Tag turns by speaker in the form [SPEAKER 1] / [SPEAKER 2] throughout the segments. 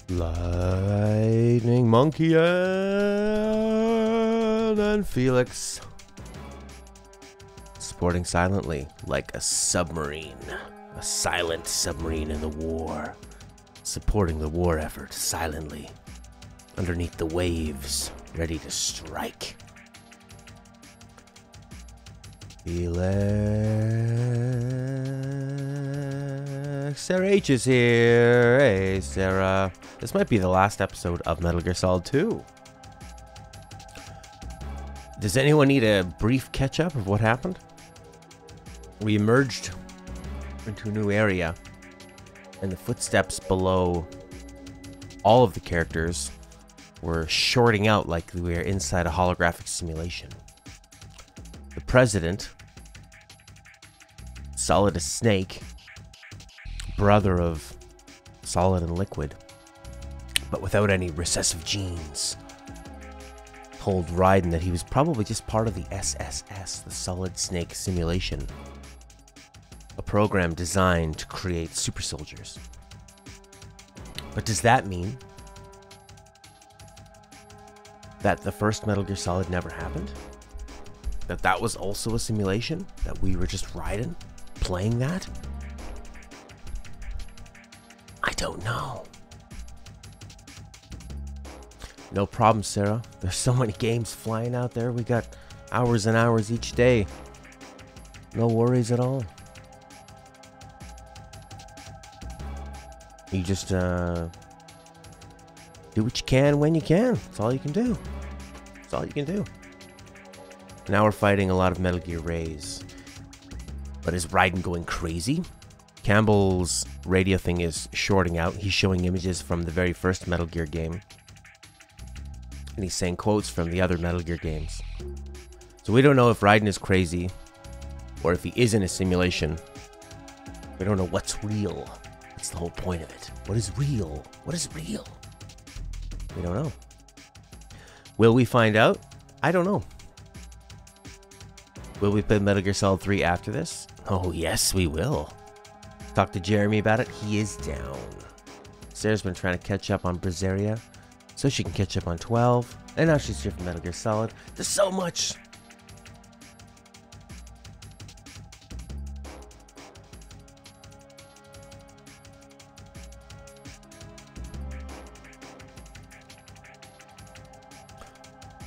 [SPEAKER 1] Lightning Monkey and Felix. Supporting silently like a submarine. A silent submarine in the war. Supporting the war effort silently. Underneath the waves, ready to strike. Felix. Sarah H is here. Hey, Sarah. This might be the last episode of Metal Gear Solid 2. Does anyone need a brief catch-up of what happened? We emerged into a new area, and the footsteps below all of the characters were shorting out like we were inside a holographic simulation. The president, Solidus Snake, brother of Solid and Liquid, but without any recessive genes, told Raiden that he was probably just part of the SSS, the Solid Snake simulation, a program designed to create super soldiers. But does that mean that the first Metal Gear Solid never happened? That was also a simulation? That we were just Raiden playing that? I don't know. No problem, Sarah. There's so many games flying out there. We got hours and hours each day. No worries at all. You just do what you can when you can. That's all you can do. That's all you can do. Now we're fighting a lot of Metal Gear Rays. But is Raiden going crazy? Campbell's radio thing is shorting out. He's showing images from the very first Metal Gear game. And he's saying quotes from the other Metal Gear games. So we don't know if Raiden is crazy or if he is in a simulation. We don't know what's real. That's the whole point of it. What is real? What is real? We don't know. Will we find out? I don't know. Will we play Metal Gear Solid 3 after this? Oh, yes, we will. Talk to Jeremy about it. He is down. Sarah's been trying to catch up on Berseria so she can catch up on 12. And now she's here for Metal Gear Solid. There's so much.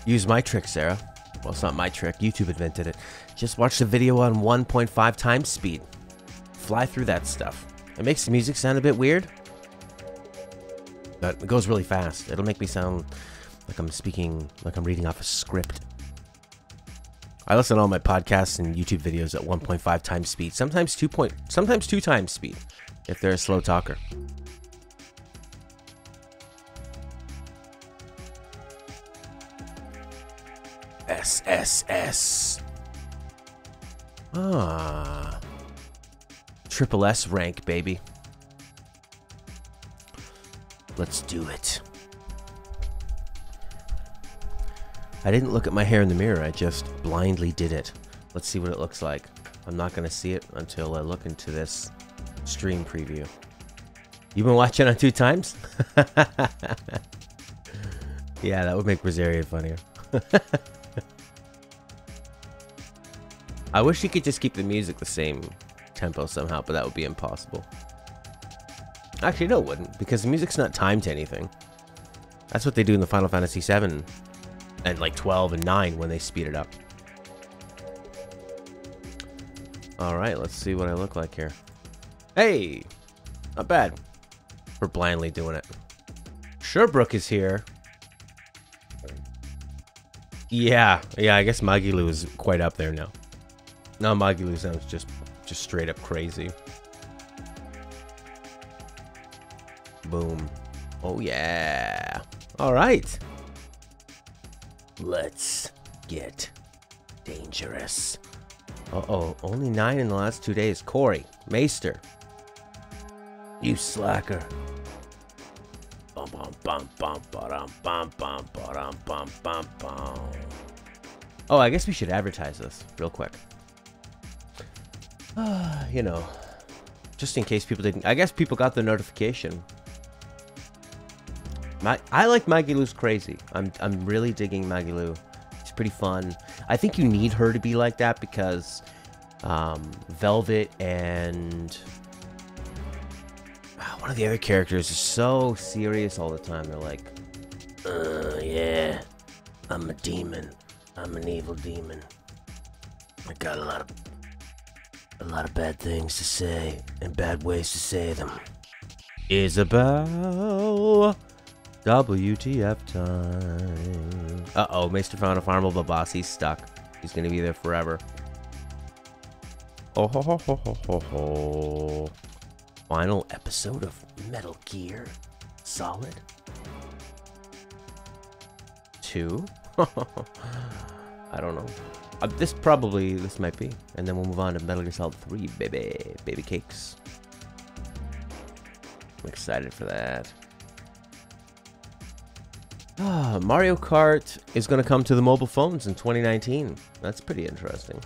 [SPEAKER 1] Use my trick, Sarah. Well, it's not my trick. YouTube invented it. Just watch the video on 1.5 times speed. Fly through that stuff. It makes the music sound a bit weird, but it goes really fast. It'll make me sound like I'm speaking, like I'm reading off a script. I listen to all my podcasts and YouTube videos at 1.5 times speed. Sometimes 2 times speed if they're a slow talker. SSS. Ah. Triple S rank, baby. Let's do it. I didn't look at my hair in the mirror. I just blindly did it. Let's see what it looks like. I'm not going to see it until I look into this stream preview. You've been watching on 2 times? Yeah, that would make Berseria funnier. I wish you could just keep the music the same tempo somehow, but that would be impossible. Actually, no, it wouldn't, because the music's not timed to anything. That's what they do in the Final Fantasy VII and like 12 and 9 when they speed it up. Alright, let's see what I look like here. Hey! Not bad. We're blindly doing it. Sherbrooke is here. Yeah, I guess Magilu is quite up there now. No, Magilu sounds just straight up crazy. Boom. Oh yeah. Alright. Let's get dangerous. Uh-oh, only 9 in the last 2 days. Corey, Maester. You slacker. Bum bum bum bum bum bum bum bum bum bum bum. Oh, I guess we should advertise this real quick. You know, just in case people didn't. I guess people got the notification I like Magilou's crazy. I'm really digging Magilou. She's pretty fun. I think you need her to be like that because Velvet and one of the other characters is so serious all the time. They're like, yeah, I'm a demon. I'm an evil demon. I got a lot of bad things to say and bad ways to say them. Isabel, WTF time. Uh-oh, Maester found a farmable boss. He's stuck. He's gonna be there forever. Oh ho ho ho ho ho ho. Final episode of Metal Gear Solid 2. I don't know. This might be. And then we'll move on to Metal Gear Solid 3, baby cakes. I'm excited for that. Mario Kart is going to come to the mobile phones in 2019. That's pretty interesting.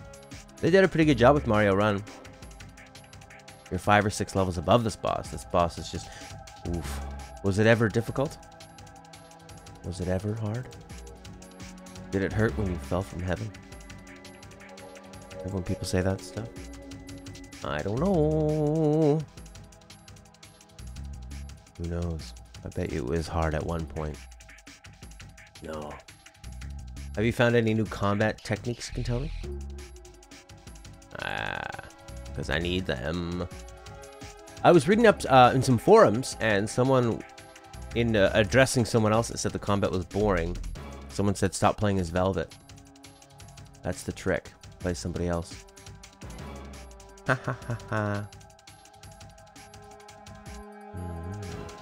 [SPEAKER 1] They did a pretty good job with Mario Run. You're 5 or 6 levels above this boss. This boss is just... oof. Was it ever difficult? Was it ever hard? Did it hurt when you fell from heaven? When people say that stuff? I don't know. Who knows? I bet you it was hard at one point. No. Have you found any new combat techniques you can tell me? Because I need them. I was reading up in some forums, and someone in addressing someone else that said the combat was boring. Someone said stop playing as Velvet. That's the trick. Play somebody else. Ha ha ha ha.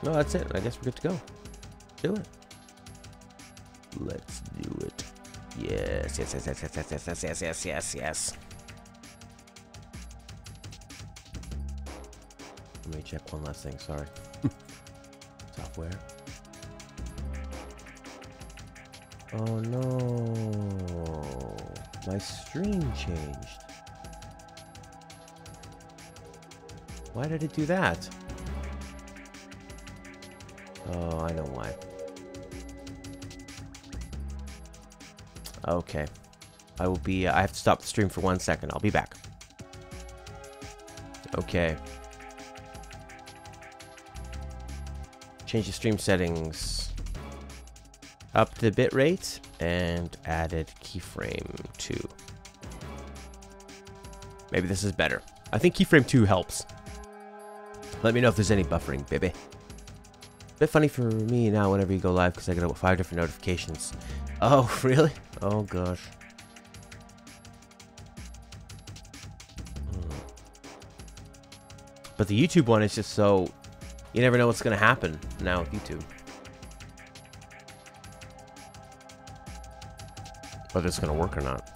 [SPEAKER 1] No, that's it. I guess we're good to go. Do it. Let's do it. Yes, yes, yes, yes, yes, yes, yes, yes, yes, yes, yes. Let me check one last thing, sorry. Software. Oh no. My stream changed. Why did it do that? Oh, I know why. Okay. I have to stop the stream for 1 second. I'll be back. Okay. Change the stream settings. Up the bitrate and added keyframe 2. Maybe this is better. I think keyframe 2 helps. Let me know if there's any buffering, baby. Bit funny for me now whenever you go live because I get 5 different notifications. Oh, really? Oh, gosh. But the YouTube one is just so... you never know what's going to happen now with YouTube. Whether it's going to work or not.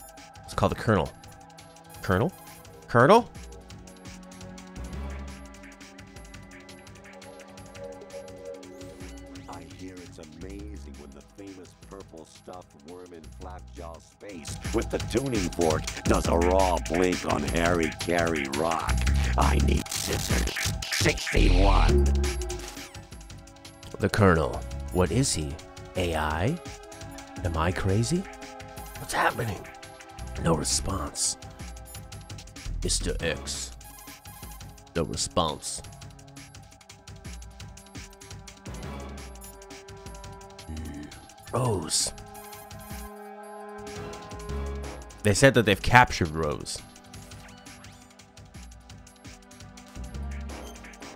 [SPEAKER 1] It's called the kernel. Kernel? Kernel?
[SPEAKER 2] I hear it's amazing when the famous purple stuffed worm in Flapjaw Space with the tuning fork does a raw blink on Harry Carey rock. I need scissors. 61.
[SPEAKER 1] The Colonel. What is he? AI? Am I crazy? What's happening? No response. Mr. X. No response. Rose. They said that they've captured Rose.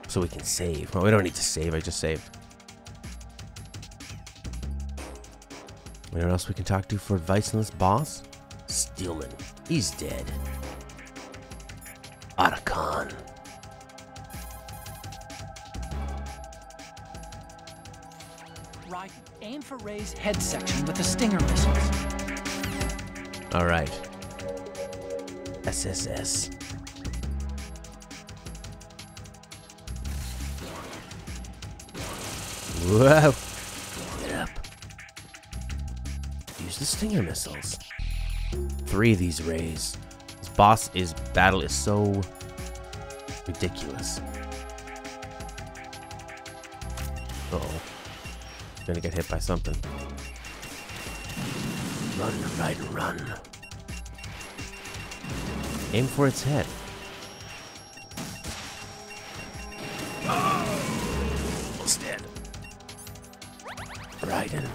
[SPEAKER 1] So we can save. Well, we don't need to save. I just saved. Anyone else we can talk to for advice on this boss? Steelman. He's dead. Otacon.
[SPEAKER 3] Raiden, aim for Ray's head section with the Stinger missiles.
[SPEAKER 1] Alright. SSS. Whoa. Get up. Use the Stinger missiles. 3 of these rays. This battle is so ridiculous. Uh-oh. gonna get hit by something. Run, Raiden, run. Aim for its head. Almost dead. Raiden.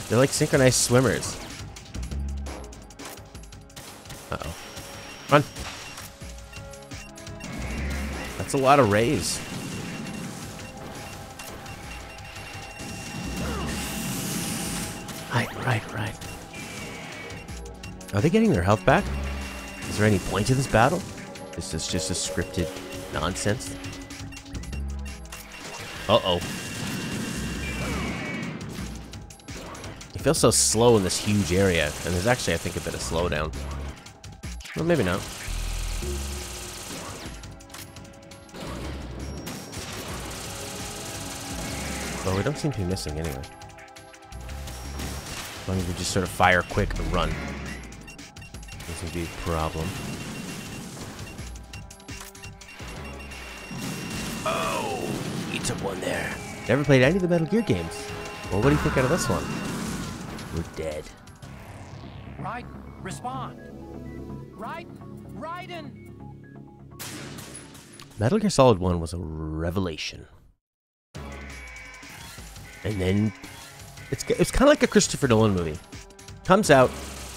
[SPEAKER 1] They're like synchronized swimmers. Uh-oh. Run. That's a lot of rays. Right. Are they getting their health back? Is there any point to this battle? Is this just a scripted nonsense? Uh-oh. It feels so slow in this huge area, and there's actually, I think, a bit of slowdown. Well, maybe not. Well, we don't seem to be missing anyway. As long as we just sort of fire quick and run. This would be a problem. Oh, we took one there. Never played any of the Metal Gear games. Well, what do you think out of this one? We're dead.
[SPEAKER 3] Raiden, respond. Raiden!
[SPEAKER 1] Metal Gear Solid 1 was a revelation. And then it's kind of like a Christopher Nolan movie. Comes out,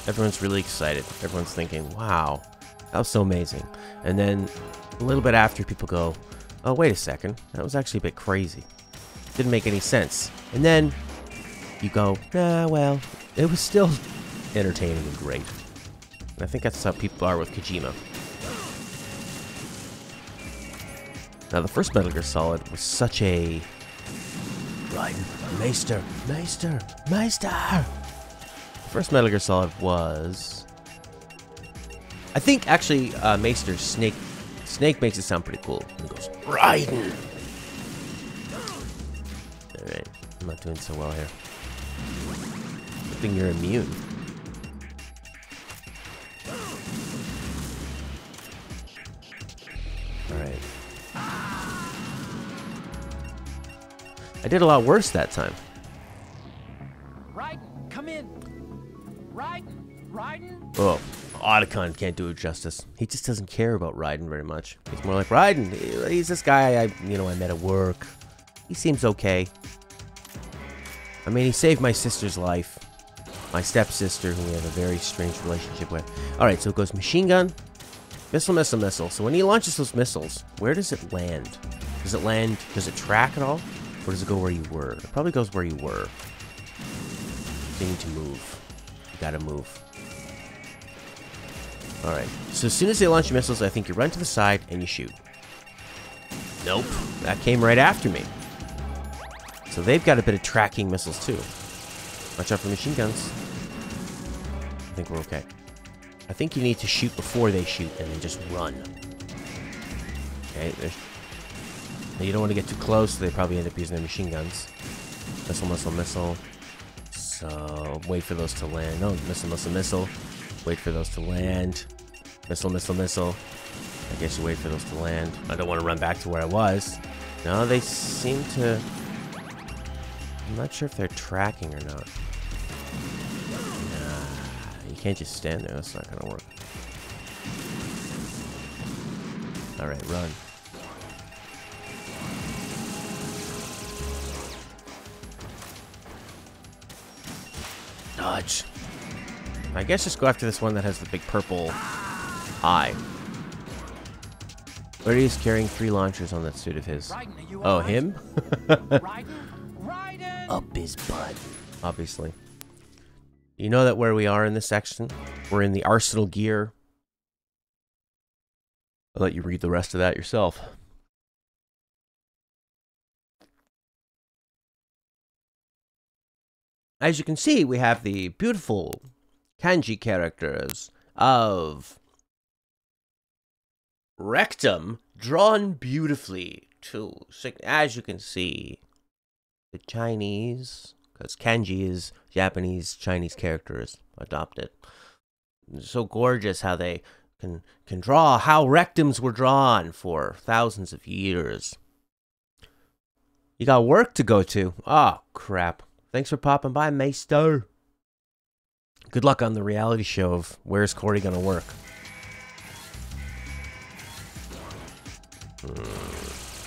[SPEAKER 1] everyone's really excited. Everyone's thinking, wow, that was so amazing. And then a little bit after, people go, oh, wait a second, that was actually a bit crazy. Didn't make any sense. And then you go, nah, well, it was still entertaining and great. And I think that's how people are with Kojima. Now, the first Metal Gear Solid was such a... Raiden, Meister! The first Metal Gear Solid was... I think, actually, Meister, Snake makes it sound pretty cool. And he goes, Raiden! Alright, I'm not doing so well here. Good thing you're immune. Alright. I did a lot worse that time.
[SPEAKER 3] Raiden, come in. Raiden.
[SPEAKER 1] Oh, Otacon can't do it justice. He just doesn't care about Raiden very much. He's more like, Raiden, he's this guy I met at work. He seems okay. I mean, he saved my sister's life. My stepsister, who we have a very strange relationship with. Alright, so it goes machine gun, missile. So when he launches those missiles, where does it land? Does it track at all? Or does it go where you were? It probably goes where you were. You need to move. You gotta move. Alright, so as soon as they launch missiles, I think you run to the side and you shoot. Nope, that came right after me. So they've got a bit of tracking missiles too. Watch out for machine guns. I think we're okay. I think you need to shoot before they shoot and then just run. Okay, you don't want to get too close, so they probably end up using their machine guns. Missile. So, wait for those to land. No, missile. Wait for those to land. Missile. I guess you wait for those to land. I don't want to run back to where I was. No, they seem to... I'm not sure if they're tracking or not. Nah, you can't just stand there. That's not going to work. Alright, run. Dodge. I guess just go after this one that has the big purple eye. But he's carrying 3 launchers on that suit of his.
[SPEAKER 3] Raiden,
[SPEAKER 1] Oh, him?
[SPEAKER 3] Raiden!
[SPEAKER 1] Up his butt. Obviously. You know that where we are in this section? We're in the arsenal gear. I'll let you read the rest of that yourself. As you can see, we have the beautiful kanji characters of Rectum drawn beautifully too. So, as you can see, the Chinese, because kanji is Japanese Chinese characters adopted. It's so gorgeous how they can draw how rectums were drawn for thousands of years. You got work to go to. Oh, crap. Thanks for popping by, Meister. Good luck on the reality show of where's Corey gonna work.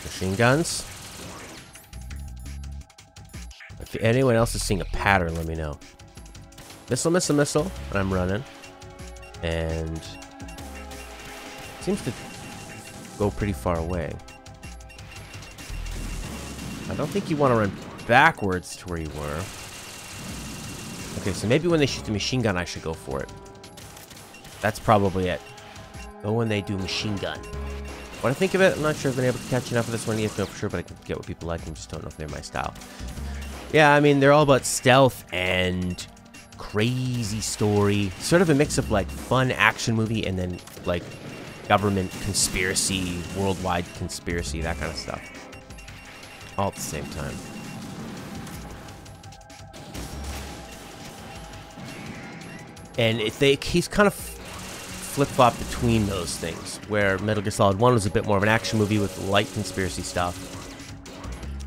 [SPEAKER 1] Machine guns. If anyone else is seeing a pattern, let me know. Missile, missile, missile. And I'm running. And seems to go pretty far away. I don't think you want to run backwards to where you were. Okay, so maybe when they shoot the machine gun, I should go for it. That's probably it. Go when they do machine gun. What I think of it, I'm not sure if I've been able to catch enough of this one yet to know for sure, but I can get what people like. I just don't know if they're my style. Yeah, I mean, they're all about stealth and crazy story. Sort of a mix of, like, fun action movie and then, like, government conspiracy, worldwide conspiracy, that kind of stuff. All at the same time. And he's kind of flip-flop between those things, where Metal Gear Solid 1 was a bit more of an action movie with light conspiracy stuff.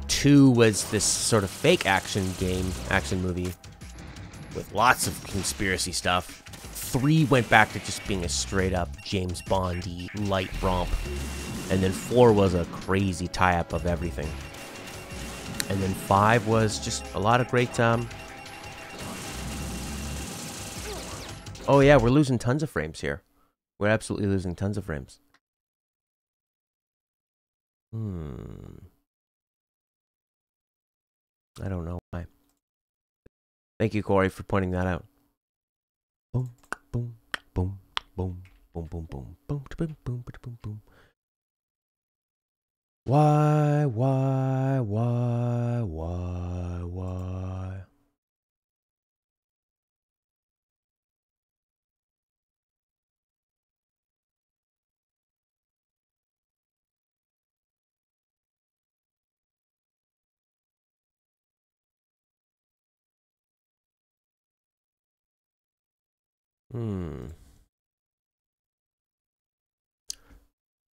[SPEAKER 1] 2 was this sort of fake action movie with lots of conspiracy stuff. 3 went back to just being a straight-up James Bond-y light romp. And then 4 was a crazy tie-up of everything. And then 5 was just a lot of great, Oh yeah, we're losing tons of frames here. We're absolutely losing tons of frames. I don't know why. Thank you, Corey, for pointing that out. Boom, boom, boom, boom, boom, boom, boom, boom, boom, boom, boom, boom. Why?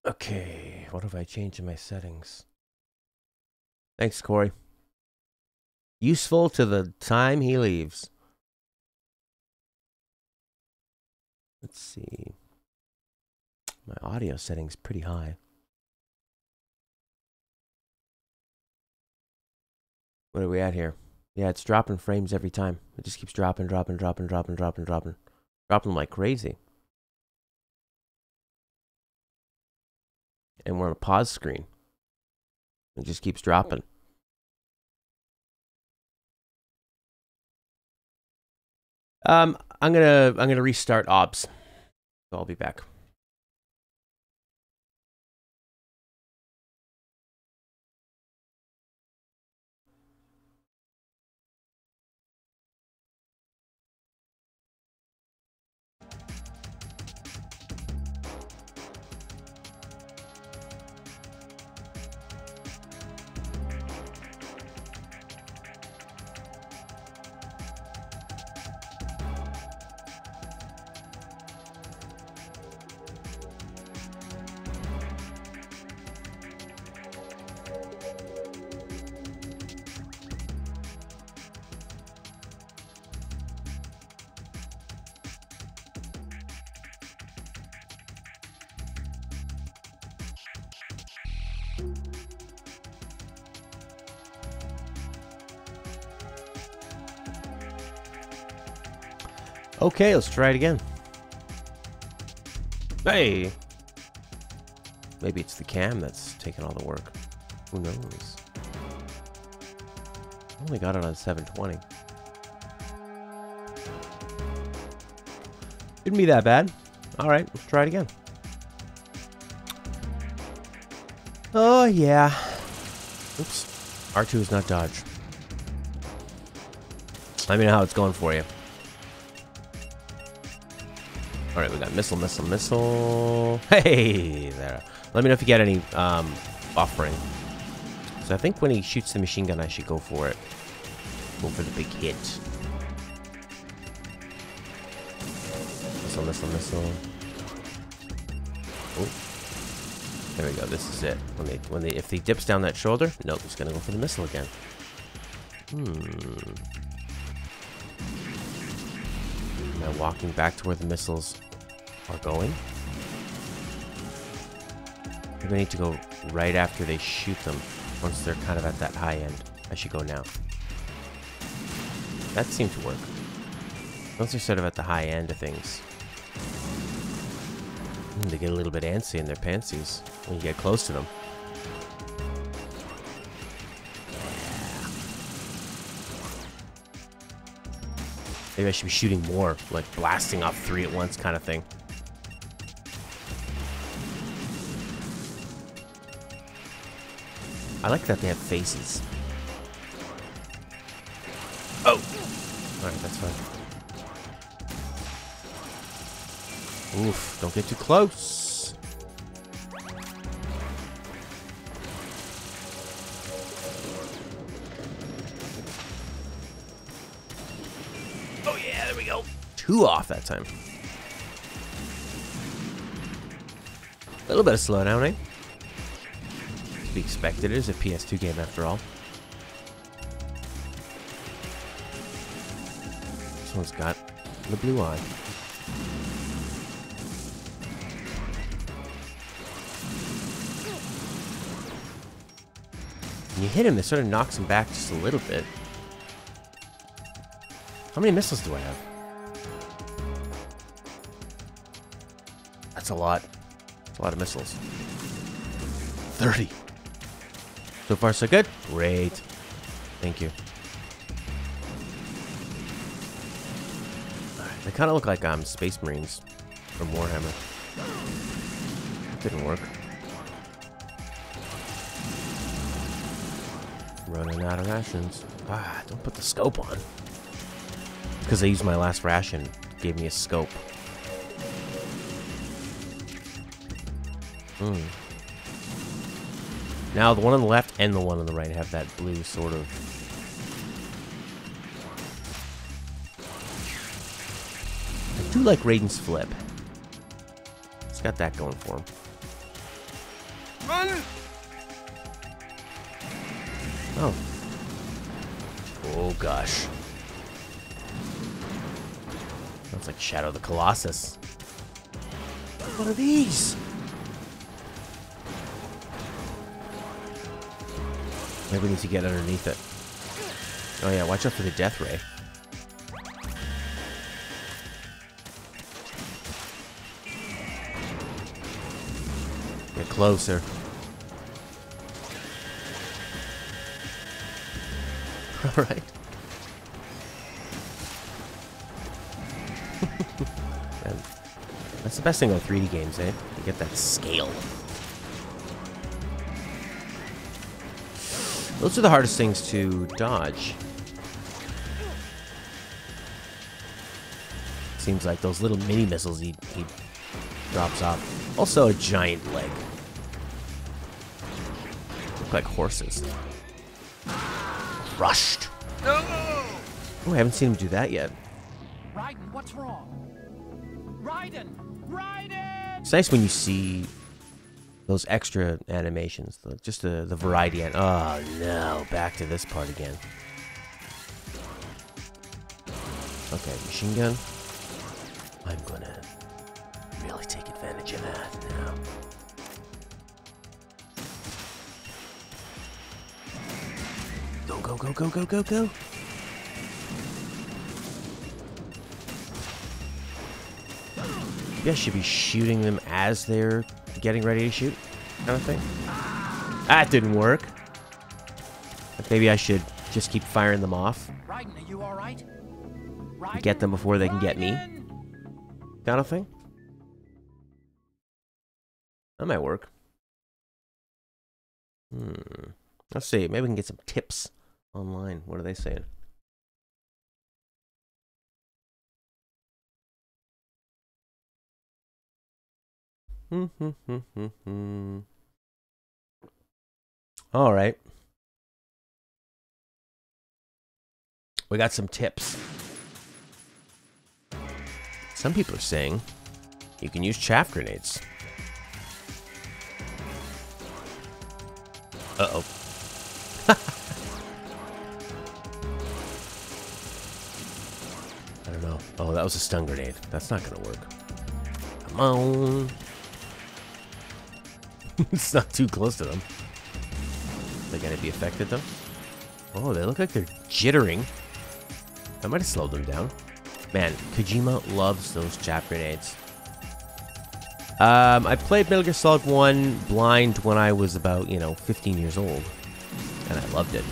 [SPEAKER 1] Okay, what have I changed in my settings? Thanks, Corey. Useful to the time he leaves. Let's see. My audio setting's pretty high. What are we at here? Yeah, it's dropping frames every time. It just keeps dropping. Dropping like crazy. And we're on a pause screen. It just keeps dropping. I'm gonna restart OBS. So I'll be back. Okay, let's try it again. Hey! Maybe it's the cam that's taking all the work. Who knows? Only got it on 720. Couldn't be that bad. Alright, let's try it again. Oh, yeah. Oops. R2 is not dodge. Let me know how it's going for you. Alright, we got missile, missile, missile. Hey, there. Let me know if you get any buffering. So I think when he shoots the machine gun, I should go for it. Go for the big hit. Missile, missile, missile. Oh. There we go. This is it. If he dips down that shoulder, nope, he's gonna go for the missile again. Am I walking back to where the missiles are going? Maybe I need to go right after they shoot them. Once they're kind of at that high end. I should go now. That seemed to work. Once they're sort of at the high end of things. They get a little bit antsy in their pantsies when you get close to them. Maybe I should be shooting more, like blasting off 3 at once kind of thing. I like that they have faces. Oh! Alright, that's fine. Oof, don't get too close. Oh yeah, there we go. 2 off that time. A little bit of slowdown, eh? To be expected. It is a PS2 game after all. This one's got the blue eye. When you hit him, it sort of knocks him back just a little bit. How many missiles do I have? That's a lot. That's a lot of missiles. 30. So far, so good. Great. Thank you. They kind of look like Space Marines from Warhammer. Didn't work. Running out of rations. Ah, don't put the scope on. Because I used my last ration. It gave me a scope. Now, the one on the left and the one on the right have that blue sort of... I do like Raiden's flip. It's got that going for him. Run! Oh. Oh, gosh. Sounds like Shadow of the Colossus. What are these? Maybe we need to get underneath it. Oh yeah, watch out for the death ray. Get closer. Alright. That's the best thing about 3D games, eh? You get that scale. Those are the hardest things to dodge. Seems like those little mini missiles he drops off. Also a giant leg. Look like horses. Crushed. No! Oh, I haven't seen him do that yet.
[SPEAKER 3] Raiden, what's wrong? Raiden! Raiden!
[SPEAKER 1] It's nice when you see those extra animations, just the variety. Oh no, back to this part again. Okay, machine gun. I'm gonna really take advantage of that now. Go, go, go, go, go, go, go. Maybe I should be shooting them as they're getting ready to shoot, kind of thing. That didn't work. But maybe I should just keep firing them off.
[SPEAKER 3] Raiden, are you all right? Raiden?
[SPEAKER 1] Get them before they can get me, kind of thing. That might work. Let's see. Maybe we can get some tips online. What are they saying? All right. We got some tips. Some people are saying you can use chaff grenades. Uh-oh. I don't know. Oh, that was a stun grenade. That's not gonna work. Come on. It's not too close to them. They're gonna be affected though. Oh, they look like they're jittering. I might have slowed them down. Man, Kojima loves those chaff grenades. I played Metal Gear Solid 1 blind when I was about, 15 years old. And I loved it.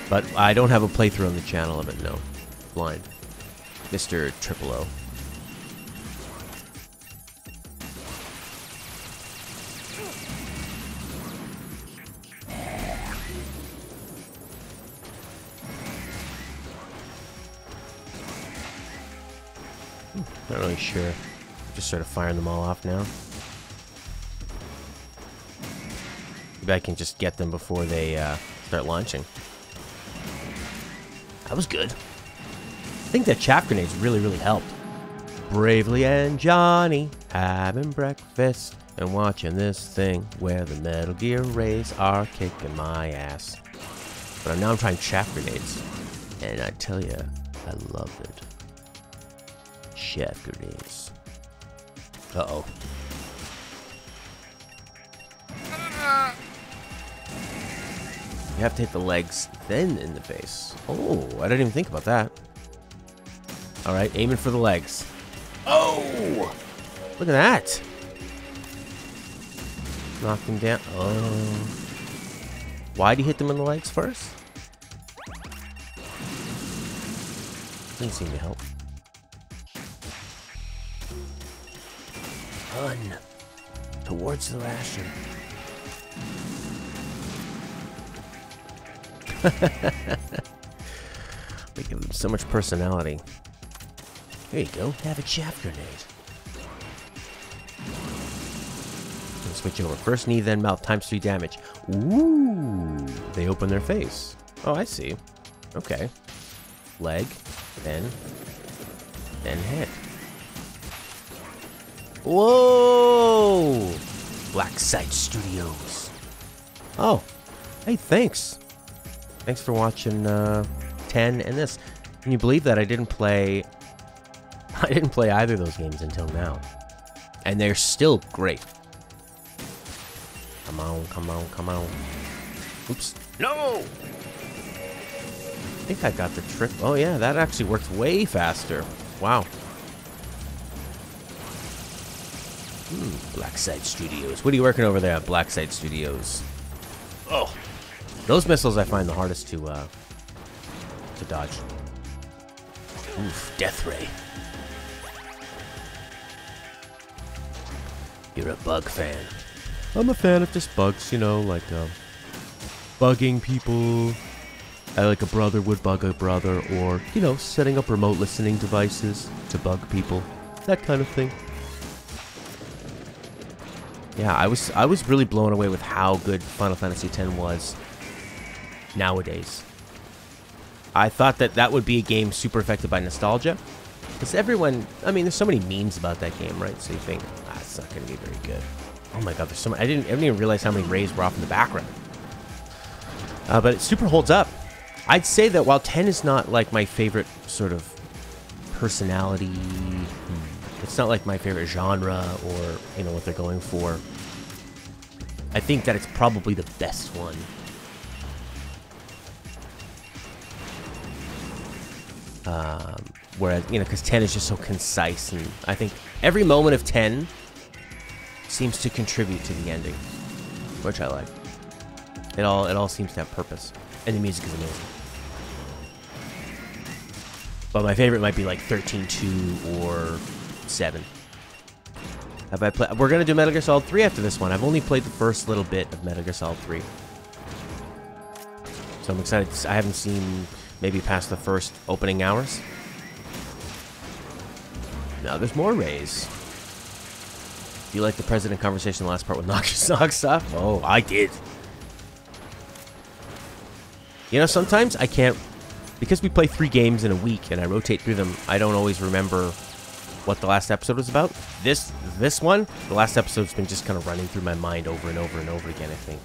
[SPEAKER 1] But I don't have a playthrough on the channel of it, no. Blind. Mr. Triple O. Not really sure. Just sort of firing them all off now. Maybe I can just get them before they start launching. That was good. I think that chaff grenades really, really helped. Bravely and Johnny having breakfast and watching this thing where the Metal Gear Rays are kicking my ass. But now I'm trying chaff grenades. And I tell you, I love it. Chaff grenades. Uh-oh. You have to hit the legs, then in the face. Oh, I didn't even think about that. Alright, aiming for the legs. Oh! Look at that! Knocked him down. Oh. Why'd he hit them in the legs first? Didn't seem to help. Run towards the ration. They give them so much personality. There you go. Have a chaff grenade. Switch over. First knee, then mouth. Times 3 damage. Ooh. They open their face. Oh, I see. Okay. Leg. Then head. Whoa! Blackside Studios. Oh. Hey, thanks. Thanks for watching 10 and this. Can you believe that I didn't play either of those games until now? And they're still great. Come on, come on, come on. Oops. No! I think I got the trick. Oh yeah, that actually works way faster. Wow. Blackside Studios. What are you working over there at Blackside Studios? Oh. Those missiles I find the hardest to dodge. Oof, Death Ray. You're a bug fan. I'm a fan of just bugs, like bugging people. Like a brother would bug a brother, or, setting up remote listening devices to bug people. That kind of thing. Yeah, I was really blown away with how good Final Fantasy X was nowadays. I thought that would be a game super affected by nostalgia. Because everyone, there's so many memes about that game, right? So you think, it's not going to be very good. Oh my god, there's so many. I didn't even realize how many rays were off in the background. But it super holds up. I'd say that while 10 is not like my favorite sort of personality, it's not like my favorite genre or, what they're going for. I think that it's probably the best one. Whereas, because 10 is just so concise, and I think every moment of 10 seems to contribute to the ending, which I like. It all seems to have purpose, and the music is amazing. But my favorite might be like 13-2 or 7. Have I played? We're gonna do Metal Gear Solid 3 after this one. I've only played the first little bit of Metal Gear Solid 3, so I'm excited. I haven't seen maybe past the first opening hours. Now there's more rays. Do you like the president conversation in the last part with Knock Your Socks Off? Oh, I did. Sometimes I can't, because we play 3 games in a week and I rotate through them, I don't always remember what the last episode was about. This one, the last episode's been just kind of running through my mind over and over and over again, I think.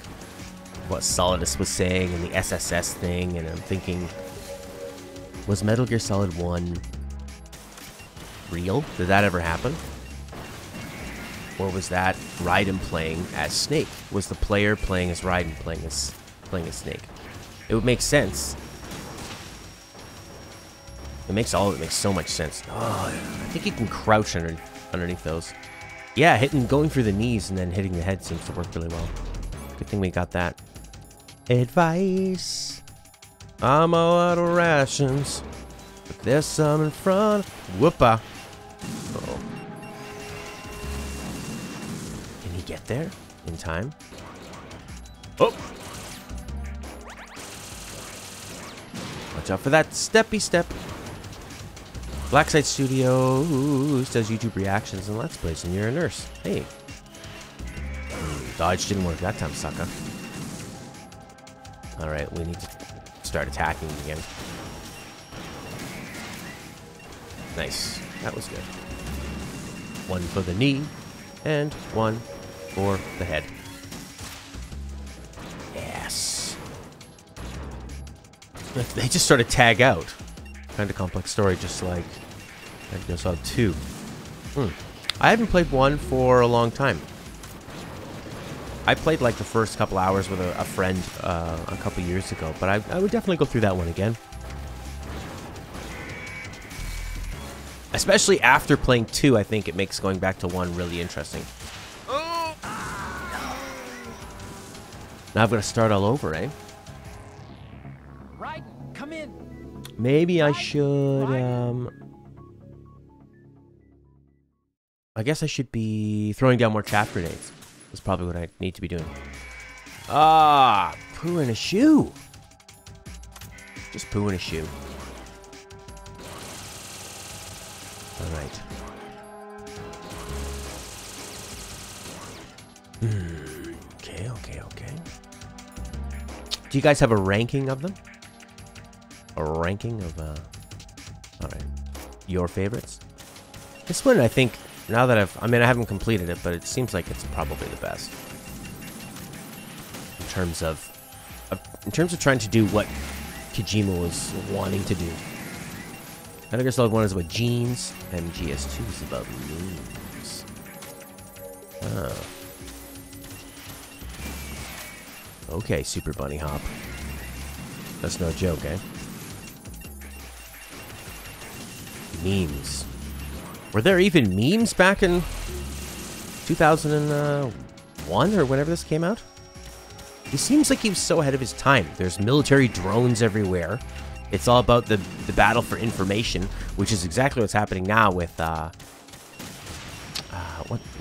[SPEAKER 1] What Solidus was saying and the SSS thing, and I'm thinking, was Metal Gear Solid 1 real? Did that ever happen? Or was that Raiden playing as Snake? Was the player playing as Raiden playing as Snake? It would make sense. It makes so much sense. Oh, I think you can crouch underneath those. Yeah, going through the knees and then hitting the head seems to work really well. Good thing we got that. Advice. I'm all out of rations, but there's some in front. Whoopa. Uh-oh. Can he get there in time? Oh! Watch out for that steppy step. Blackside Studios does YouTube reactions and Let's Plays, and you're a nurse. Hey. Dodge didn't work that time, sucker. Alright, we need to start attacking again. Nice. That was good. One for the knee, and one for the head. Yes. They just sort of tag out. Kind of complex story, just like Metal Gear Solid 2. I haven't played 1 for a long time. I played like the first couple hours with a friend a couple years ago, but I would definitely go through that one again. Especially after playing 2, I think it makes going back to 1 really interesting. Oh. Now I've got to start all over, eh?
[SPEAKER 3] Right, come in.
[SPEAKER 1] Maybe I should, I guess I should be throwing down more chaff grenades. That's probably what I need to be doing. Ah, poo in a shoe. Just poo in a shoe. Alright. Okay. Do you guys have a ranking of them? A ranking of, alright. Your favorites? This one, I think, now that I mean, I haven't completed it, but it seems like it's probably the best. In terms of trying to do what Kojima was wanting to do. Metal Gear Solid 1 is about genes, and GS2 is about memes. Oh. Okay, Super Bunny Hop. That's no joke, eh? Memes. Were there even memes back in 2001 or whenever this came out? He seems like he was so ahead of his time. There's military drones everywhere. It's all about the battle for information, which is exactly what's happening now with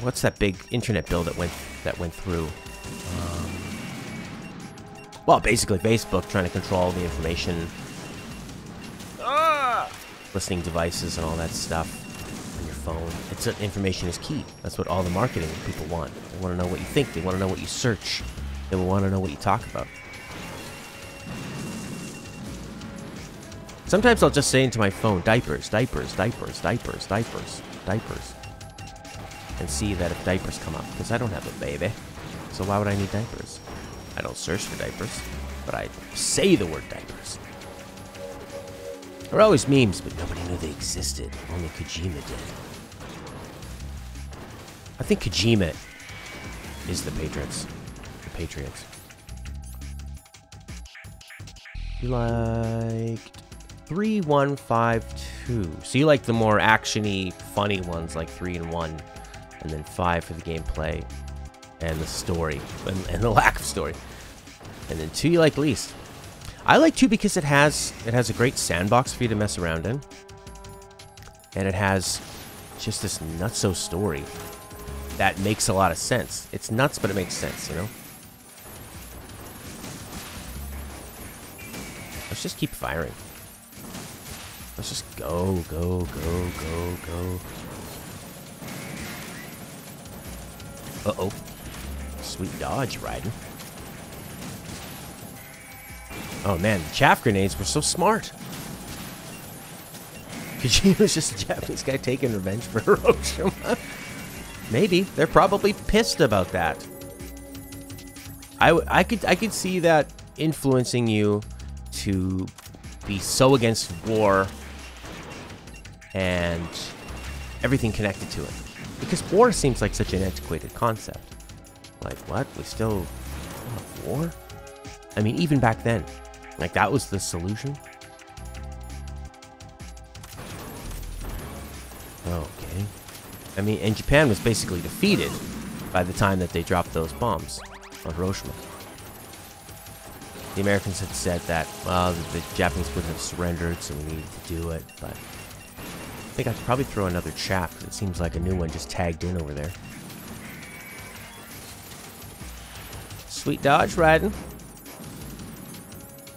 [SPEAKER 1] what's that big internet bill that went through? Well, basically Facebook trying to control the information, listening devices and all that stuff on your phone. Information is key. That's what all the marketing people want. They want to know what you think. They want to know what you search. They want to know what you talk about. Sometimes I'll just say into my phone, diapers, diapers, diapers, diapers, diapers, diapers. And see that if diapers come up, because I don't have a baby. So why would I need diapers? I don't search for diapers, but I say the word diapers. There were always memes, but nobody knew they existed. Only Kojima did. I think Kojima is the Patriots. The Patriots. You liked 3152. So you like the more action-y, funny ones like 3 and 1, and then 5 for the gameplay and the story and the lack of story. And then 2 you like least. I like 2 because it has a great sandbox for you to mess around in, and it has just this nutso story that makes a lot of sense. It's nuts, but it makes sense, you know. Let's just keep firing. Let's just go, go, go, go, go. Uh-oh. Sweet dodge, Raiden. Oh man, the chaff grenades were so smart. Kojima's just a Japanese guy taking revenge for Hiroshima. Maybe. They're probably pissed about that. I could see that influencing you to be so against war and everything connected to it. Because war seems like such an antiquated concept. Like, what? We still have war? I mean, even back then, like, that was the solution? Okay. I mean, and Japan was basically defeated by the time that they dropped those bombs on Hiroshima. The Americans had said that, well, the Japanese would have surrendered, so we needed to do it, but I think I could probably throw another chap, because it seems like a new one just tagged in over there. Sweet dodge, Raiden.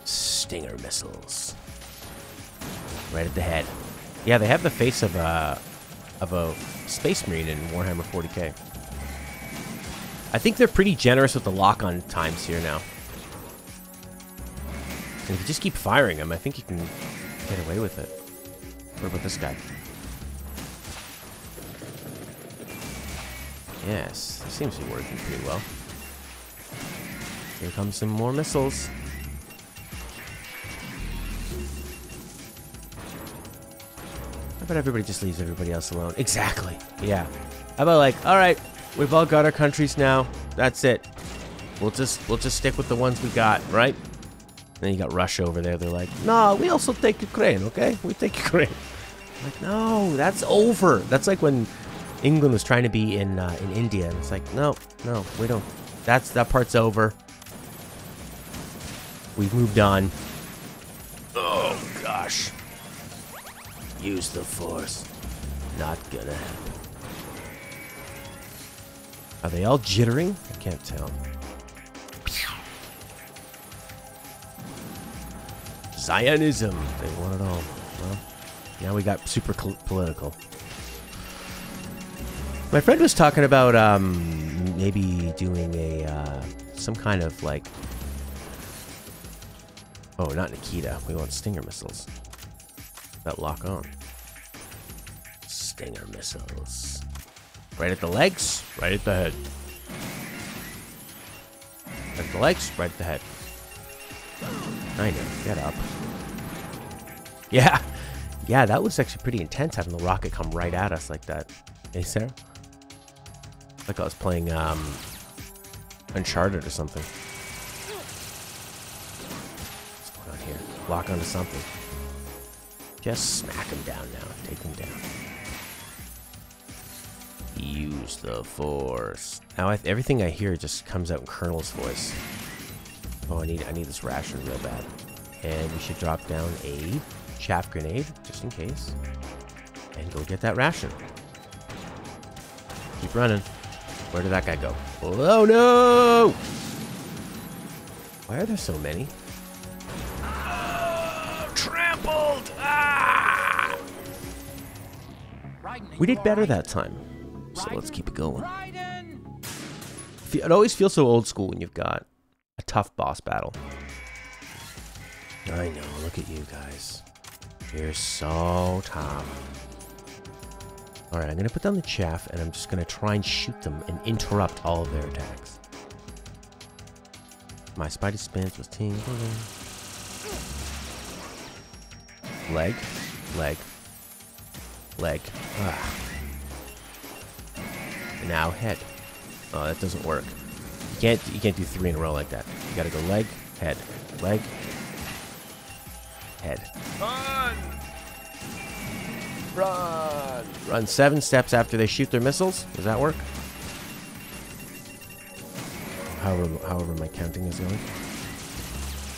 [SPEAKER 1] Stinger missiles. Right at the head. Yeah, they have the face of a Space Marine in Warhammer 40k. I think they're pretty generous with the lock-on times here now. And if you just keep firing them, I think you can get away with it. What about this guy? Yes, this seems to be working pretty well. Here comes some more missiles. How about everybody just leaves everybody else alone? Exactly. Yeah. How about like, all right, we've all got our countries now. That's it. We'll just stick with the ones we got, right? Then you got Russia over there. They're like, no, we also take Ukraine, okay? We take Ukraine. I'm like, no, that's over. That's like when England was trying to be in India, and it's like, no, we don't. That part's over. We've moved on. Oh gosh. Use the Force. Not gonna happen. Are they all jittering? I can't tell. Zionism. They want it all. Well, now we got super political. My friend was talking about maybe doing a some kind of like, oh, not Nikita. We want Stinger missiles that lock on. Stinger missiles. Right at the legs, right at the head. Right at the legs, right at the head. I know. Get up. Yeah. Yeah, that was actually pretty intense having the rocket come right at us like that. Hey, Sarah? Like I was playing Uncharted or something. What's going on here? Lock onto something. Just smack him down now. Take him down. Use the Force. Now everything I hear just comes out in Colonel's voice. Oh, I need this ration real bad. And we should drop down a chaff grenade just in case. And go get that ration. Keep running. Where did that guy go? Oh no! Why are there so many? Trampled! Ah! We did better that time. So let's keep it going. It always feels so old school when you've got a tough boss battle. I know, look at you guys. You're so tough. Alright, I'm going to put down the chaff, and I'm just going to try and shoot them and interrupt all of their attacks. My spidey spins was tingling. Leg. Leg. Leg. Ah. And now head. Oh, that doesn't work. You can't do 3 in a row like that. You gotta go leg, head, leg, head. Run! Run! Run 7 steps after they shoot their missiles. Does that work? However my counting is going.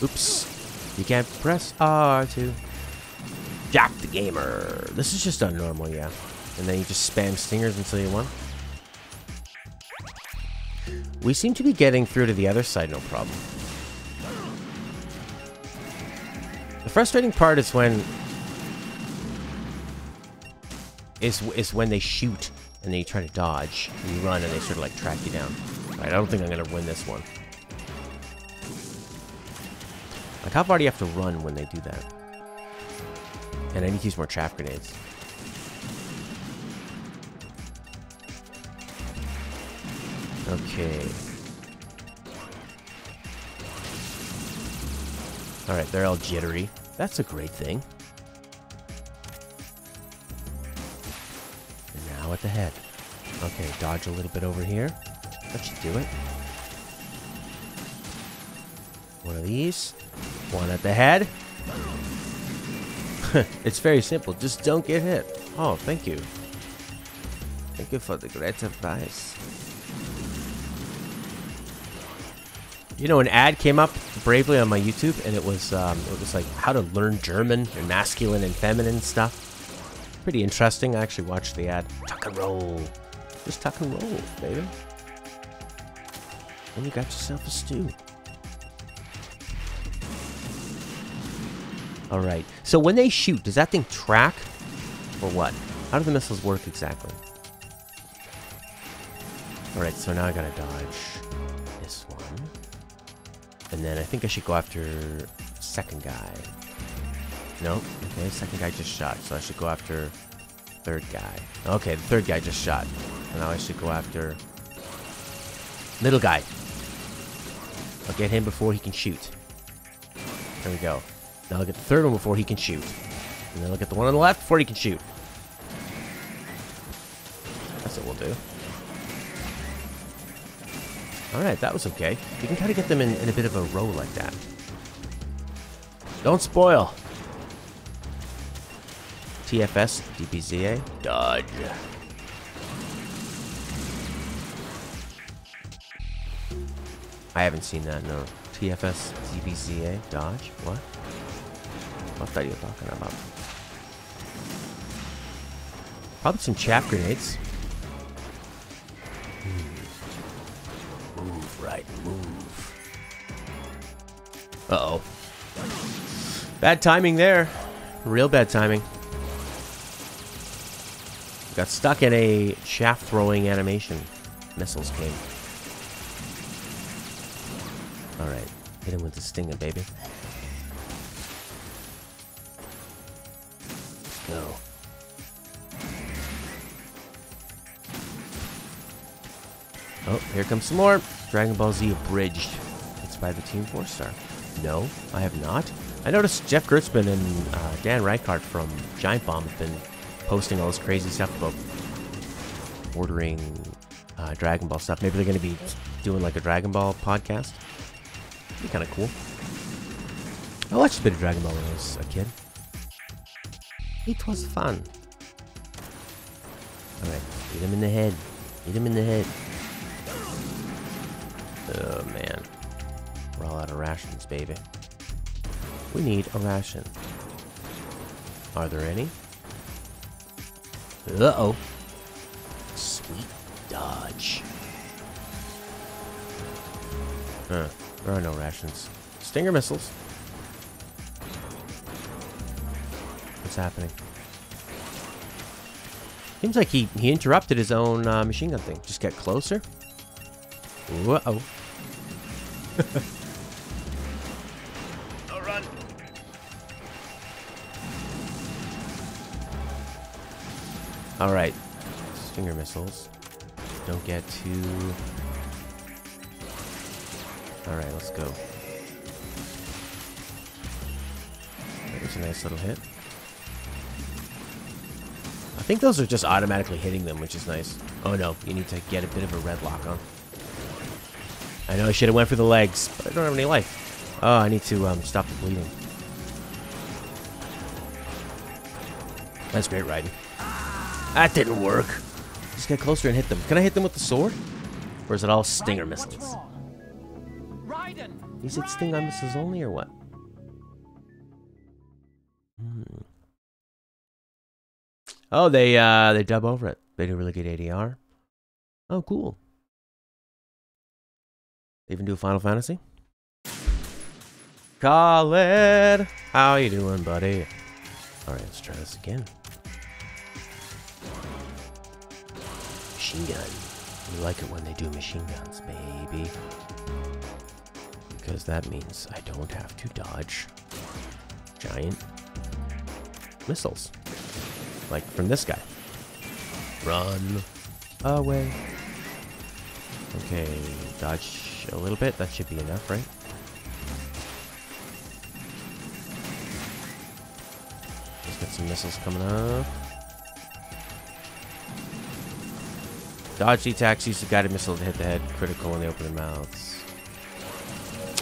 [SPEAKER 1] Oops. You can't press R2. Jack the Gamer. This is just on normal, yeah. And then you just spam stingers until you won. We seem to be getting through to the other side, no problem. The frustrating part is when when they shoot and then you try to dodge and you run and they sort of like track you down. Right, I don't think I'm gonna win this one. Like, how far do you have to run when they do that? And I need to use more chaff grenades. Okay. Alright, they're all jittery. That's a great thing. And now at the head. Okay, dodge a little bit over here. That should do it. One of these. One at the head. It's very simple. Just don't get hit. Oh, thank you. Thank you for the great advice. You know, an ad came up bravely on my YouTube, and it was like how to learn German and masculine and feminine stuff. Pretty interesting. I actually watched the ad. Tuck and roll. Just tuck and roll, baby. And you got yourself a stew. Alright, so when they shoot, does that thing track? Or what? How do the missiles work exactly? Alright, so now I gotta dodge this one. And then I think I should go after second guy. Nope. Okay, second guy just shot, so I should go after third guy. Okay, the third guy just shot. And now I should go after middle guy. I'll get him before he can shoot. There we go. Now I'll get the third one before he can shoot. And then I'll get the one on the left before he can shoot. That's what we'll do. Alright, that was okay. You can kind of get them in a bit of a row like that. Don't spoil. TFS, DBZA, dodge. I haven't seen that, no. TFS, DBZA, dodge, what? What are you talking about? Probably some chaff grenades. Move, right, move. Uh-oh. Bad timing there. Real bad timing. Got stuck in a chaff throwing animation. Missiles came. Alright. Hit him with the stinger, baby. Go. Oh, here comes some more. Dragon Ball Z Abridged. It's by the Team 4-Star. No, I have not. I noticed Jeff Gertzman and Dan Reichart from Giant Bomb have been posting all this crazy stuff about ordering Dragon Ball stuff. Maybe they're going to be doing like a Dragon Ball podcast. Be kind of cool. I watched a bit of Dragon Ball when I was a kid. It was fun. Alright, hit him in the head. Hit him in the head. Oh, man. We're all out of rations, baby. We need a ration. Are there any? Uh-oh. Sweet dodge. Huh. There are no rations. Stinger missiles. What's happening? Seems like he interrupted his own machine gun thing. Just get closer. Uh-oh. Oh, run. Alright. Stinger missiles. Don't get too... Alright, let's go. There's a nice little hit. I think those are just automatically hitting them, which is nice. Oh no, you need to get a bit of a red lock on. I know I should have went for the legs, but I don't have any life. Oh, I need to stop the bleeding. That's great, Raiden. That didn't work. Just get closer and hit them. Can I hit them with the sword? Or is it all stinger missiles?
[SPEAKER 3] Raiden!
[SPEAKER 1] Is it stinger missiles only or what? Oh, they dub over it. They do really good ADR. Oh, cool. They even do a Final Fantasy? Khaled! How you doing, buddy? Alright, let's try this again. Machine gun. You like it when they do machine guns, baby. Because that means I don't have to dodge. Giant. missiles. Like from this guy. Run away. Okay, dodge a little bit. That should be enough, right? Just got some missiles coming up. Dodge the attacks, use the guided missile to hit the head. Critical when they open their mouths.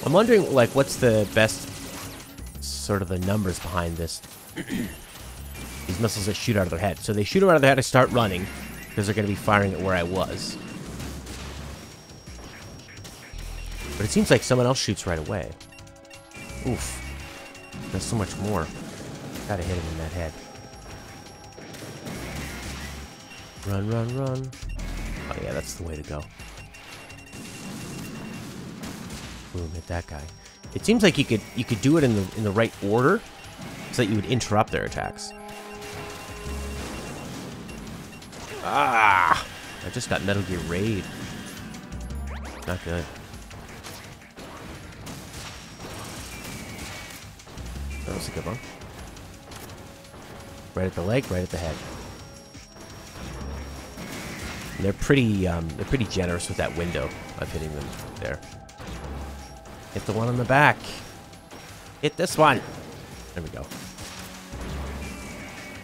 [SPEAKER 1] I'm wondering, like, what's the best sort of the numbers behind this? These missiles that shoot out of their head. So they shoot out of their head, I start running, because they're going to be firing at where I was. But it seems like someone else shoots right away. Oof. There's so much more. Gotta hit him in that head. Run, run, run. Oh yeah, that's the way to go. Boom, hit that guy. It seems like you could do it in the right order, so that you would interrupt their attacks. Ah! I just got Metal Gear Raid. Not good. That was a good one. Right at the leg, right at the head. And they're pretty generous with that window of hitting them there. Hit the one on the back. Hit this one. There we go.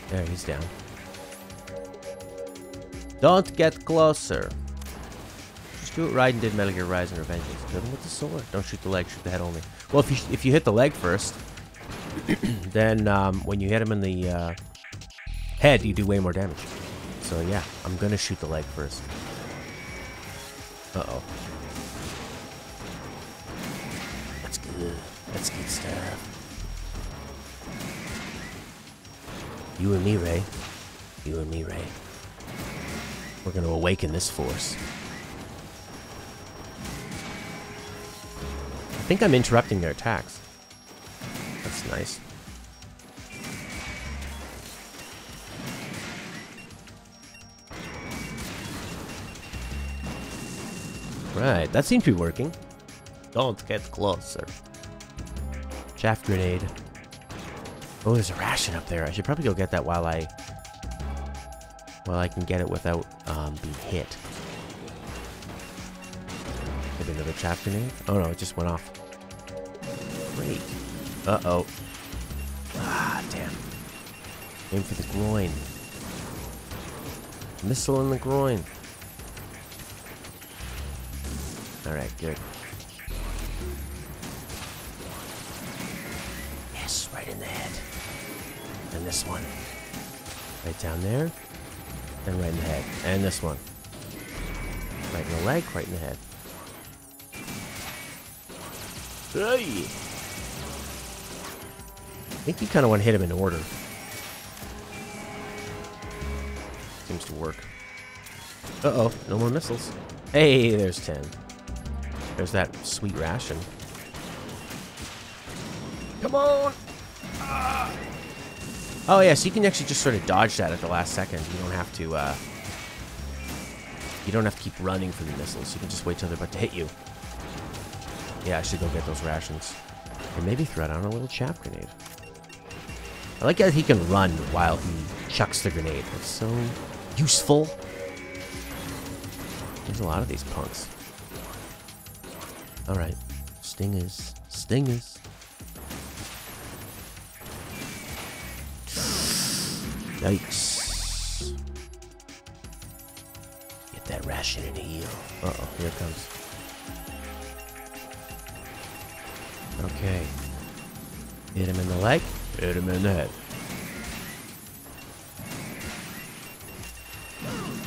[SPEAKER 1] There, he's down. Don't get closer. Just do what Raiden did in Metal Gear Rise and Revengeance. Hit him with the sword. Don't shoot the leg, shoot the head only. Well, if you hit the leg first, then when you hit him in the head, you do way more damage. So yeah, I'm gonna shoot the leg first. Uh-oh. That's good. That's good stuff. You and me, Ray. You and me, Ray. We're gonna awaken this force. I think I'm interrupting their attacks. That's nice. Right, that seems to be working. Don't get closer. Chaff grenade. Oh, there's a ration up there. I should probably go get that while I can get it without being hit. Maybe another chaff grenade? Oh no, it just went off. Great. Uh-oh. Ah, damn. Aim for the groin. Missile in the groin. Alright, good. Yes, right in the head. And this one. Right down there. And right in the head. And this one. Right in the leg, right in the head. Hey! I think you kind of want to hit him in order. Seems to work. Uh-oh, no more missiles. Hey, there's 10. There's that sweet ration. Come on! Ah. Oh yeah, so you can actually just sort of dodge that at the last second. You don't have to, you don't have to keep running for the missiles. You can just wait till they're about to hit you. Yeah, I should go get those rations. And maybe throw down a little chaff grenade. I like that he can run while he chucks the grenade. It's so useful. There's a lot of these punks. Alright. Stingers. Stingers. Yikes. Get that ration and heal. Uh-oh, here it comes. Okay. Hit him in the leg. Hit him in the head.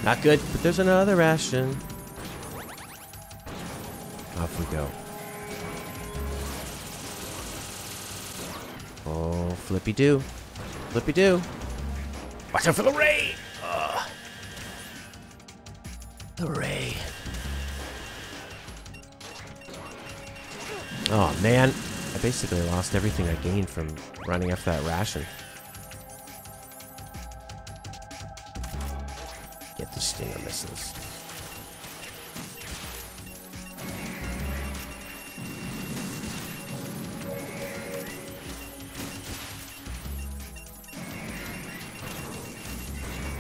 [SPEAKER 1] Not good, but there's another ration. Off we go. Oh, flippy-doo. Flippy-doo. Watch out for the ray! The ray. Oh, man. I basically lost everything I gained from running after that ration. Get the stinger missiles.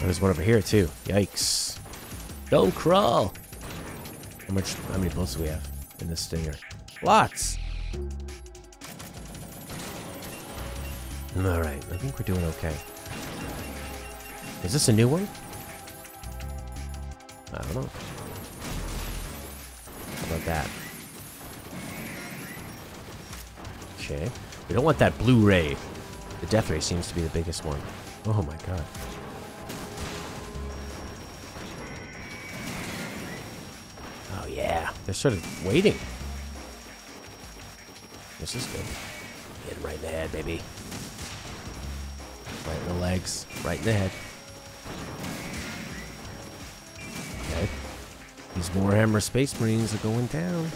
[SPEAKER 1] There's one over here too. Yikes. Don't crawl. How many bullets do we have in this stinger? Lots. Alright, I think we're doing okay. Is this a new one? I don't know. How about that? Okay. We don't want that blue ray. The death ray seems to be the biggest one. Oh my god. Oh yeah. They're sort of waiting. This is good. Get right in the head, baby. Right in the legs. Right in the head. Okay. These Warhammer Space Marines are going down.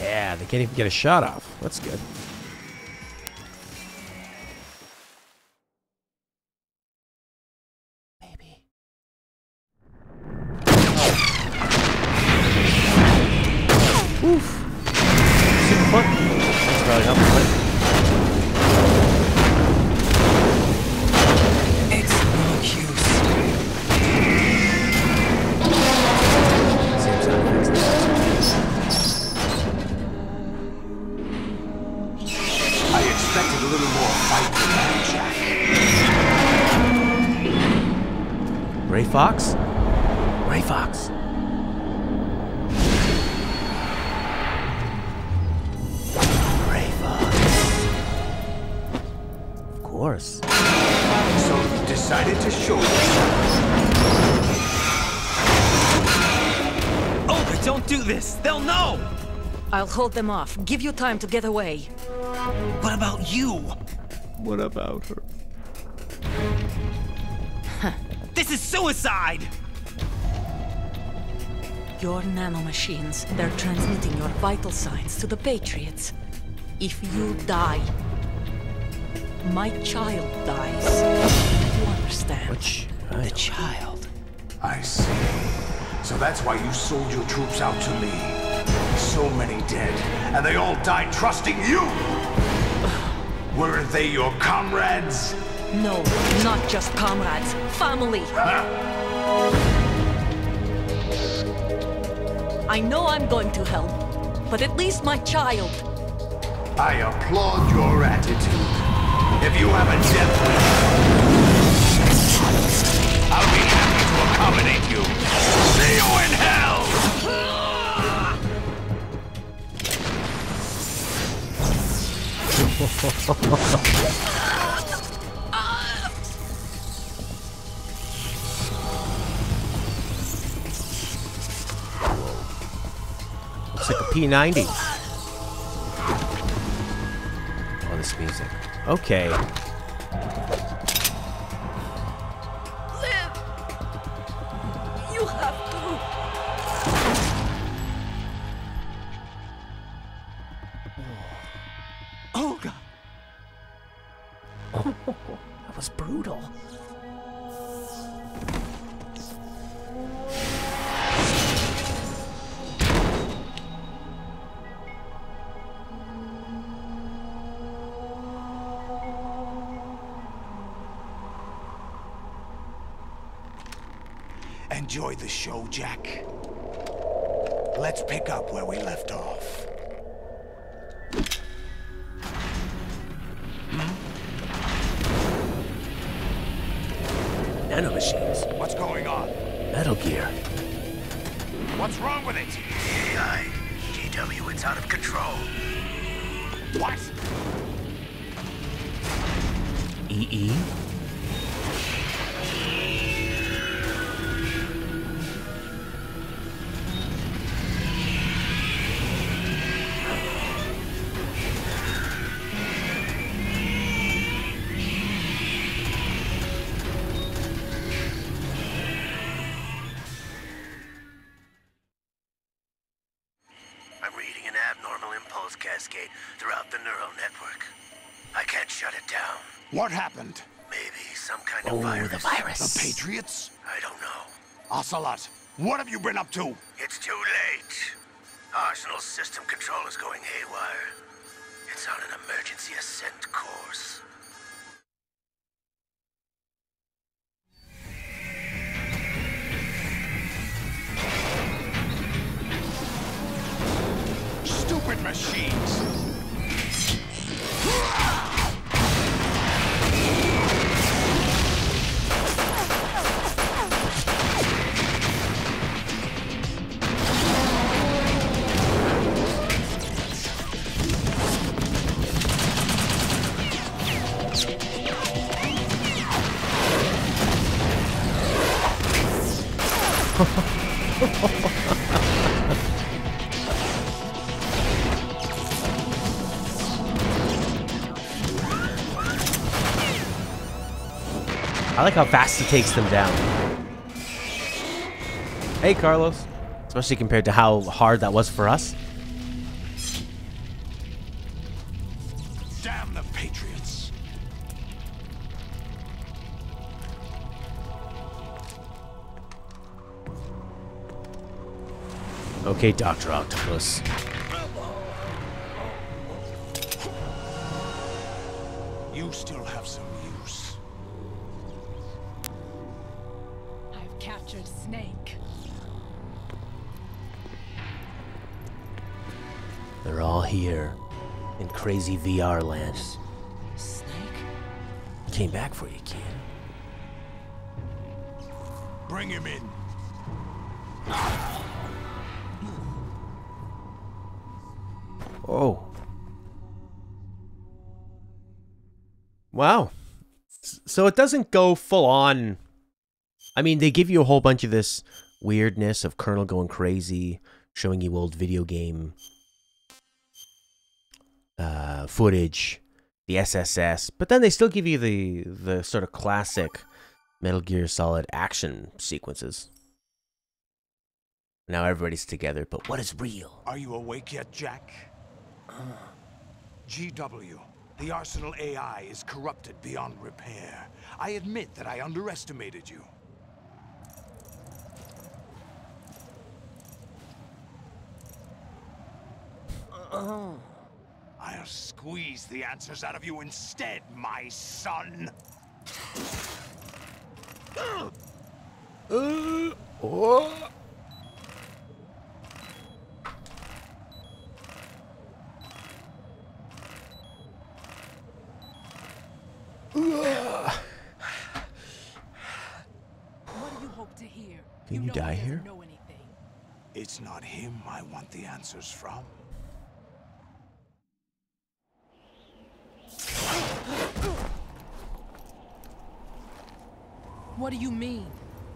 [SPEAKER 1] Yeah, they can't even get a shot off. That's good. Baby. Oof. Super fun. That's probably helping, right?
[SPEAKER 3] It's no use.
[SPEAKER 1] Same sound effects.
[SPEAKER 4] I expected a little more fight than that, Jack.
[SPEAKER 1] Ray Fox? Ray Fox. Ray Fox. Of course.
[SPEAKER 4] So you decided to show yourself.
[SPEAKER 5] Oh, but don't do this! They'll know!
[SPEAKER 6] I'll hold them off. Give you time to get away.
[SPEAKER 5] What about you?
[SPEAKER 1] What about her?
[SPEAKER 5] This is suicide!
[SPEAKER 6] Your nanomachines, they're transmitting your vital signs to the Patriots. If you die, my child dies. You understand?
[SPEAKER 1] Which?
[SPEAKER 5] The child.
[SPEAKER 4] I see. So that's why you sold your troops out to me. So many dead, and they all died trusting you! Weren't they your comrades?
[SPEAKER 6] No, not just comrades. Family. I know I'm going to hell, but at least my child.
[SPEAKER 4] I applaud your attitude. If you have a death wish, I'll be happy to accommodate you. See you in hell!
[SPEAKER 1] Looks like a P90. Oh, this music. Okay.
[SPEAKER 6] Live! You have to.
[SPEAKER 5] Oh, God.
[SPEAKER 1] That was brutal.
[SPEAKER 4] Enjoy the show, Jack. Let's pick up where we left off.
[SPEAKER 1] Nanomachines.
[SPEAKER 4] What's going on?
[SPEAKER 1] Metal Gear.
[SPEAKER 4] What's wrong with it?
[SPEAKER 7] AI. GW, it's out of control.
[SPEAKER 4] What?
[SPEAKER 1] EE?
[SPEAKER 7] I'm reading an abnormal impulse cascade throughout the neural network. I can't shut it down.
[SPEAKER 4] What happened?
[SPEAKER 7] Maybe some kind
[SPEAKER 1] Oh,
[SPEAKER 7] of virus.
[SPEAKER 1] the virus.
[SPEAKER 4] The Patriots?
[SPEAKER 7] I don't know.
[SPEAKER 4] Ocelot, what have you been up to?
[SPEAKER 7] It's too late. Arsenal's system control is going haywire. It's on an emergency ascent course.
[SPEAKER 4] machines.
[SPEAKER 1] I like how fast he takes them down. Hey, Carlos. Especially compared to how hard that was for us.
[SPEAKER 4] Damn the Patriots.
[SPEAKER 1] Okay, Dr. Octopus.
[SPEAKER 4] You still have some use.
[SPEAKER 6] I've captured Snake.
[SPEAKER 1] They're all here in crazy VR land.
[SPEAKER 6] Snake?
[SPEAKER 1] Came back for you, kid.
[SPEAKER 4] Bring him in.
[SPEAKER 1] Oh. Wow. So it doesn't go full on. I mean, they give you a whole bunch of this weirdness of Colonel going crazy, showing you old video game footage, the SSS, but then they still give you the sort of classic Metal Gear Solid action sequences. Now everybody's together, but what is real?
[SPEAKER 4] Are you awake yet, Jack? GW, the Arsenal AI is corrupted beyond repair. I admit that I underestimated you. I'll squeeze the answers out of you instead, my son.
[SPEAKER 6] What do you hope to hear?
[SPEAKER 1] Can you die here?
[SPEAKER 6] Know anything.
[SPEAKER 4] It's not him I want the answers from.
[SPEAKER 6] What do you mean?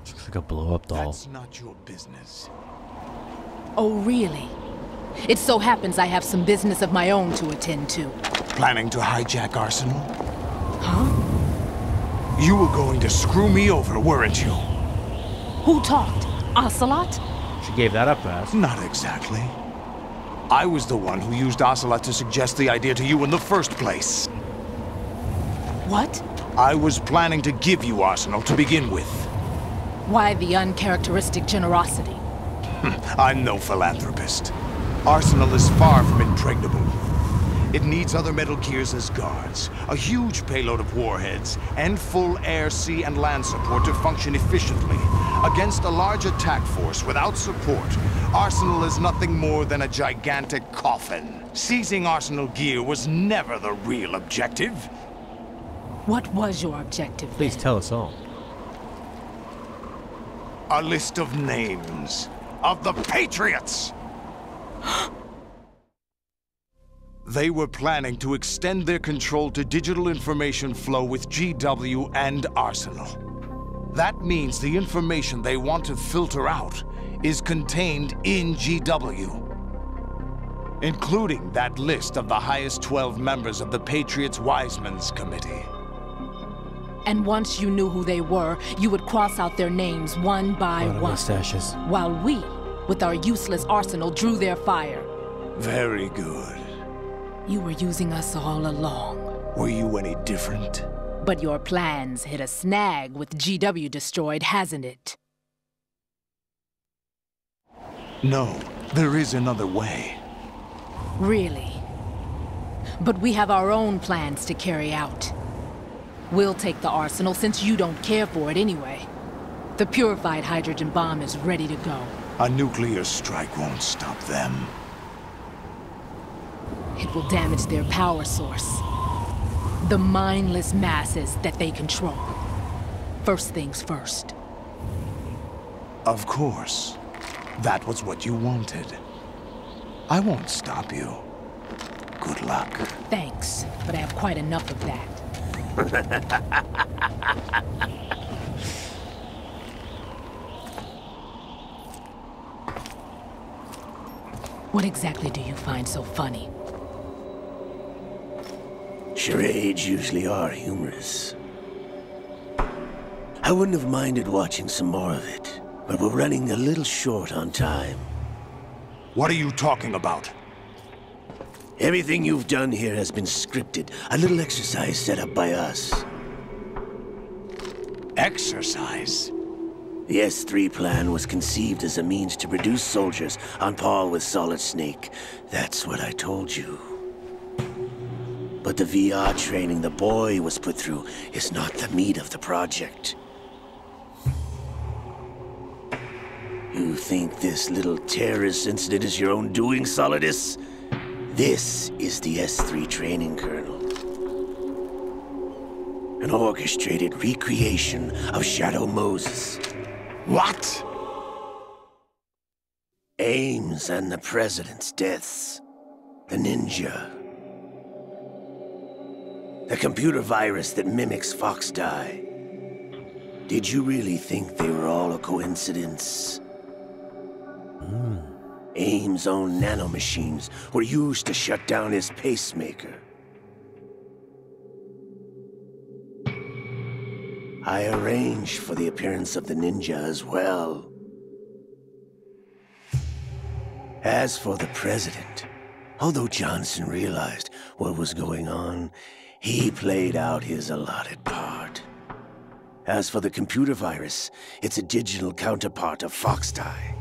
[SPEAKER 1] Looks like a blow-up doll.
[SPEAKER 4] That's not your business.
[SPEAKER 6] Oh, really? It so happens I have some business of my own to attend to.
[SPEAKER 4] Planning to hijack Arsenal?
[SPEAKER 6] Huh?
[SPEAKER 4] You were going to screw me over, weren't you?
[SPEAKER 6] Who talked? Ocelot?
[SPEAKER 1] She gave that up fast.
[SPEAKER 4] Not exactly. I was the one who used Ocelot to suggest the idea to you in the first place.
[SPEAKER 6] What?
[SPEAKER 4] I was planning to give you Arsenal to begin with.
[SPEAKER 6] Why the uncharacteristic generosity?
[SPEAKER 4] I'm no philanthropist. Arsenal is far from impregnable. It needs other Metal Gears as guards, a huge payload of warheads, and full air, sea, and land support to function efficiently. Against a large attack force without support, Arsenal is nothing more than a gigantic coffin. Seizing Arsenal gear was never the real objective.
[SPEAKER 6] What was your objective?
[SPEAKER 1] Please tell us all.
[SPEAKER 4] A list of names of the Patriots! They were planning to extend their control to digital information flow with GW and Arsenal. That means the information they want to filter out is contained in GW, including that list of the highest 12 members of the Patriots Wiseman's Committee.
[SPEAKER 6] And once you knew who they were, you would cross out their names one by one.
[SPEAKER 1] Mustaches.
[SPEAKER 6] While we, with our useless arsenal, drew their fire.
[SPEAKER 4] Very good.
[SPEAKER 6] You were using us all along.
[SPEAKER 4] Were you any different?
[SPEAKER 6] But your plans hit a snag with GW destroyed, hasn't it?
[SPEAKER 4] No, there is another way.
[SPEAKER 6] Really? But we have our own plans to carry out. We'll take the arsenal since you don't care for it anyway. The purified hydrogen bomb is ready to go.
[SPEAKER 4] A nuclear strike won't stop them.
[SPEAKER 8] It will damage their power source. The mindless masses that they control. First things first.
[SPEAKER 4] Of course. That was what you wanted. I won't stop you. Good luck.
[SPEAKER 8] Thanks, but I have quite enough of that. What exactly do you find so funny?
[SPEAKER 7] Charades usually are humorous. I wouldn't have minded watching some more of it, but we're running a little short on time.
[SPEAKER 4] What are you talking about?
[SPEAKER 7] Everything you've done here has been scripted. A little exercise set up by us.
[SPEAKER 4] Exercise?
[SPEAKER 7] The S3 plan was conceived as a means to produce soldiers on par with Solid Snake. That's what I told you. But the VR training the boy was put through is not the meat of the project. You think this little terrorist incident is your own doing, Solidus? This is the S3 training kernel. An orchestrated recreation of Shadow Moses.
[SPEAKER 4] What?
[SPEAKER 7] Ames and the President's deaths. The ninja. The computer virus that mimics Foxdie. Did you really think they were all a coincidence? Ames' own nanomachines were used to shut down his pacemaker. I arranged for the appearance of the ninja as well. As for the President, although Johnson realized what was going on, he played out his allotted part. As for the computer virus, it's a digital counterpart of Foxdie.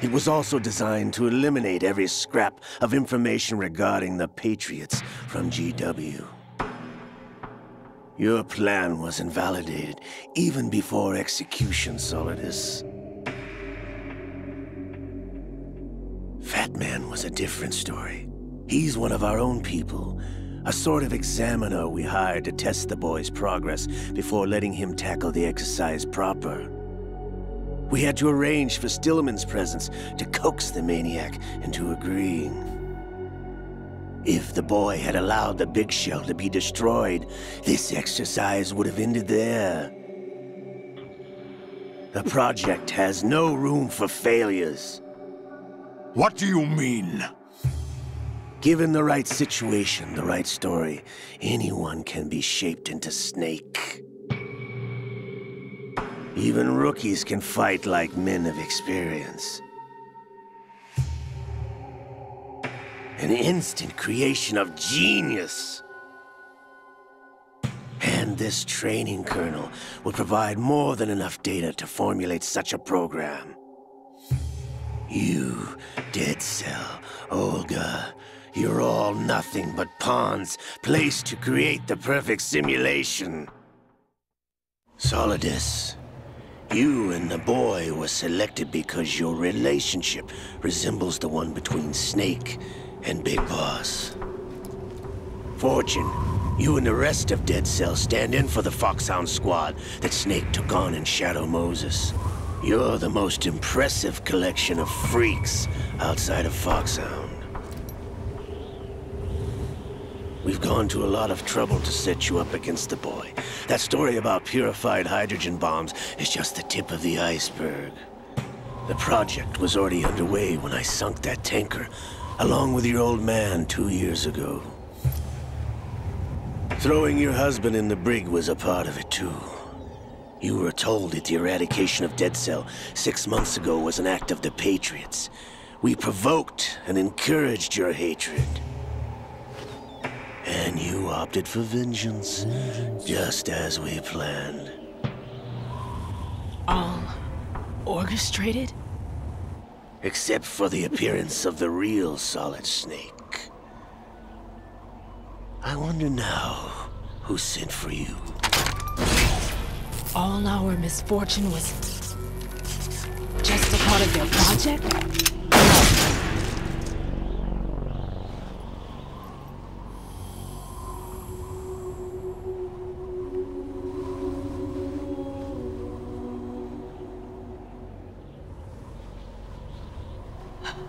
[SPEAKER 7] It was also designed to eliminate every scrap of information regarding the Patriots from GW. Your plan was invalidated even before execution, Solidus. Fat Man was a different story. He's one of our own people, a sort of examiner we hired to test the boy's progress before letting him tackle the exercise proper. We had to arrange for Stillman's presence to coax the maniac into agreeing. If the boy had allowed the big shell to be destroyed, this exercise would have ended there. The project has no room for failures.
[SPEAKER 4] What do you mean?
[SPEAKER 7] Given the right situation, the right story, anyone can be shaped into Snake. Even rookies can fight like men of experience. An instant creation of genius. And this training kernel will provide more than enough data to formulate such a program. You, Dead Cell, Olga, you're all nothing but pawns placed to create the perfect simulation. Solidus, you and the boy were selected because your relationship resembles the one between Snake and Big Boss. Fortune, you and the rest of Dead Cell stand in for the Foxhound squad that Snake took on in Shadow Moses. You're the most impressive collection of freaks outside of Foxhound. We've gone to a lot of trouble to set you up against the boy. That story about purified hydrogen bombs is just the tip of the iceberg. The project was already underway when I sunk that tanker, along with your old man 2 years ago. Throwing your husband in the brig was a part of it too. You were told that the eradication of Dead Cell 6 months ago was an act of the Patriots. We provoked and encouraged your hatred. And you opted for vengeance, just as we planned.
[SPEAKER 8] All orchestrated?
[SPEAKER 7] Except for the appearance of the real Solid Snake. I wonder now who sent for you.
[SPEAKER 8] All our misfortune was just a part of their project?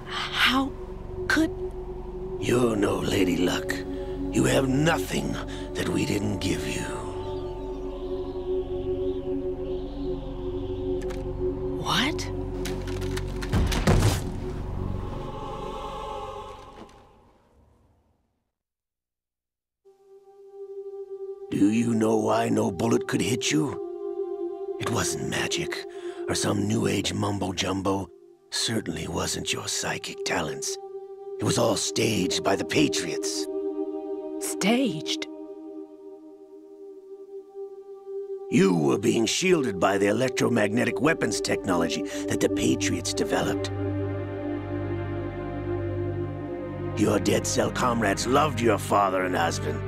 [SPEAKER 8] How could...
[SPEAKER 7] You're no Lady Luck. You have nothing that we didn't give you.
[SPEAKER 8] What?
[SPEAKER 7] Do you know why no bullet could hit you? It wasn't magic, or some new age mumbo-jumbo. Certainly wasn't your psychic talents. It was all staged by the Patriots.
[SPEAKER 8] Staged?
[SPEAKER 7] You were being shielded by the electromagnetic weapons technology that the Patriots developed. Your dead cell comrades loved your father and husband.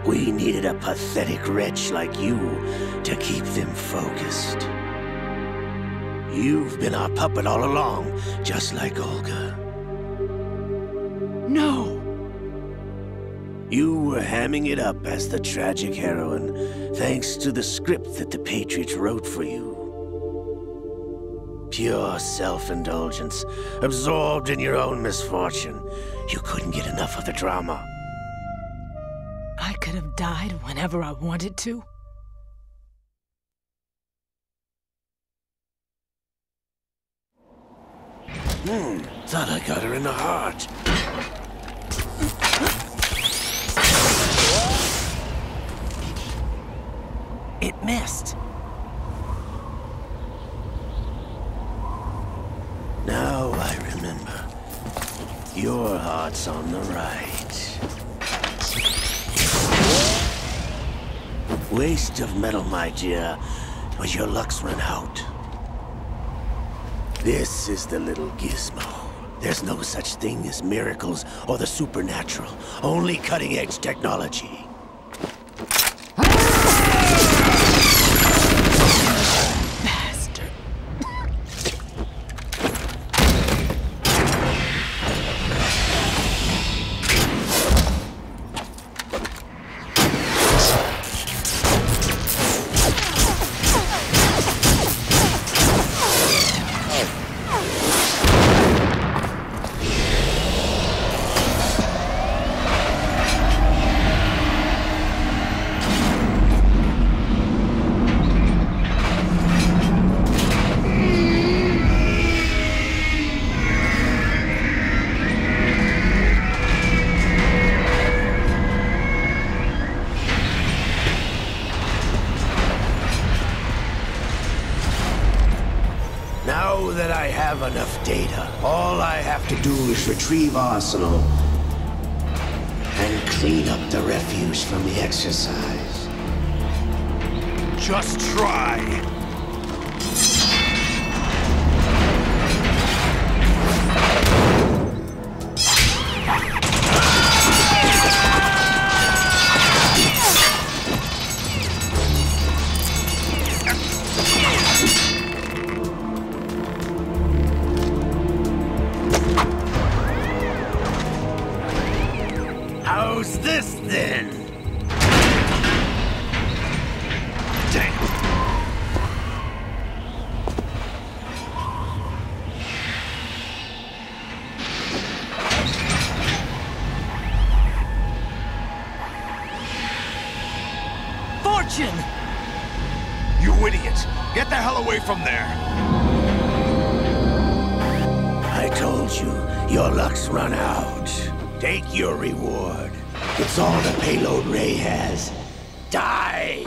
[SPEAKER 7] We needed a pathetic wretch like you to keep them focused. You've been our puppet all along, just like Olga.
[SPEAKER 8] No!
[SPEAKER 7] You were hamming it up as the tragic heroine, thanks to the script that the Patriots wrote for you. Pure self-indulgence, absorbed in your own misfortune. You couldn't get enough of the drama.
[SPEAKER 8] I could have died whenever I wanted to.
[SPEAKER 7] Thought I got her in the heart.
[SPEAKER 5] It missed.
[SPEAKER 7] Now I remember. Your heart's on the right. Waste of metal, my dear, but your luck's run out. This is the little gizmo. There's no such thing as miracles or the supernatural, only cutting-edge technology.
[SPEAKER 8] Bastard.
[SPEAKER 7] Now that I have enough data, all I have to do is retrieve Arsenal and clean up the refuse from the exercise.
[SPEAKER 4] Just try.
[SPEAKER 7] How's this then?
[SPEAKER 4] Damn.
[SPEAKER 5] Fortune!
[SPEAKER 4] You idiot! Get the hell away from there!
[SPEAKER 7] I told you, your luck's run out. Take your reward. It's all the payload Ray has. Die!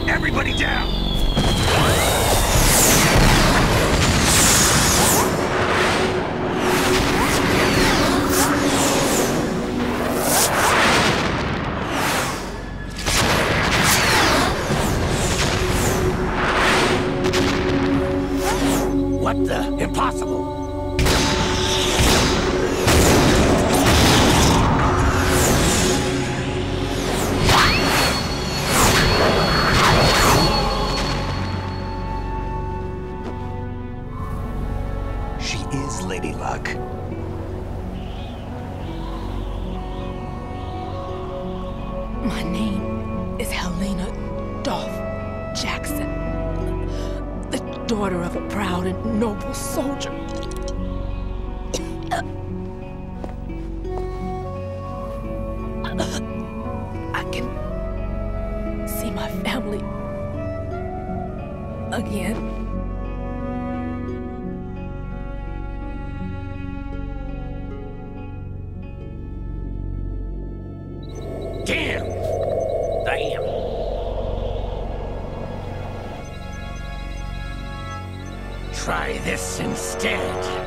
[SPEAKER 4] Everybody down!
[SPEAKER 8] My name is Helena Dolph Jackson, the daughter of a proud and noble soldier. I can see my family again.
[SPEAKER 2] Damn! Try this instead.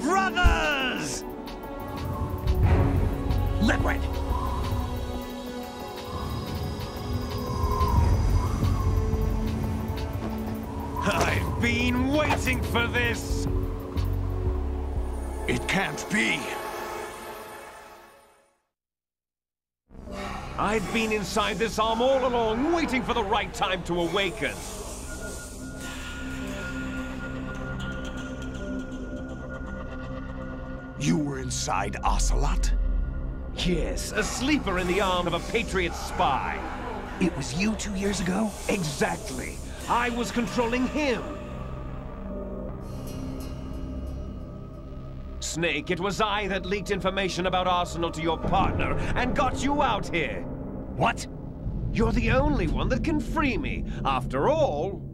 [SPEAKER 2] Brothers! Liquid! I've been waiting for this!
[SPEAKER 4] It can't be.
[SPEAKER 2] I've been inside this arm all along, waiting for the right time to awaken.
[SPEAKER 4] You were inside Ocelot?
[SPEAKER 2] Yes, a sleeper in the arm of a Patriot spy.
[SPEAKER 4] It was you 2 years ago?
[SPEAKER 2] Exactly. I was controlling him. Snake, it was I that leaked information about Arsenal to your partner and got you out here.
[SPEAKER 4] What?
[SPEAKER 2] You're the only one that can free me. After all...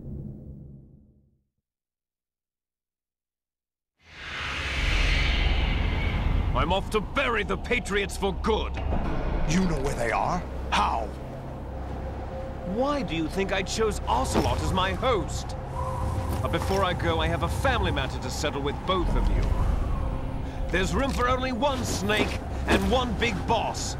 [SPEAKER 2] I'm off to bury the Patriots for good.
[SPEAKER 4] You know where they are? How?
[SPEAKER 2] Why do you think I chose Ocelot as my host? But before I go, I have a family matter to settle with both of you. There's room for only one Snake and one big boss.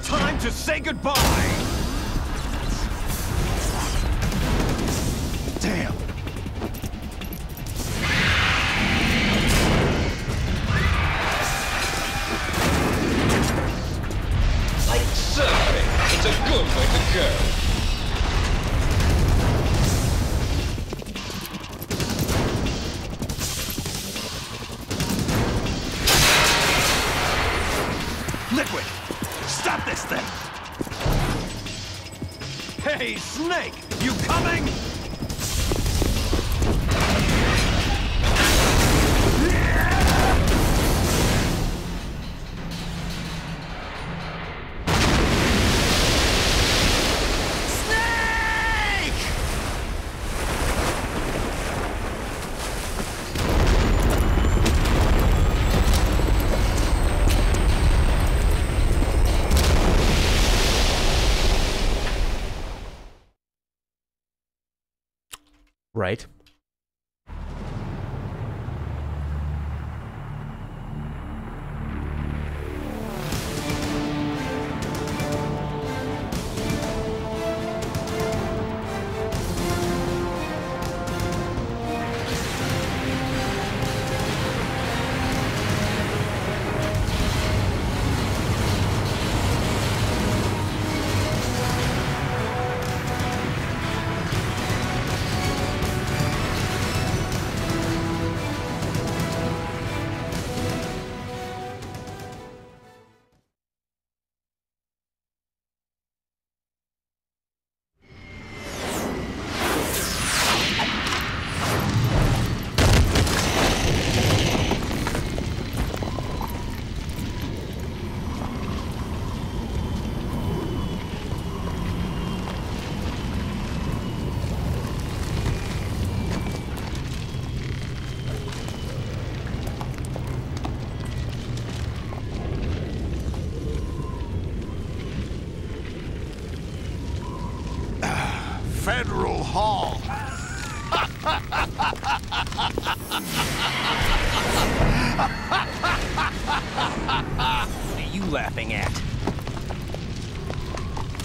[SPEAKER 2] Time to say goodbye!
[SPEAKER 4] Damn.
[SPEAKER 2] Like surfing, it's a good way to go.
[SPEAKER 4] Liquid! Stop this thing!
[SPEAKER 2] Hey, Snake! You coming?
[SPEAKER 1] Right.
[SPEAKER 4] Federal Hall.
[SPEAKER 5] What are you laughing at?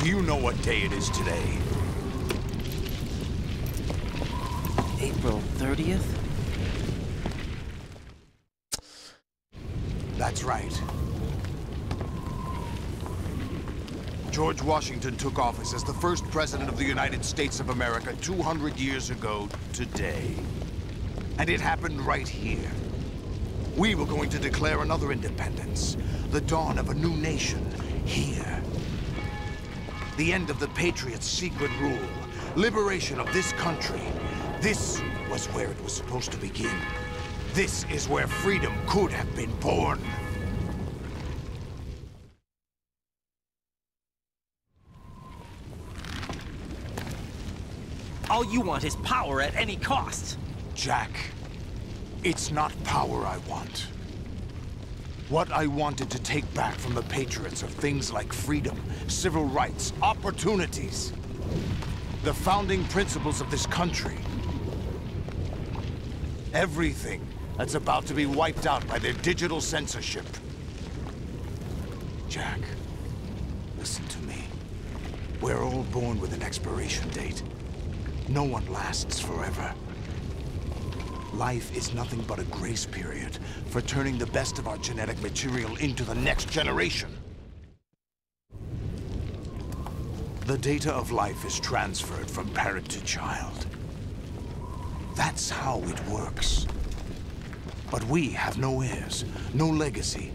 [SPEAKER 4] Do you know what day it is today?
[SPEAKER 5] April 30th?
[SPEAKER 4] That's right. George Washington took office as the first president of the United States of America 200 years ago today. And it happened right here. We were going to declare another independence, the dawn of a new nation, here. The end of the Patriots' secret rule, liberation of this country. This was where it was supposed to begin. This is where freedom could have been born.
[SPEAKER 5] All you want is power at any cost.
[SPEAKER 4] Jack, it's not power I want. What I wanted to take back from the Patriots are things like freedom, civil rights, opportunities. The founding principles of this country. Everything that's about to be wiped out by their digital censorship. Jack, listen to me. We're all born with an expiration date. No one lasts forever. Life is nothing but a grace period for turning the best of our genetic material into the next generation. The data of life is transferred from parent to child. That's how it works. But we have no heirs, no legacy.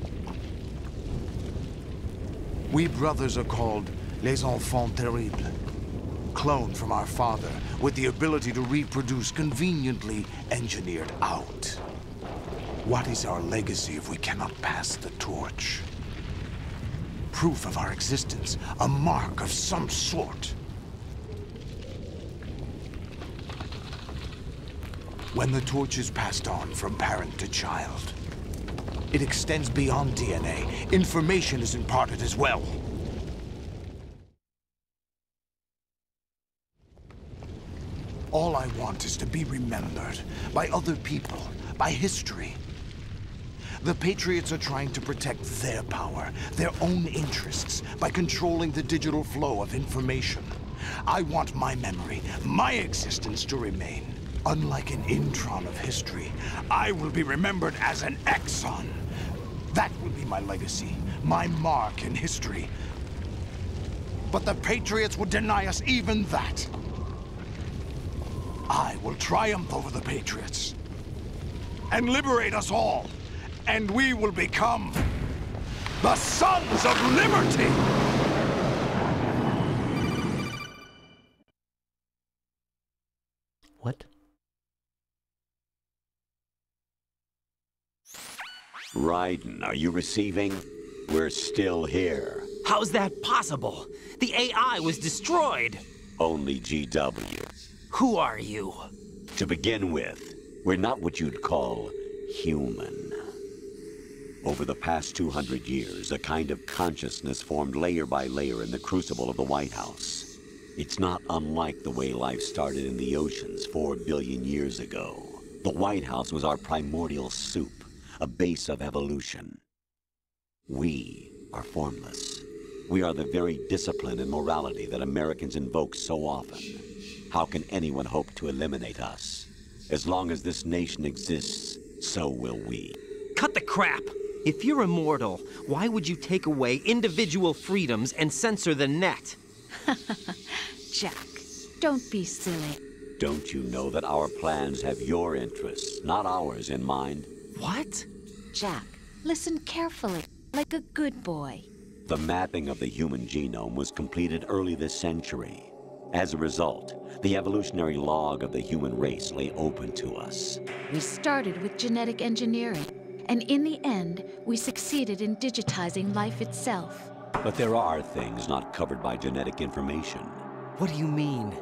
[SPEAKER 4] We brothers are called les enfants terribles. Cloned from our father, with the ability to reproduce conveniently engineered out. What is our legacy if we cannot pass the torch? Proof of our existence, a mark of some sort. When the torch is passed on from parent to child, it extends beyond DNA. Information is imparted as well. All I want is to be remembered by other people, by history. The Patriots are trying to protect their power, their own interests, by controlling the digital flow of information. I want my memory, my existence to remain. Unlike an intron of history, I will be remembered as an exon. That will be my legacy, my mark in history. But the Patriots would deny us even that. I will triumph over the Patriots and liberate us all, and we will become the Sons of Liberty!
[SPEAKER 1] What?
[SPEAKER 2] Raiden, are you receiving? We're still here.
[SPEAKER 5] How's that possible? The AI was destroyed.
[SPEAKER 2] Only GW.
[SPEAKER 5] Who are you?
[SPEAKER 2] To begin with, we're not what you'd call human. Over the past 200 years, a kind of consciousness formed layer by layer in the crucible of the White House. It's not unlike the way life started in the oceans 4 billion years ago. The White House was our primordial soup, a base of evolution. We are formless. We are the very discipline and morality that Americans invoke so often. How can anyone hope to eliminate us? As long as this nation exists, so will we.
[SPEAKER 5] Cut the crap! If you're immortal, why would you take away individual freedoms and censor the net?
[SPEAKER 9] Jack, don't be silly.
[SPEAKER 2] Don't you know that our plans have your interests, not ours, in mind?
[SPEAKER 5] What?
[SPEAKER 9] Jack, listen carefully, like a good boy.
[SPEAKER 2] The mapping of the human genome was completed early this century. As a result, the evolutionary log of the human race lay open to us.
[SPEAKER 9] We started with genetic engineering, and in the end, we succeeded in digitizing life itself.
[SPEAKER 2] But there are things not covered by genetic information.
[SPEAKER 5] What do you mean?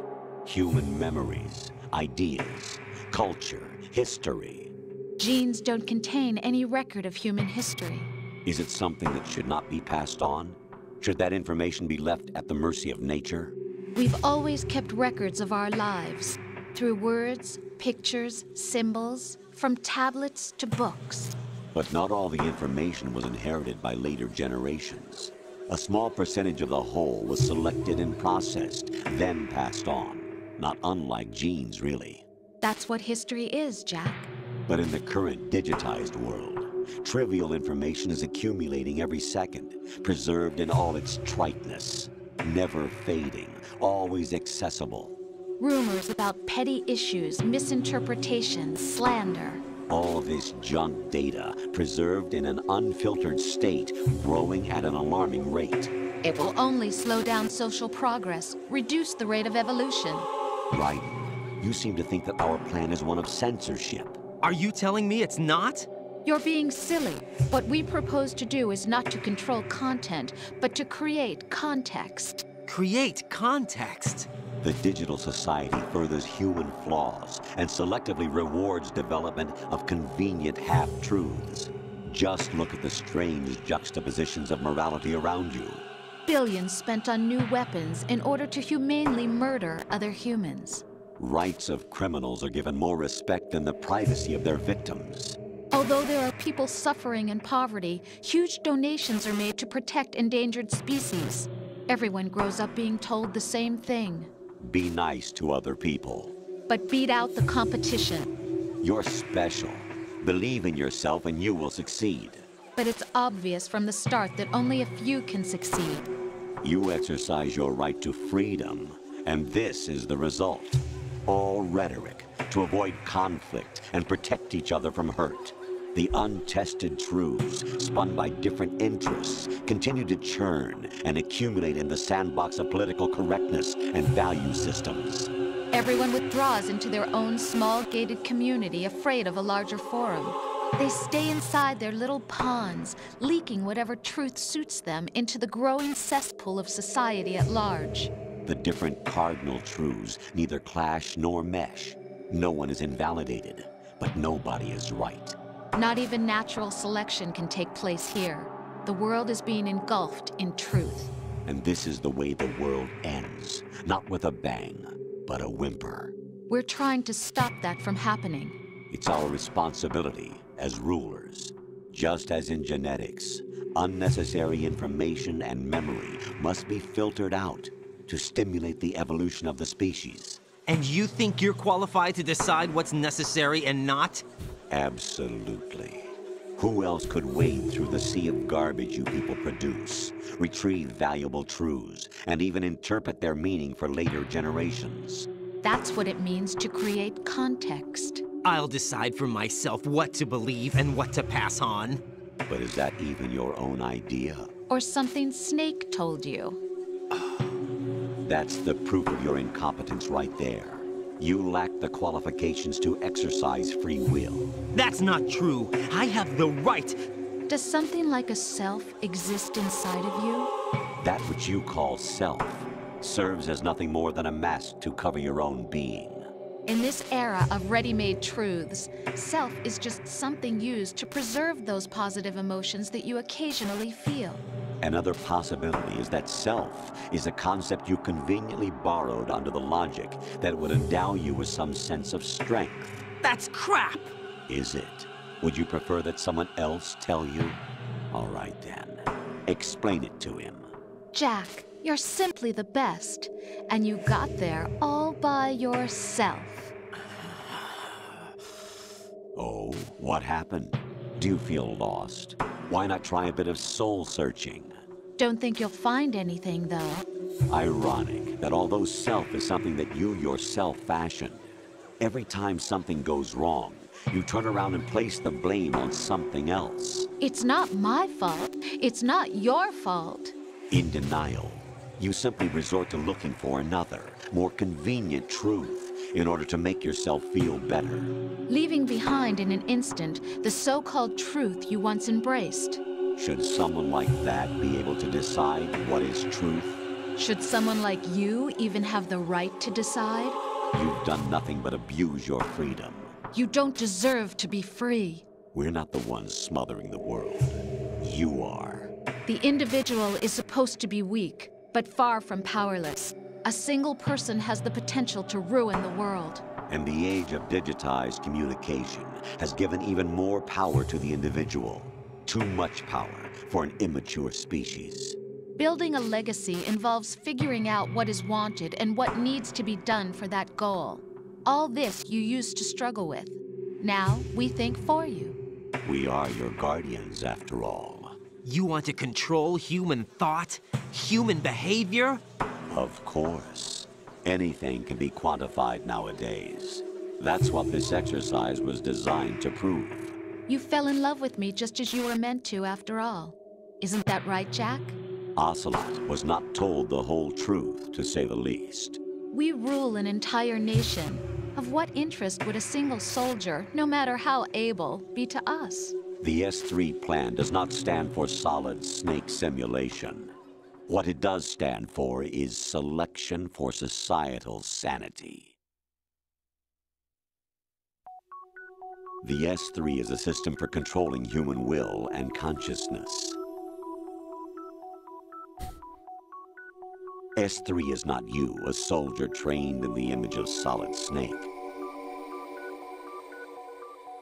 [SPEAKER 2] Human memories, ideas, culture, history.
[SPEAKER 9] Genes don't contain any record of human history.
[SPEAKER 2] Is it something that should not be passed on? Should that information be left at the mercy of nature?
[SPEAKER 9] We've always kept records of our lives, through words, pictures, symbols, from tablets to books.
[SPEAKER 2] But not all the information was inherited by later generations. A small percentage of the whole was selected and processed, then passed on. Not unlike genes, really.
[SPEAKER 9] That's what history is, Jack.
[SPEAKER 2] But in the current digitized world, trivial information is accumulating every second, preserved in all its triteness, never fading, always accessible.
[SPEAKER 9] Rumors about petty issues, misinterpretations, slander.
[SPEAKER 2] All this junk data, preserved in an unfiltered state, growing at an alarming rate.
[SPEAKER 9] It will only slow down social progress, reduce the rate of evolution.
[SPEAKER 2] Raiden, you seem to think that our plan is one of censorship.
[SPEAKER 5] Are you telling me it's not?
[SPEAKER 9] You're being silly. What we propose to do is not to control content, but to create context.
[SPEAKER 5] Create context?
[SPEAKER 2] The digital society furthers human flaws and selectively rewards development of convenient half-truths. Just look at the strange juxtapositions of morality around you.
[SPEAKER 9] Billions spent on new weapons in order to humanely murder other humans.
[SPEAKER 2] Rights of criminals are given more respect than the privacy of their victims.
[SPEAKER 9] Although there are people suffering in poverty, huge donations are made to protect endangered species. Everyone grows up being told the same thing.
[SPEAKER 2] Be nice to other people.
[SPEAKER 9] But beat out the competition.
[SPEAKER 2] You're special. Believe in yourself and you will succeed.
[SPEAKER 9] But it's obvious from the start that only a few can succeed.
[SPEAKER 2] You exercise your right to freedom, and this is the result. All rhetoric to avoid conflict and protect each other from hurt. The untested truths, spun by different interests, continue to churn and accumulate in the sandbox of political correctness and value systems.
[SPEAKER 9] Everyone withdraws into their own small gated community, afraid of a larger forum. They stay inside their little ponds, leaking whatever truth suits them into the growing cesspool of society at large.
[SPEAKER 2] The different cardinal truths neither clash nor mesh. No one is invalidated, but nobody is right.
[SPEAKER 9] Not even natural selection can take place here. The world is being engulfed in truth.
[SPEAKER 2] And this is the way the world ends. Not with a bang, but a whimper.
[SPEAKER 9] We're trying to stop that from happening.
[SPEAKER 2] It's our responsibility as rulers. Just as in genetics, unnecessary information and memory must be filtered out to stimulate the evolution of the species.
[SPEAKER 5] And you think you're qualified to decide what's necessary and not?
[SPEAKER 2] Absolutely. Who else could wade through the sea of garbage you people produce, retrieve valuable truths, and even interpret their meaning for later generations?
[SPEAKER 9] That's what it means to create context.
[SPEAKER 5] I'll decide for myself what to believe and what to pass on.
[SPEAKER 2] But is that even your own idea?
[SPEAKER 9] Or something Snake told you?
[SPEAKER 2] That's the proof of your incompetence right there. You lack the qualifications to exercise free will.
[SPEAKER 5] That's not true. I have the right.
[SPEAKER 9] Does something like a self exist inside of you?
[SPEAKER 2] That which you call self serves as nothing more than a mask to cover your own being.
[SPEAKER 9] In this era of ready-made truths, self is just something used to preserve those positive emotions that you occasionally feel.
[SPEAKER 2] Another possibility is that self is a concept you conveniently borrowed under the logic that would endow you with some sense of strength.
[SPEAKER 5] That's crap!
[SPEAKER 2] Is it? Would you prefer that someone else tell you? All right then. Explain it to him.
[SPEAKER 9] Jack, you're simply the best, and you got there all by yourself.
[SPEAKER 2] Oh, what happened? Do you feel lost? Why not try a bit of soul-searching?
[SPEAKER 9] Don't think you'll find anything, though.
[SPEAKER 2] Ironic that although self is something that you yourself fashioned, every time something goes wrong, you turn around and place the blame on something else.
[SPEAKER 9] It's not my fault. It's not your fault.
[SPEAKER 2] In denial, you simply resort to looking for another, more convenient truth in order to make yourself feel better.
[SPEAKER 9] Leaving behind in an instant the so-called truth you once embraced.
[SPEAKER 2] Should someone like that be able to decide what is truth?
[SPEAKER 9] Should someone like you even have the right to decide?
[SPEAKER 2] You've done nothing but abuse your freedom.
[SPEAKER 9] You don't deserve to be free.
[SPEAKER 2] We're not the ones smothering the world. You are.
[SPEAKER 9] The individual is supposed to be weak, but far from powerless. A single person has the potential to ruin the world.
[SPEAKER 2] And the age of digitized communication has given even more power to the individual. Too much power for an immature species.
[SPEAKER 9] Building a legacy involves figuring out what is wanted and what needs to be done for that goal. All this you used to struggle with. Now, we think for you.
[SPEAKER 2] We are your guardians, after all.
[SPEAKER 5] You want to control human thought? Human behavior?
[SPEAKER 2] Of course. Anything can be quantified nowadays. That's what this exercise was designed to prove.
[SPEAKER 9] You fell in love with me just as you were meant to, after all. Isn't that right, Jack?
[SPEAKER 2] Ocelot was not told the whole truth, to say the least.
[SPEAKER 9] We rule an entire nation. Of what interest would a single soldier, no matter how able, be to us?
[SPEAKER 2] The S3 plan does not stand for solid snake simulation. What it does stand for is selection for societal sanity. The S3 is a system for controlling human will and consciousness. S3 is not you, a soldier trained in the image of Solid Snake.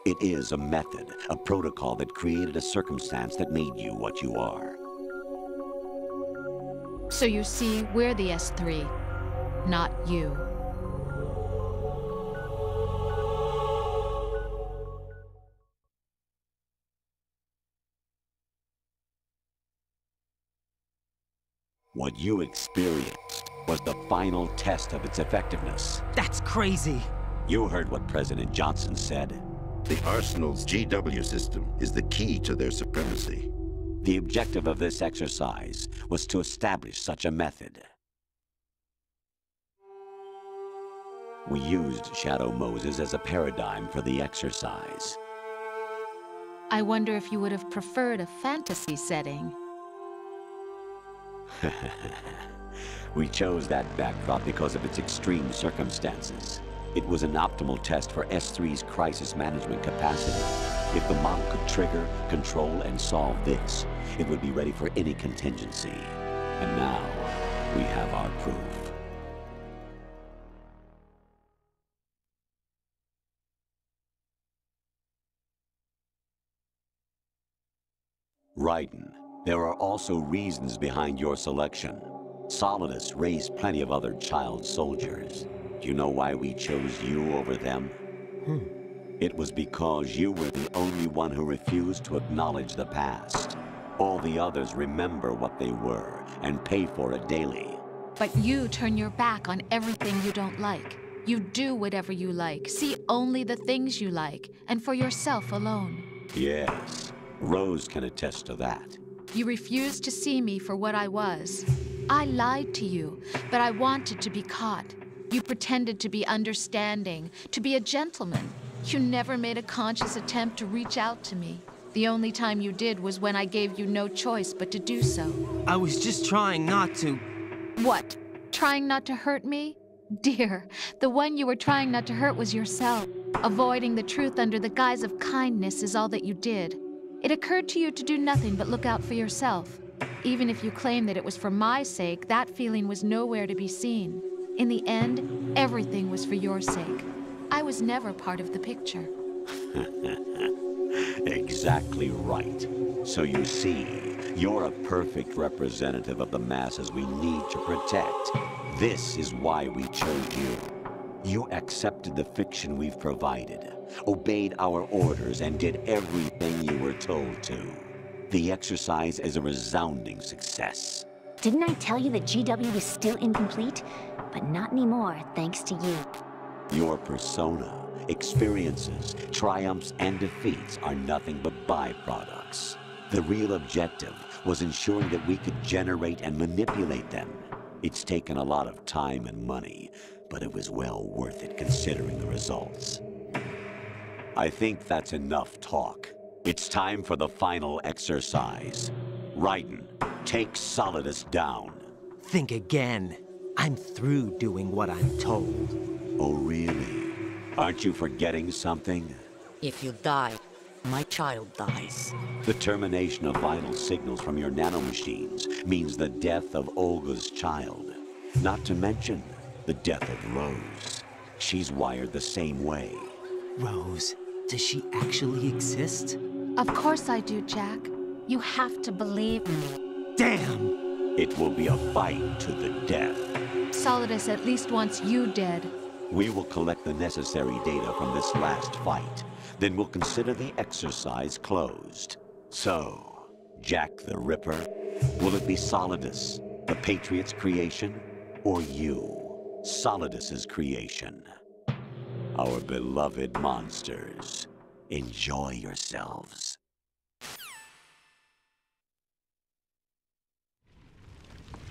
[SPEAKER 2] It is a method, a protocol that created a circumstance that made you what you are.
[SPEAKER 9] So you see, we're the S3, not you.
[SPEAKER 2] What you experienced was the final test of its effectiveness.
[SPEAKER 5] That's crazy.
[SPEAKER 2] You heard what President Johnson said.
[SPEAKER 10] The Arsenal's GW system is the key to their supremacy.
[SPEAKER 2] The objective of this exercise was to establish such a method. We used Shadow Moses as a paradigm for the exercise.
[SPEAKER 9] I wonder if you would have preferred a fantasy setting.
[SPEAKER 2] We chose that backdrop because of its extreme circumstances. It was an optimal test for S3's crisis management capacity. If the model could trigger, control, and solve this, it would be ready for any contingency. And now, we have our proof. Raiden, there are also reasons behind your selection. Solidus raised plenty of other child soldiers. Do you know why we chose you over them? It was because you were the only one who refused to acknowledge the past. All the others remember what they were and pay for it daily.
[SPEAKER 9] But you turn your back on everything you don't like. You do whatever you like, see only the things you like, and for yourself alone.
[SPEAKER 2] Yes, Rose can attest to that.
[SPEAKER 9] You refused to see me for what I was. I lied to you, but I wanted to be caught. You pretended to be understanding, to be a gentleman. You never made a conscious attempt to reach out to me. The only time you did was when I gave you no choice but to do so.
[SPEAKER 5] I was just trying not to...
[SPEAKER 9] What? Trying not to hurt me? Dear, the one you were trying not to hurt was yourself. Avoiding the truth under the guise of kindness is all that you did. It occurred to you to do nothing but look out for yourself. Even if you claim that it was for my sake, that feeling was nowhere to be seen. In the end, everything was for your sake. I was never part of the picture.
[SPEAKER 2] Exactly right. So you see, you're a perfect representative of the masses we need to protect. This is why we chose you. You accepted the fiction we've provided, obeyed our orders, and did everything you were told to. The exercise is a resounding success.
[SPEAKER 11] Didn't I tell you that GW was still incomplete? But not anymore, thanks to you.
[SPEAKER 2] Your persona, experiences, triumphs, and defeats are nothing but byproducts. The real objective was ensuring that we could generate and manipulate them. It's taken a lot of time and money, but it was well worth it considering the results. I think that's enough talk. It's time for the final exercise. Raiden, take Solidus down.
[SPEAKER 5] Think again. I'm through doing what I'm told.
[SPEAKER 2] Oh, really? Aren't you forgetting something?
[SPEAKER 6] If you die, my child dies.
[SPEAKER 2] The termination of vital signals from your nanomachines means the death of Olga's child. Not to mention the death of Rose. She's wired the same way.
[SPEAKER 5] Rose, does she actually exist?
[SPEAKER 9] Of course I do, Jack. You have to believe.
[SPEAKER 5] Damn!
[SPEAKER 2] It will be a fight to the death.
[SPEAKER 9] Solidus at least wants you dead.
[SPEAKER 2] We will collect the necessary data from this last fight. Then we'll consider the exercise closed. So, Jack the Ripper, will it be Solidus, the Patriot's creation, or you, Solidus's creation? Our beloved monsters, enjoy yourselves.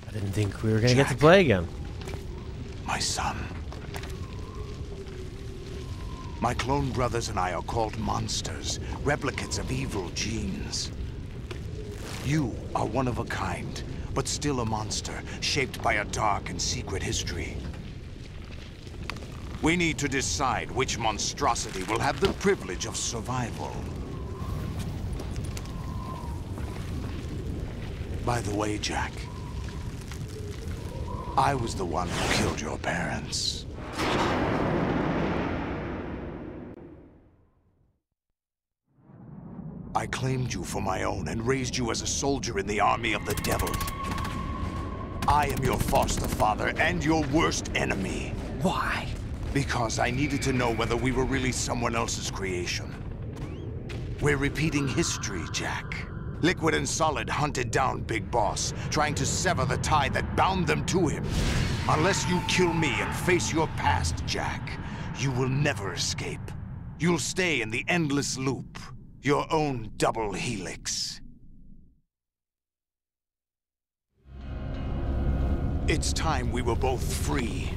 [SPEAKER 1] I didn't think we were gonna get to play again.
[SPEAKER 4] My son. My clone brothers and I are called monsters, replicates of evil genes. You are one of a kind, but still a monster, shaped by a dark and secret history. We need to decide which monstrosity will have the privilege of survival. By the way, Jack, I was the one who killed your parents. I claimed you for my own and raised you as a soldier in the army of the devil. I am your foster father and your worst enemy.
[SPEAKER 5] Why?
[SPEAKER 4] Because I needed to know whether we were really someone else's creation. We're repeating history, Jack. Liquid and Solid hunted down Big Boss, trying to sever the tie that bound them to him. Unless you kill me and face your past, Jack, you will never escape. You'll stay in the endless loop. Your own double helix. It's time we were both free.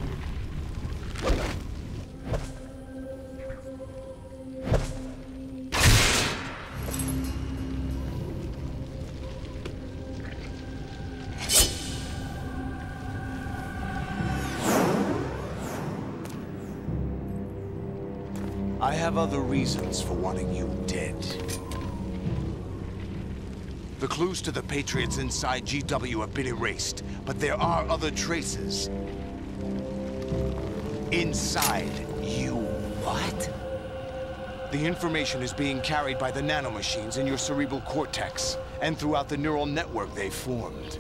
[SPEAKER 4] I have other reasons for wanting you dead. The clues to the Patriots inside GW have been erased, but there are other traces. Inside you.
[SPEAKER 5] What?
[SPEAKER 4] The information is being carried by the nanomachines in your cerebral cortex, and throughout the neural network they formed.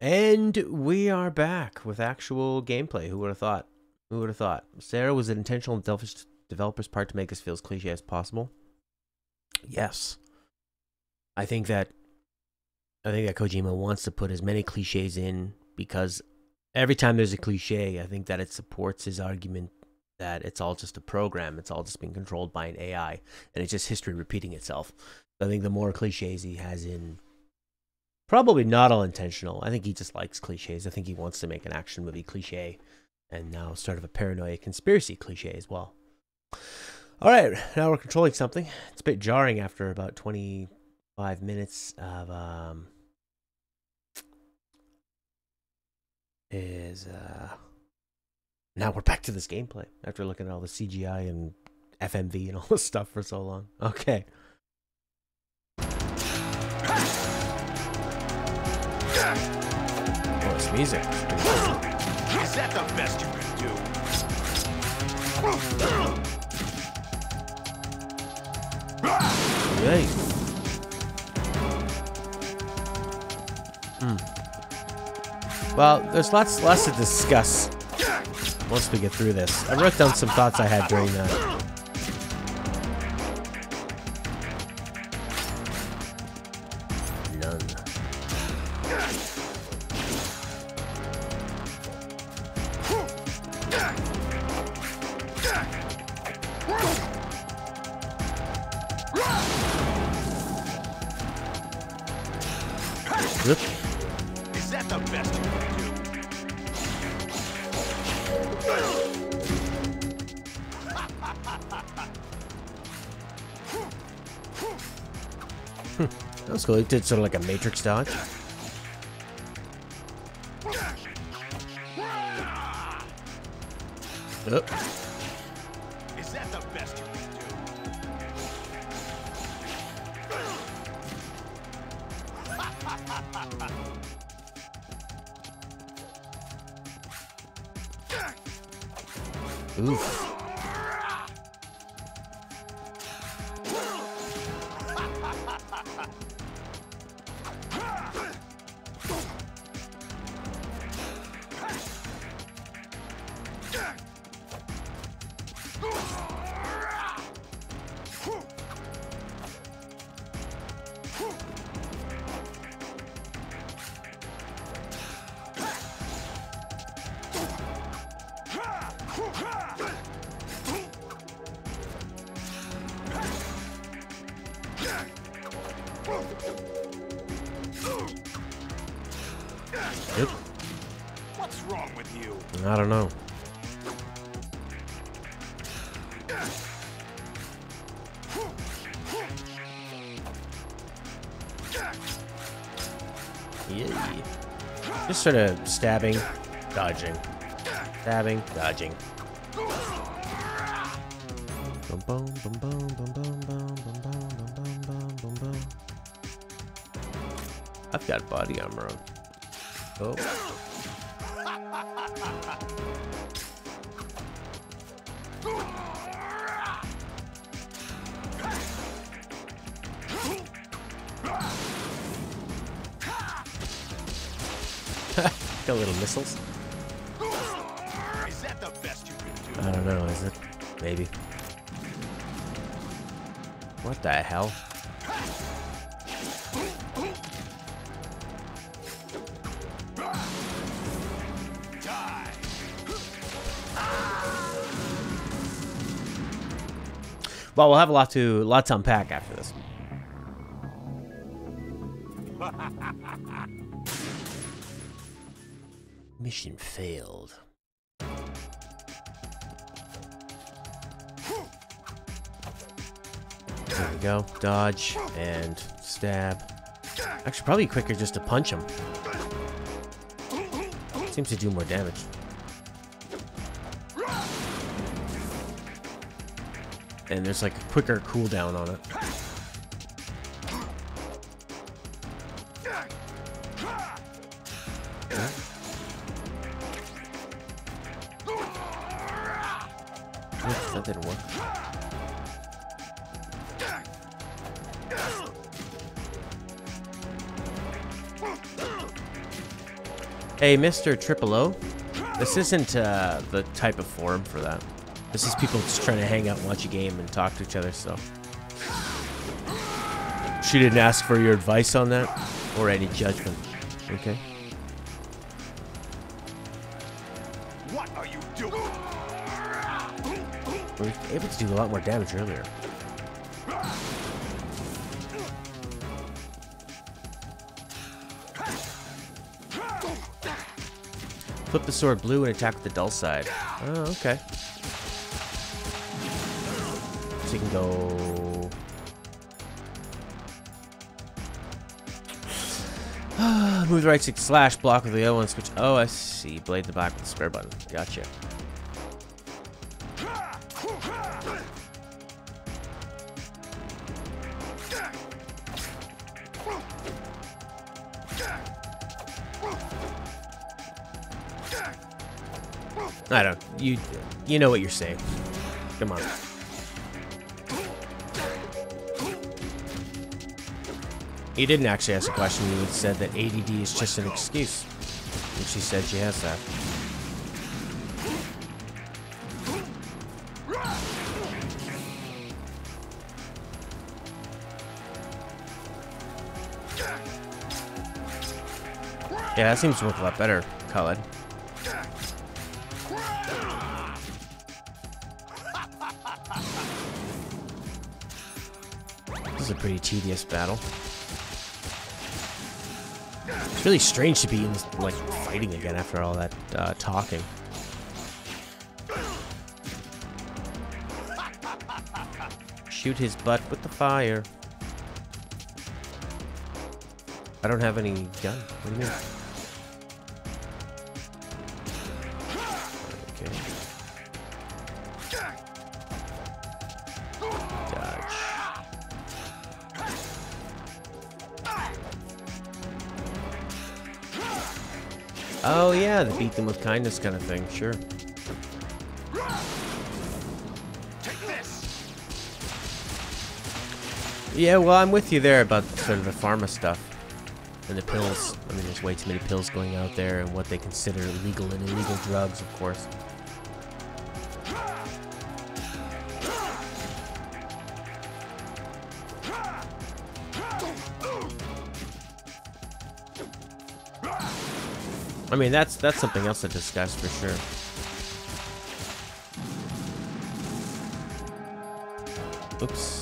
[SPEAKER 1] And we are back with actual gameplay. Who would have thought? Who would have thought? Sarah, was it intentional on the developer's part to make us feel as cliche as possible? Yes. I think that Kojima wants to put as many cliches in because every time there's a cliche, I think that it supports his argument that it's all just a program. It's all just being controlled by an AI, and it's just history repeating itself. I think the more cliches he has in, probably not all intentional. I think he just likes cliches. I think he wants to make an action movie cliche, and now sort of a paranoia conspiracy cliche as well. All right, now we're controlling something. It's a bit jarring after about 25 minutes of now we're back to this gameplay after looking at all the CGI and FMV and all this stuff for so long. Okay. Oh, it's music.
[SPEAKER 4] Is that the best you can do?
[SPEAKER 1] Right. Well, there's lots less to discuss once we get through this. I wrote down some thoughts I had during that.
[SPEAKER 4] Is that the best you can do?
[SPEAKER 1] That was cool. He did sort of like a Matrix dodge. Oh.
[SPEAKER 4] Is that the best you can do?
[SPEAKER 1] Oof. Yep.
[SPEAKER 4] What's wrong with you?
[SPEAKER 1] I don't know. Yeah. Just sort of stabbing, dodging. Stabbing, dodging. Bum bum bum bum bum bum bum bum bum bum bum bum. I've got body armor on. Oh. Got little missiles.
[SPEAKER 4] Is that the best you can do?
[SPEAKER 1] I don't know, is it? Maybe. What the hell? Well, we'll have a lot to unpack after this. Mission failed. There we go. Dodge and stab. Actually, probably quicker just to punch him. Seems to do more damage. And there's like a quicker cooldown on it. Oops, that didn't work. Hey, Mr. Triple O, this isn't the type of forum for that. This is people just trying to hang out and watch a game and talk to each other, so. She didn't ask for your advice on that, or any judgment, okay?
[SPEAKER 4] What are you doing?
[SPEAKER 1] We were able to do a lot more damage earlier. Flip the sword blue and attack with the dull side. Oh, okay. So you can go... Move the right stick slash, block with the other one, switch. Oh, I see. Blade the back with the square button. Gotcha. I don't. You know what you're saying. Come on. He didn't actually ask a question. He said that ADD is just an excuse. And she said she has that. Yeah, that seems to work a lot better, Khaled. This is a pretty tedious battle. It's really strange to be in this, like, fighting again after all that talking. Shoot his butt with the fire. I don't have any gun. What do you mean? Okay. Dodge. Oh yeah, the beat them with kindness kind of thing. Sure. Yeah, well, I'm with you there about sort of the pharma stuff and the pills. I mean, there's way too many pills going out there, and what they consider legal and illegal drugs, of course. I mean, that's something else to discuss for sure. Oops.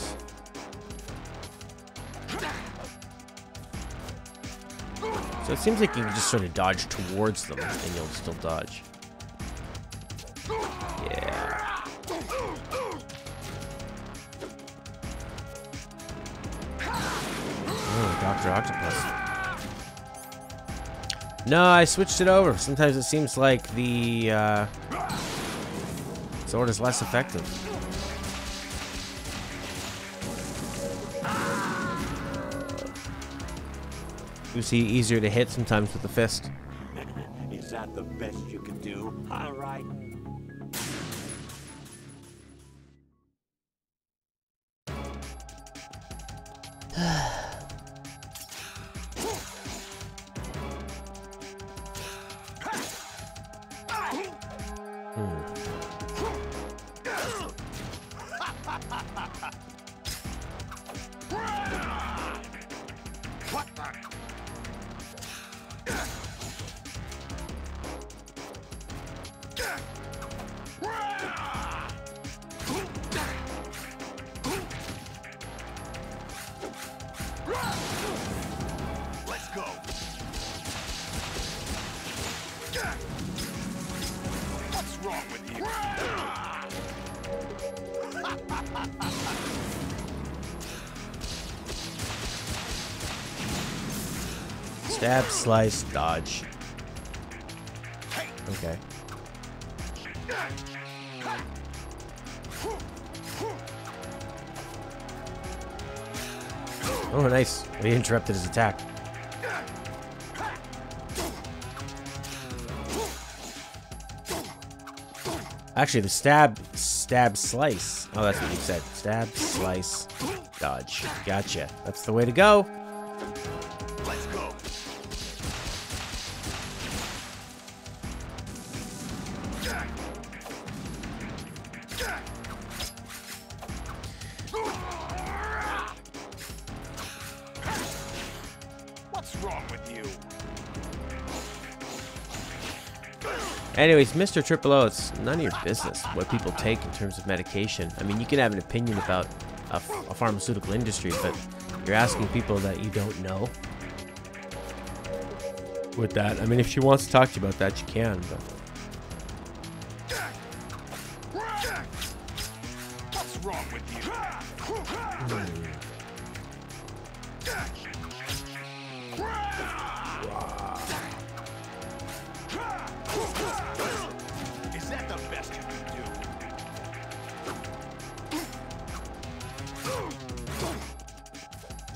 [SPEAKER 1] So it seems like you can just sort of dodge towards them, and you'll still dodge. Yeah. Oh, Dr. Octopus. No, I switched it over. Sometimes it seems like the sword is less effective. You see, easier to hit sometimes with the fist.
[SPEAKER 2] Is that the best you can do? All right.
[SPEAKER 1] Stab, slice, dodge. Okay. Oh, nice. He interrupted his attack. Actually, the stab, slice. Oh, that's what you said. Stab, slice, dodge. Gotcha. That's the way to go.
[SPEAKER 4] Let's go. What's wrong with you?
[SPEAKER 1] Anyways, Mr. Triple O, it's none of your business what people take in terms of medication. I mean, you can have an opinion about a pharmaceutical industry, but you're asking people that you don't know. With that, I mean, if she wants to talk to you about that, you can, but...
[SPEAKER 4] What's wrong with you? Is that the best you can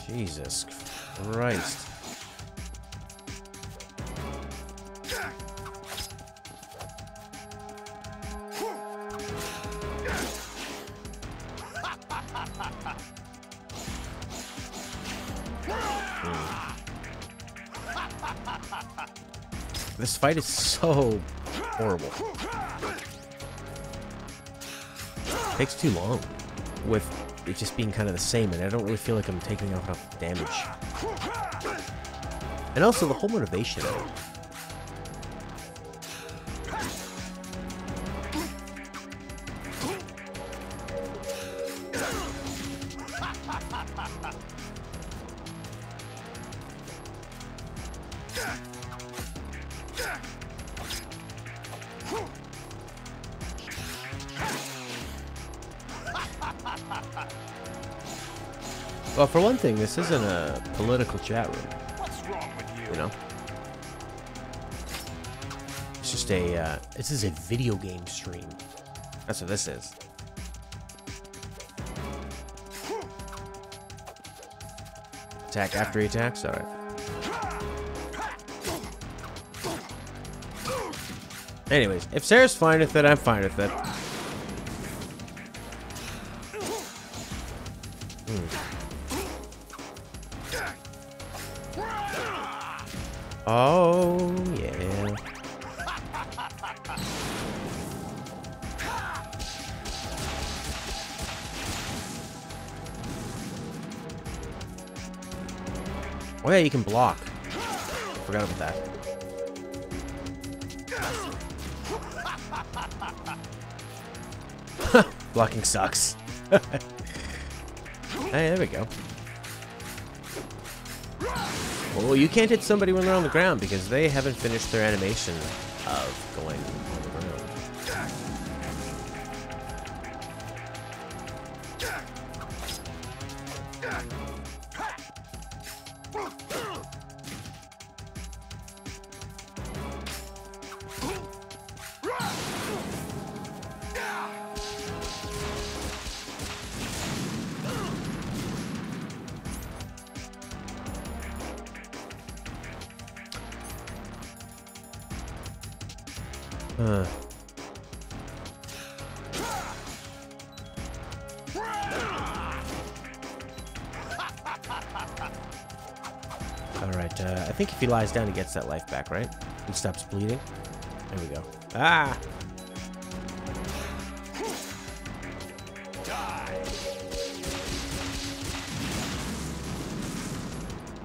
[SPEAKER 4] do?
[SPEAKER 1] Jesus Christ. This fight is so horrible. It takes too long with it just being kind of the same, and I don't really feel like I'm taking enough damage. And also the whole motivation of it. Well, for one thing, this isn't a political chat room.
[SPEAKER 4] What's wrong
[SPEAKER 1] You know? It's just a, this is a video game stream. That's what this is. Attack after he attacks? Alright. Anyways, if Sarah's fine with it, I'm fine with it. Oh, yeah. Oh yeah, you can block. Forgot about that. Blocking sucks. Hey, there we go. Well, you can't hit somebody when they're on the ground because they haven't finished their animation of going on the ground. Alright, I think if he lies down, he gets that life back, right? He stops bleeding. There we go. Ah!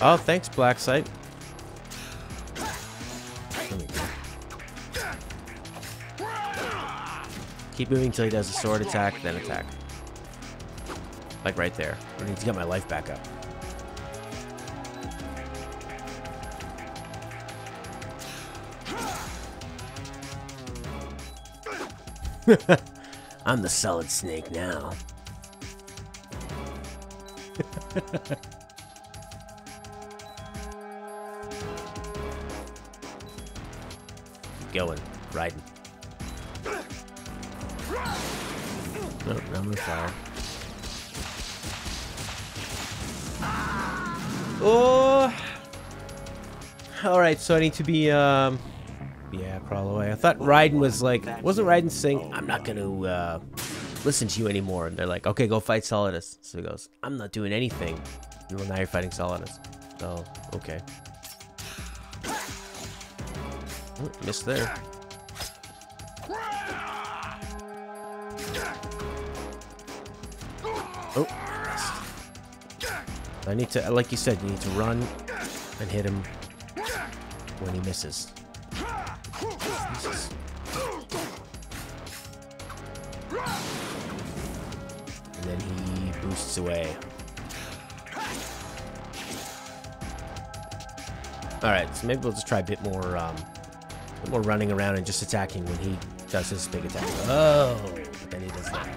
[SPEAKER 1] Oh, thanks, Black Sight. There we go. Keep moving till he does a sword attack, then attack. Like right there. I need to get my life back up. I'm the Solid Snake now. Keep going, Raiden. Nope, no more fire. Oh! Alright, so I need to be, yeah, crawl away. I thought Raiden was like, wasn't Raiden saying, I'm not gonna, listen to you anymore? And they're like, okay, go fight Solidus. So he goes, I'm not doing anything. Well, now you're fighting Solidus. Oh, okay. Oh, missed there. Oh, missed. I need to, like you said, you need to run and hit him when he misses. Jesus. And then he boosts away. Alright, so maybe we'll just try a bit more running around and just attacking when he does his big attack. Oh, but then he does that.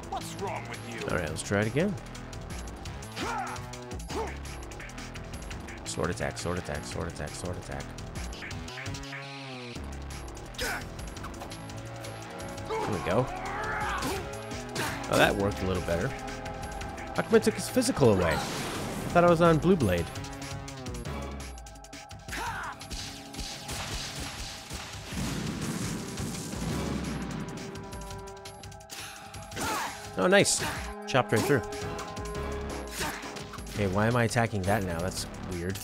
[SPEAKER 4] What's wrong with you?
[SPEAKER 1] Alright, let's try it again. Sword attack, sword attack, sword attack, sword attack. There we go. Oh, that worked a little better. How come I took his physical away? I thought I was on Blue Blade. Oh, nice. Chopped right through. Okay, why am I attacking that now? That's weird.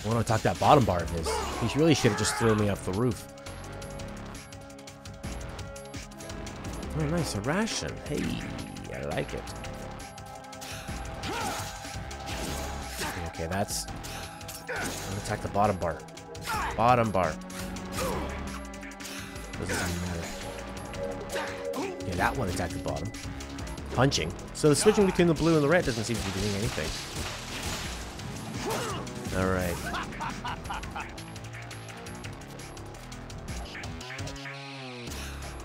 [SPEAKER 1] I want to attack that bottom bar of his. He really should have just thrown me off the roof. Oh, nice. A ration. Hey, I like it. Okay, that's... I'm gonna attack the bottom bar. Bottom bar. Doesn't matter. Yeah, that one attacked the bottom. Punching. So the switching between the blue and the red doesn't seem to be doing anything. Alright.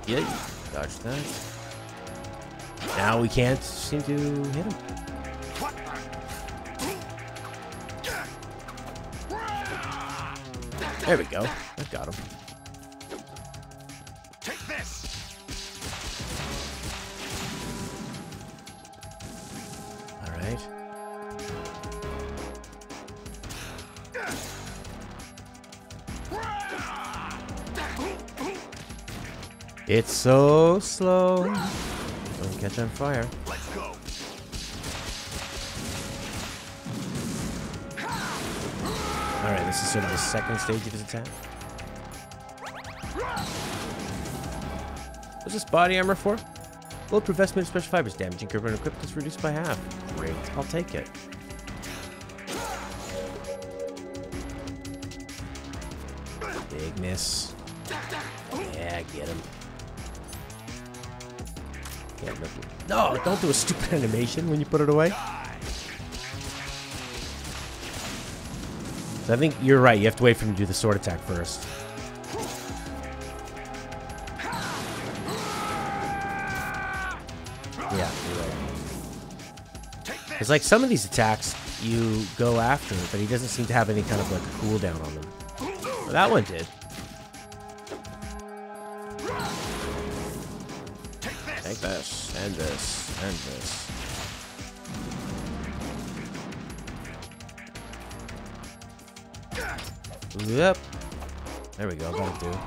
[SPEAKER 1] Yeah, dodge that. Now we can't seem to hit him. There we go. I got him.
[SPEAKER 4] Take this.
[SPEAKER 1] All right. It's so slow. Don't catch on fire.
[SPEAKER 4] Let's go.
[SPEAKER 1] All right, this is sort of the second stage of his attack. What's this body armor for? Bulletproof vest made of special fibers. Damaging curve when equipped is reduced by half. Great, I'll take it. Big miss. Yeah, get him. Get him. No, don't do a stupid animation when you put it away. So I think you're right. You have to wait for him to do the sword attack first. Yeah, you're right. It's like some of these attacks you go after, but he doesn't seem to have any kind of like cooldown on them. Well, that one did. Take this, and this, and this. Yep. There we go. That'll do.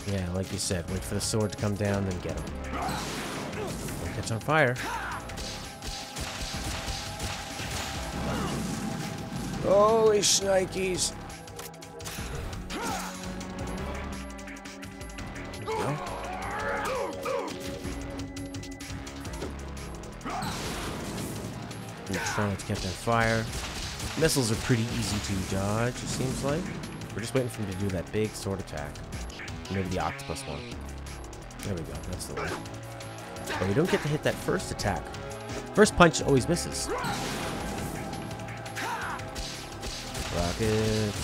[SPEAKER 1] Yeah, like you said, wait for the sword to come down, then get him. Don't catch on fire. Holy shnikes. There we go. Trying not to catch on fire. Missiles are pretty easy to dodge, it seems like. We're just waiting for him to do that big sword attack. Maybe the octopus one. There we go, that's the one. But we don't get to hit that first attack. First punch always misses. Rockets.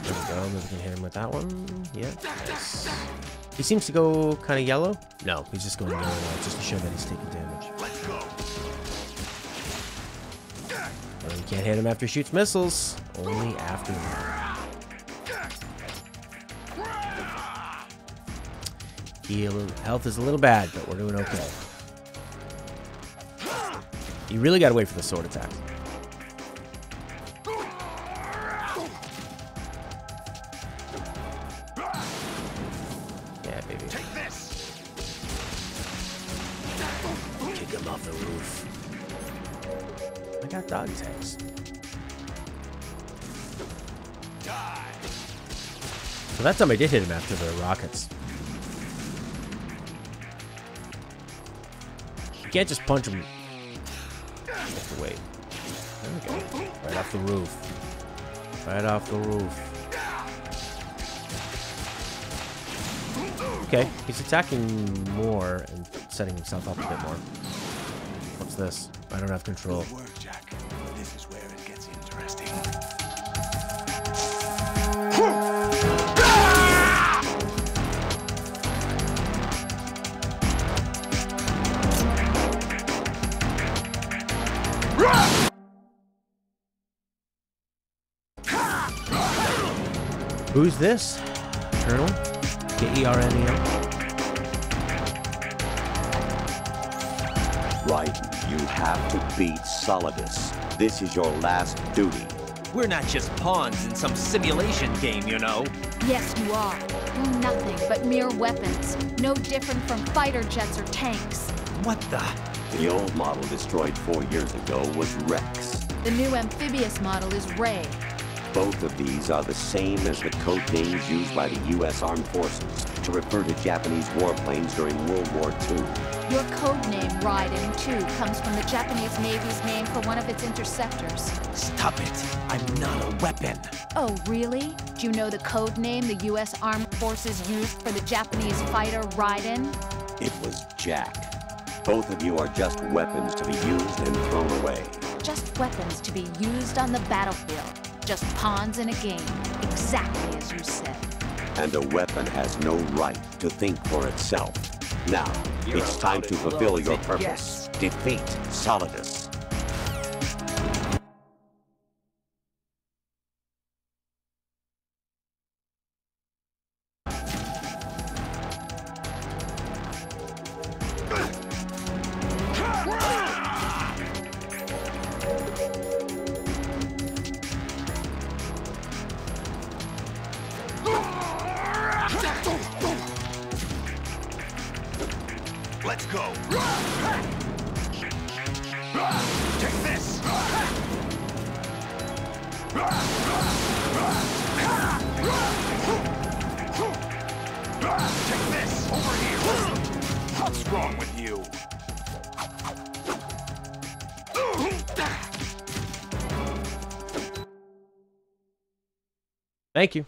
[SPEAKER 1] There we go, maybe we can hit him with that one. Yeah, nice. He seems to go kind of yellow. No, he's just going yellow now, just to show that he's taking damage.
[SPEAKER 4] Let's go.
[SPEAKER 1] And you can't hit him after he shoots missiles. Only after that. Health is a little bad, but we're doing okay. You really gotta wait for the sword attack. Yeah, baby.
[SPEAKER 4] Take this.
[SPEAKER 1] Kick him off the roof. I got dog tags. So that time I did hit him after the rockets. You can't just punch him. You have to wait. There we go. Right off the roof. Right off the roof. Okay, he's attacking more and setting himself up a bit more. What's this? I don't have control.
[SPEAKER 4] Good work, Jack. This is where it gets interesting.
[SPEAKER 1] Who's this? Colonel? K-E-R-N-E-L?
[SPEAKER 2] Raiden, you have to beat Solidus. This is your last duty.
[SPEAKER 5] We're not just pawns in some simulation game, you know.
[SPEAKER 9] Yes, you are. You're nothing but mere weapons. No different from fighter jets or tanks.
[SPEAKER 5] What the?
[SPEAKER 2] The old model destroyed 4 years ago was Rex.
[SPEAKER 9] The new amphibious model is Ray.
[SPEAKER 2] Both of these are the same as the code names used by the U.S. Armed Forces to refer to Japanese warplanes during World War II.
[SPEAKER 9] Your code name, Raiden, too, comes from the Japanese Navy's name for one of its interceptors.
[SPEAKER 5] Stop it. I'm not a weapon.
[SPEAKER 9] Oh, really? Do you know the code name the U.S. Armed Forces used for the Japanese fighter Raiden?
[SPEAKER 2] It was Jack. Both of you are just weapons to be used and thrown away.
[SPEAKER 9] Just weapons to be used on the battlefield. Just pawns in a game, exactly as you said.
[SPEAKER 2] And a weapon has no right to think for itself. Now, it's time to fulfill your purpose. Defeat Solidus.
[SPEAKER 4] Let's go. Take this. Take this over here. What's wrong with you?
[SPEAKER 1] Thank you.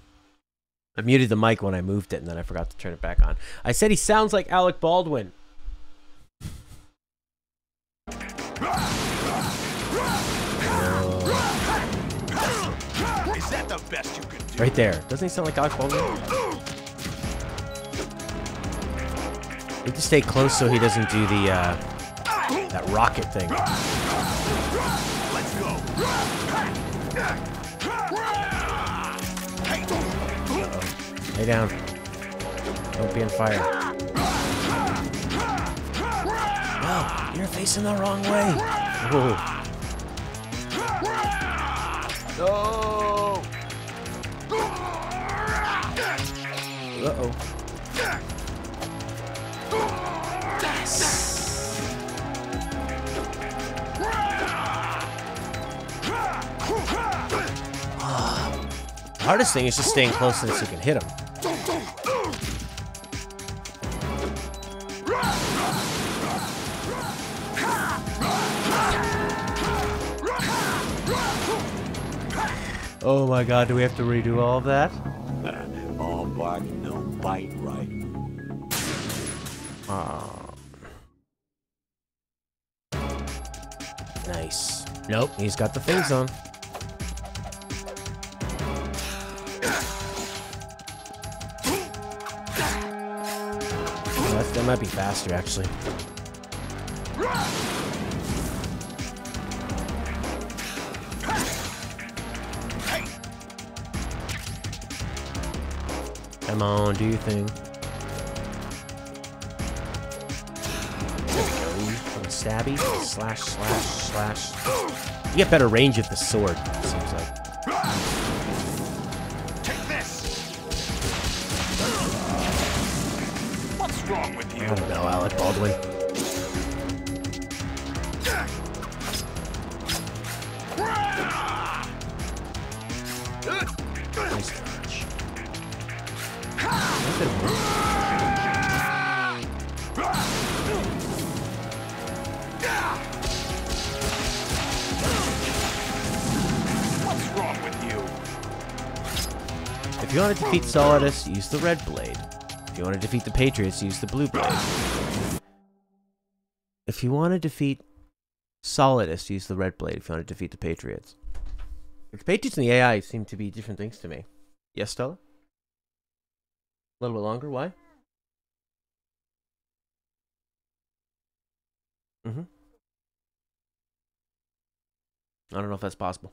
[SPEAKER 1] I muted the mic when I moved it, and then I forgot to turn it back on. I said he sounds like Alec Baldwin.
[SPEAKER 4] Is that the best you can do?
[SPEAKER 1] Right there. Doesn't he sound like Alec Baldwin? We have to stay close so he doesn't do the that rocket thing.
[SPEAKER 4] Let's go.
[SPEAKER 1] Lay down. Don't be on fire. No, you're facing the wrong way. Whoa.
[SPEAKER 4] No.
[SPEAKER 1] Uh-oh. The hardest thing is just staying close so you can hit him. Oh my god, do we have to redo all of that?
[SPEAKER 2] All bark, no bite, right?
[SPEAKER 1] Nice. Nope, he's got the things on. That might be faster, actually. Come on, do your thing. There we go. Little stabby. Slash, slash, slash. You get better range with the sword, it seems like.
[SPEAKER 4] Take this. What's wrong with you?
[SPEAKER 1] I don't know, Alec Baldwin. Nice touch.
[SPEAKER 4] What's wrong with you?
[SPEAKER 1] If you want to defeat Solidus, use the red blade. If you want to defeat the Patriots, use the blue blade. If you want to defeat Solidus, use the red blade. If you want to defeat the Patriots. The Patriots and the AI seem to be different things to me. Yes, Stella? A little bit longer? Why? I don't know if that's possible.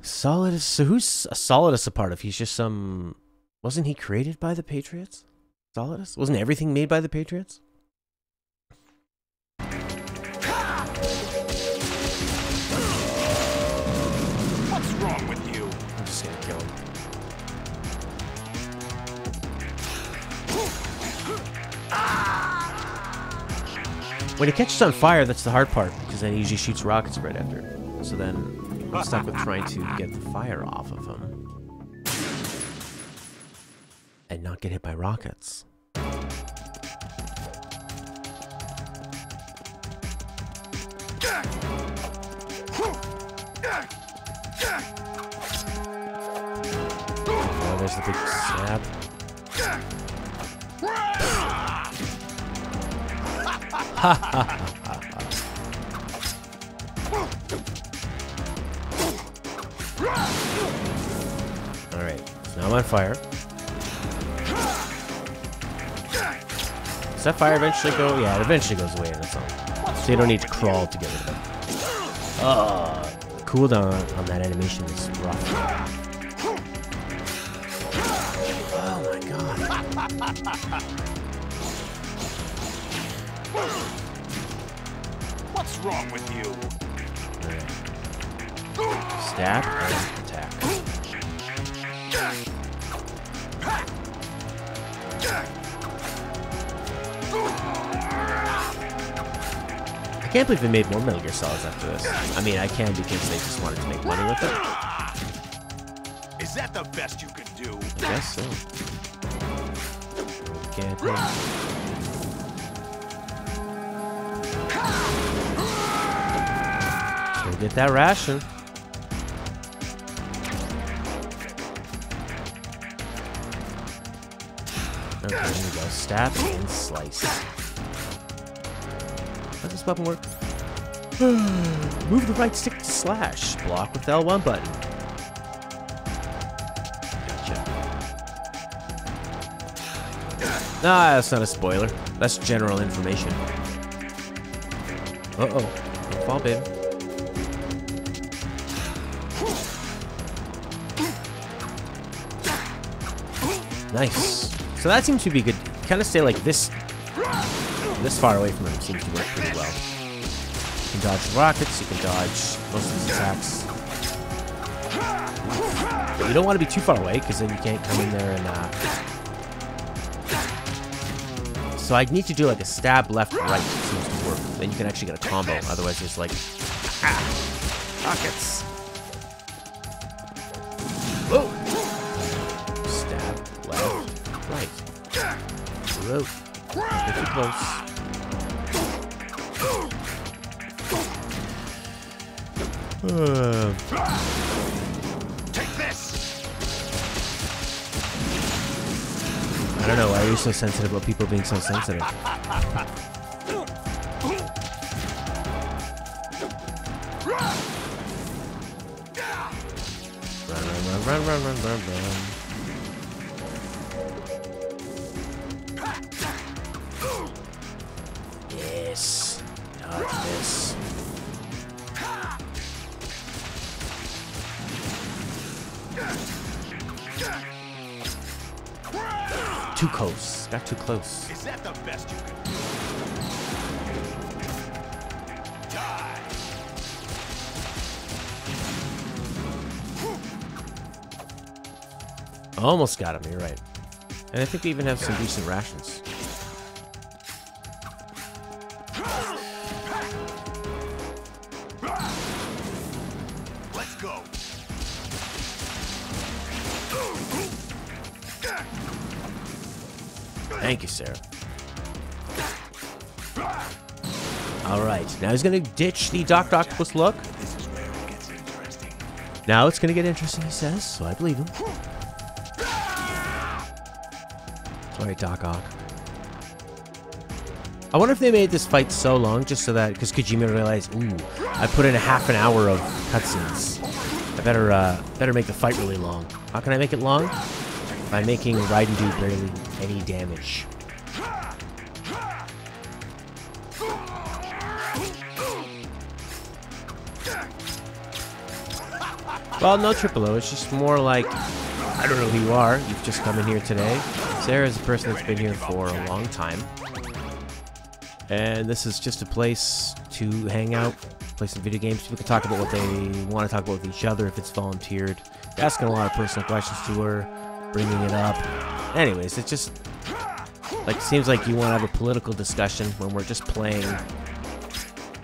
[SPEAKER 1] Solidus. So who's Solidus a part of? He's just some... Wasn't he created by the Patriots? Solidus? Wasn't everything made by the Patriots?
[SPEAKER 4] What's wrong with you?
[SPEAKER 1] I'm just gonna kill him. When he catches on fire, that's the hard part, because then he usually shoots rockets right after. So then I'm stuck with trying to get the fire off of him. And not get hit by rockets. Oh, there's the big snap. Ha ha ha ha. I'm on fire. Does that fire eventually go? Yeah, it eventually goes away on its own. So you don't need to crawl to get rid of it. The cooldown on that animation is rough. Oh my god.
[SPEAKER 4] What's wrong with you?
[SPEAKER 1] Right. Stab and attack. I can't believe they made more Metal Gear Solids after this. I mean, I can because they just wanted to make money with it.
[SPEAKER 4] Is that the best you can do?
[SPEAKER 1] I guess so. Can't so get that ration. Okay, here we go. Stab and slice. How does this weapon work? Move the right stick to slash. Block with the L1 button. Gotcha. Nah, that's not a spoiler. That's general information. Uh-oh. Don't fall, baby. Nice. So that seems to be good. Kind of stay like this far away from him seems to work pretty well. You can dodge rockets, you can dodge most of his attacks. But you don't want to be too far away, because then you can't come in there and so I need to do like a stab left, right, seems to work. Then you can actually get a combo, otherwise it's like rockets. Whoa! Stab left, right. Whoa. Get too close.
[SPEAKER 4] Take this.
[SPEAKER 1] I don't know, why are you so sensitive about people being so sensitive? Run. Yes. Dodge this. Too close. Got too close.
[SPEAKER 4] Is that the best you can do? Die.
[SPEAKER 1] Almost got him, you're right. And I think we even have some decent rations.
[SPEAKER 4] Let's go.
[SPEAKER 1] Thank you, Sarah. Alright, now he's gonna ditch the Doc Octopus look.
[SPEAKER 4] This is where it gets interesting.
[SPEAKER 1] Now it's gonna get interesting, he says, so I believe him. Alright, Doc Ock. I wonder if they made this fight so long just so that, because Kojima realized, ooh, I put in a half an hour of cutscenes. I better make the fight really long. How can I make it long? By making Raiden do barely any damage. Well, no Triple O, it's just more like, I don't know who you are, you've just come in here today. Sarah's a person that's been here for a long time. And this is just a place to hang out, play some video games. People can talk about what they want to talk about with each other if it's volunteered. Asking a lot of personal questions to her, bringing it up. Anyways, it just like seems like you want to have a political discussion when we're just playing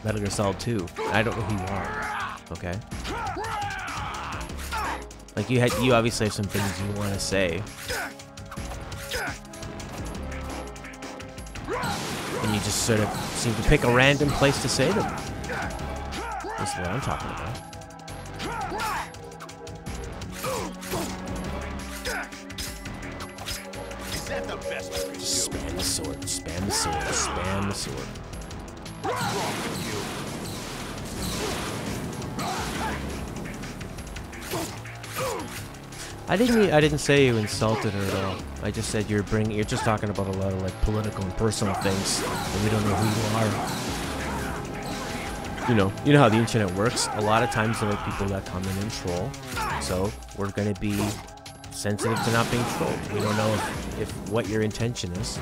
[SPEAKER 1] Metal Gear Solid 2. I don't know who you are, okay? Like you obviously have some things you want to say. And you just sort of seem to pick a random place to say them. That's what I'm talking about.
[SPEAKER 4] Is that the best you can do?
[SPEAKER 1] Just spam the sword, spam the sword, spam the sword.
[SPEAKER 4] What's wrong with you?
[SPEAKER 1] I didn't say you insulted her at all. I just said you're just talking about a lot of like political and personal things, and we don't know who you are. You know how the internet works. A lot of times there are people that come in and troll, so we're gonna be sensitive to not being trolled. We don't know if what your intention is.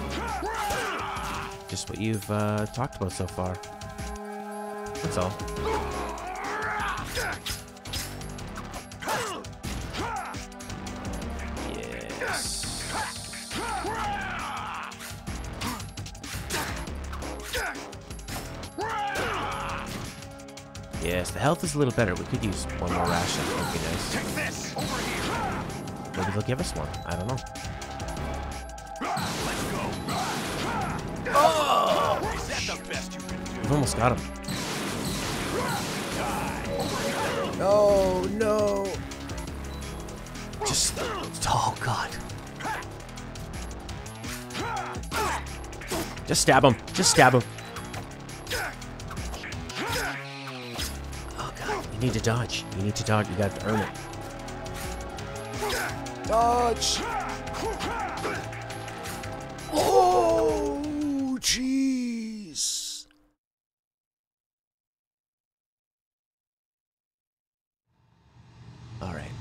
[SPEAKER 1] Just what you've talked about so far. That's all. Yes, the health is a little better. We could use one more ration. That would be nice.
[SPEAKER 4] Take this over here.
[SPEAKER 1] Maybe they'll give us one. I don't know.
[SPEAKER 4] Let's go.
[SPEAKER 1] Oh!
[SPEAKER 4] Is that the best you can do?
[SPEAKER 1] We've almost got him. Oh no! Just oh god! Just stab him! Just stab him! You need to dodge. You need to dodge. You got to earn it. Dodge! Oh, jeez! All right.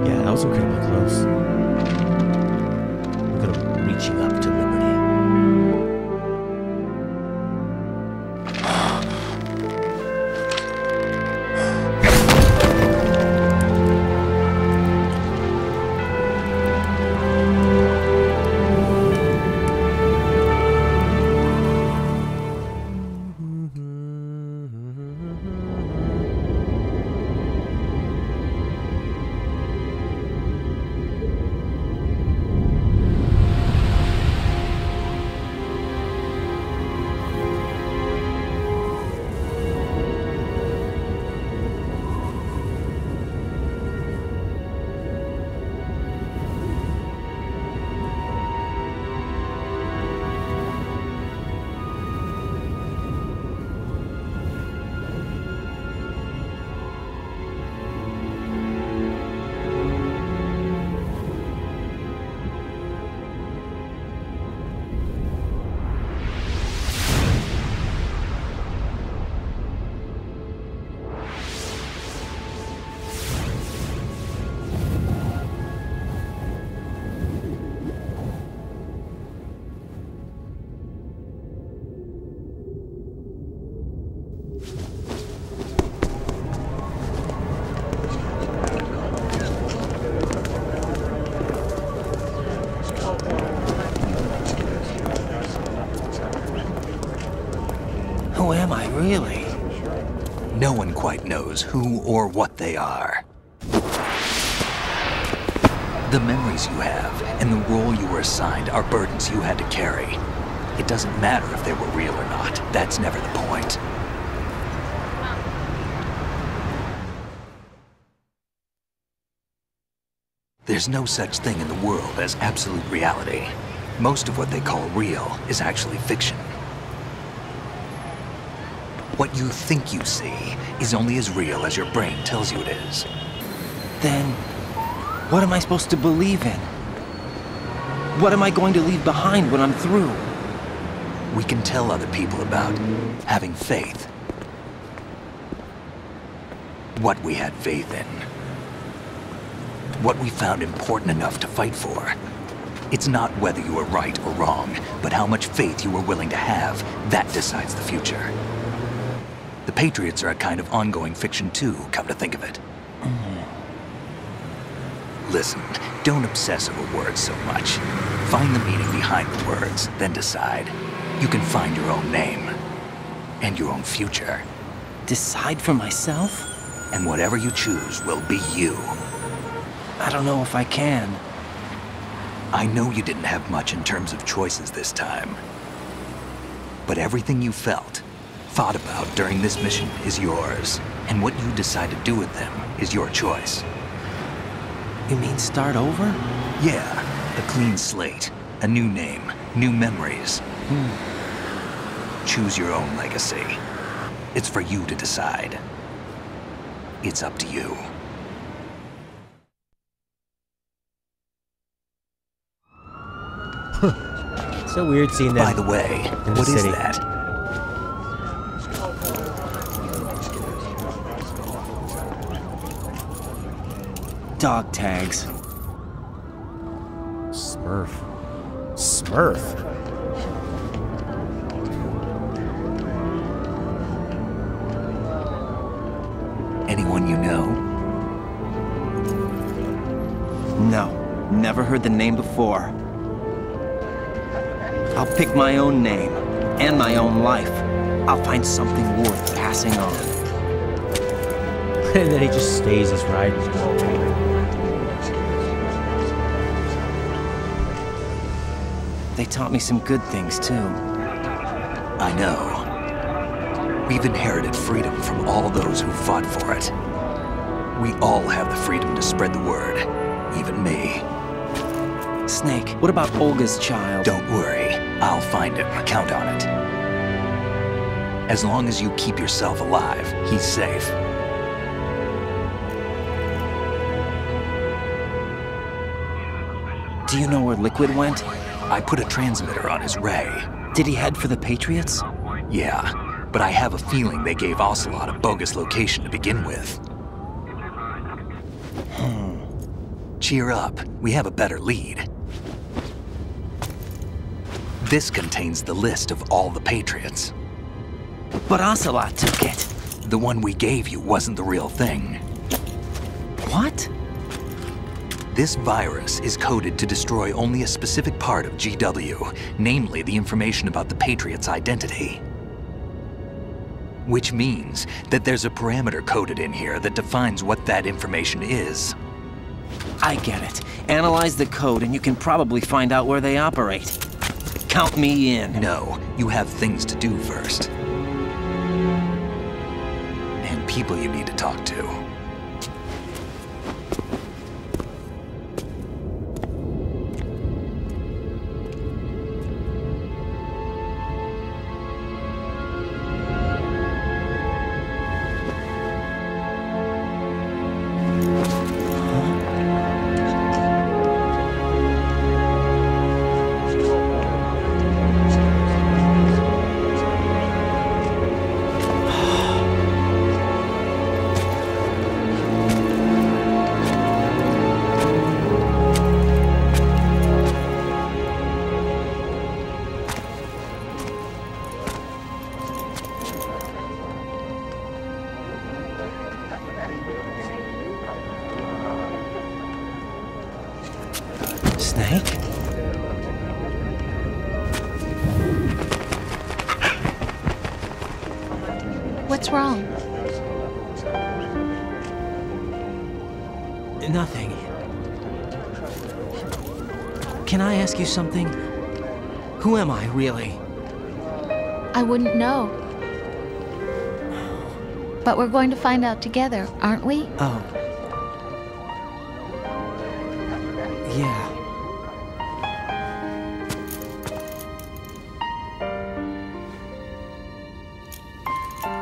[SPEAKER 1] That was incredibly close. Look at him reaching up to liberty.
[SPEAKER 12] Who am I, really? No one quite knows who or what they are. The memories you have and the role you were assigned are burdens you had to carry. It doesn't matter if they were real or not. That's never the point. There's no such thing in the world as absolute reality. Most of what they call real is actually fiction. What you think you see is only as real as your brain tells you it is.
[SPEAKER 5] Then, what am I supposed to believe in? What am I going to leave behind when I'm through?
[SPEAKER 12] we can tell other people about having faith. What we had faith in. What we found important enough to fight for. It's not whether you are right or wrong, but how much faith you are willing to have. That decides the future. The Patriots are a kind of ongoing fiction too, come to think of it. Listen, don't obsess over words so much. Find the meaning behind the words, then decide. You can find your own name. And your own future.
[SPEAKER 5] Decide for myself?
[SPEAKER 12] And whatever you choose will be you.
[SPEAKER 5] I don't know if I can.
[SPEAKER 12] I know you didn't have much in terms of choices this time. But everything you felt, thought about during this mission is yours. And what you decide to do with them is your choice.
[SPEAKER 5] You mean start over?
[SPEAKER 12] Yeah, a clean slate, a new name, new memories. Choose your own legacy. It's for you to decide. It's up to you.
[SPEAKER 1] So weird seeing that.
[SPEAKER 12] By the way, what is that?
[SPEAKER 5] Dog tags.
[SPEAKER 1] Smurf. Smurf.
[SPEAKER 12] Anyone you know?
[SPEAKER 5] No, never heard the name before. I'll pick my own name, and my own life. I'll find something worth passing on.
[SPEAKER 1] And then he just stays as Raiden.
[SPEAKER 5] They taught me some good things, too.
[SPEAKER 12] I know. We've inherited freedom from all those who fought for it. We all have the freedom to spread the word, even me.
[SPEAKER 5] Snake, what about Olga's child?
[SPEAKER 12] Don't worry, I'll find him. Count on it. As long as you keep yourself alive, he's safe.
[SPEAKER 5] Do you know where Liquid went?
[SPEAKER 12] I put a transmitter on his ray.
[SPEAKER 5] Did he head for the Patriots?
[SPEAKER 12] Yeah, but I have a feeling they gave Ocelot a bogus location to begin with. Cheer up, we have a better lead. This contains the list of all the Patriots.
[SPEAKER 5] But Ocelot took it.
[SPEAKER 12] The one we gave you wasn't the real thing.
[SPEAKER 5] What?
[SPEAKER 12] This virus is coded to destroy only a specific part of GW, namely the information about the Patriots' identity. Which means that there's a parameter coded in here that defines what that information is.
[SPEAKER 5] I get it. Analyze the code and you can probably find out where they operate. Count me in.
[SPEAKER 12] No, you have things to do first. And people you need to talk to.
[SPEAKER 5] Snake?
[SPEAKER 9] What's wrong?
[SPEAKER 5] Nothing. Can I ask you something? Who am I, really?
[SPEAKER 9] I wouldn't know. But we're going to find out together, aren't we?
[SPEAKER 5] Oh. Yeah.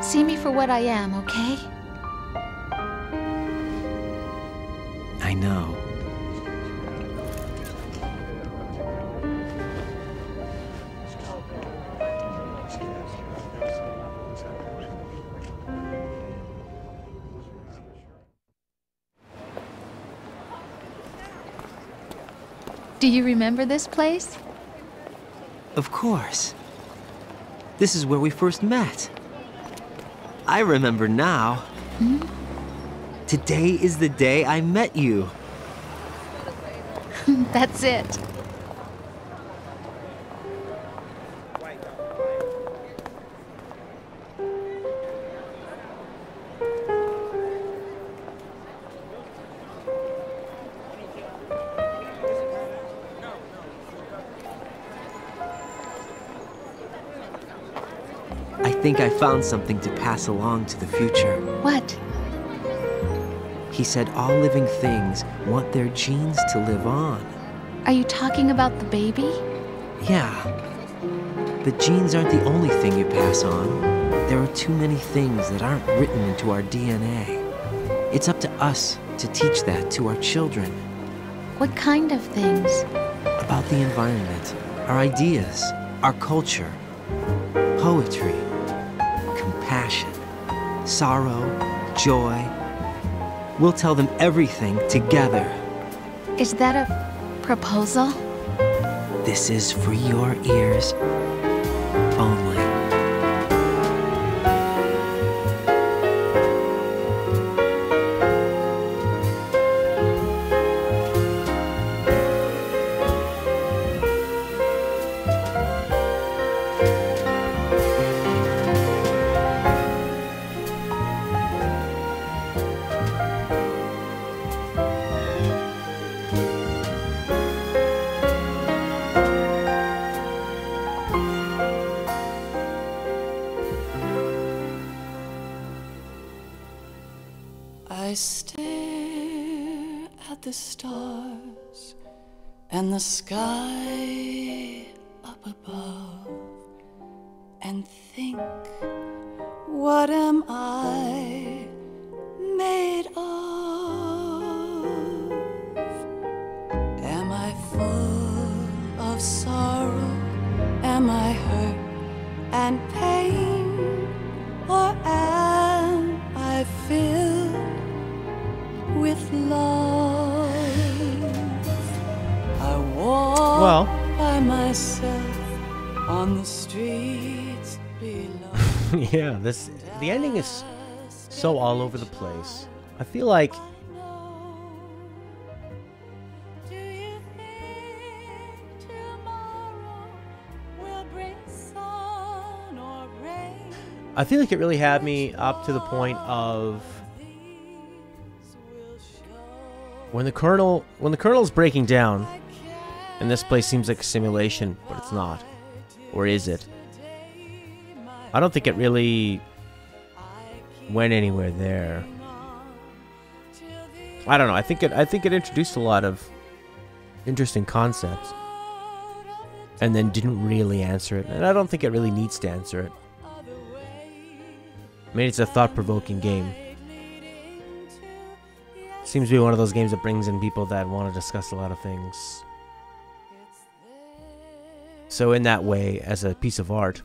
[SPEAKER 9] See me for what I am, okay?
[SPEAKER 5] I know.
[SPEAKER 9] Do you remember this place?
[SPEAKER 5] Of course. This is where we first met. I remember now.
[SPEAKER 9] Hmm?
[SPEAKER 5] Today is the day I met you.
[SPEAKER 9] That's it.
[SPEAKER 5] I think I found something to pass along to the future.
[SPEAKER 9] What?
[SPEAKER 5] He said all living things want their genes to live on.
[SPEAKER 9] Are you talking about the baby?
[SPEAKER 5] Yeah. The genes aren't the only thing you pass on. There are too many things that aren't written into our DNA. It's up to us to teach that to our children.
[SPEAKER 9] What kind of things?
[SPEAKER 5] About the environment, our ideas, our culture, poetry, compassion, sorrow, joy. We'll tell them everything together.
[SPEAKER 9] Is that a proposal?
[SPEAKER 5] This is for your ears only.
[SPEAKER 13] I stare at the stars and the sky up above and think, what am I made of? Am I full of sorrow? Am I hurt and pain? Or am I filled with love? I walk by myself on the streets below.
[SPEAKER 1] Yeah, the ending is so all over the place. I feel like it really had me up to the point of when the Colonel's breaking down, and this place seems like a simulation, but it's not. Or is it? I don't think it really went anywhere there. I don't know. I think it introduced a lot of interesting concepts, and then didn't really answer it. And I don't think it really needs to answer it. I mean, it's a thought-provoking game. Seems to be one of those games that brings in people that want to discuss a lot of things. So in that way, as a piece of art,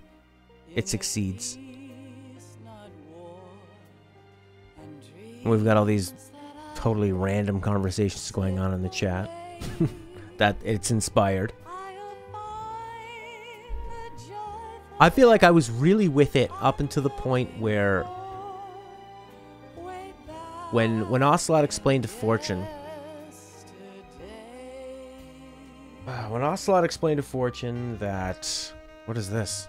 [SPEAKER 1] it succeeds. We've got all these totally random conversations going on in the chat that it's inspired. I feel like I was really with it up until the point where when Ocelot explained to Fortune, that, what is this?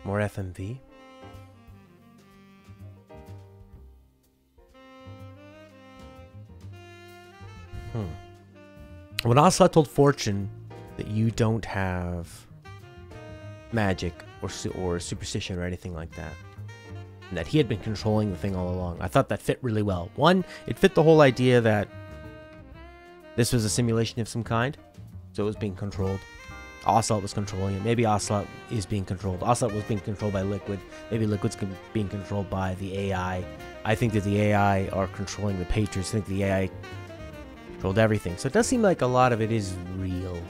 [SPEAKER 1] More FMV? When Ocelot told Fortune that you don't have magic or superstition or anything like that, and that he had been controlling the thing all along, I thought that fit really well. One, it fit the whole idea that this was a simulation of some kind, so it was being controlled. Ocelot was controlling it. Maybe Ocelot is being controlled. Ocelot was being controlled by Liquid. Maybe Liquid's being controlled by the AI. I think that the AI are controlling the Patriots. I think the AI controlled everything. So it does seem like a lot of it is real.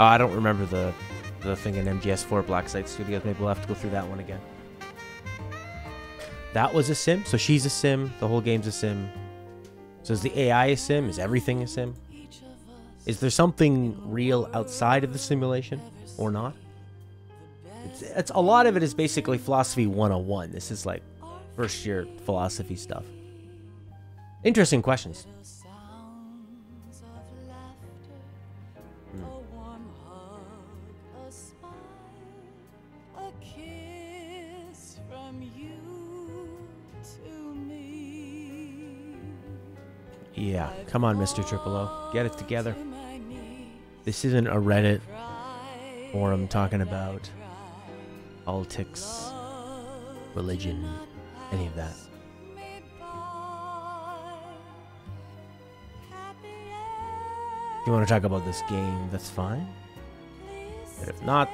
[SPEAKER 1] I don't remember the thing in MGS4 Black Site Studios. Maybe we'll have to go through that one again. that was a sim. So she's a sim. The whole game's a sim. So is the AI a sim? Is everything a sim? Is there something real outside of the simulation or not? It's a lot of it is basically philosophy 101. This is like first year philosophy stuff. Interesting questions. Yeah, come on, Mr. Triple O. Get it together. This isn't a Reddit forum talking about politics, religion, any of that. If you want to talk about this game, that's fine. But if not,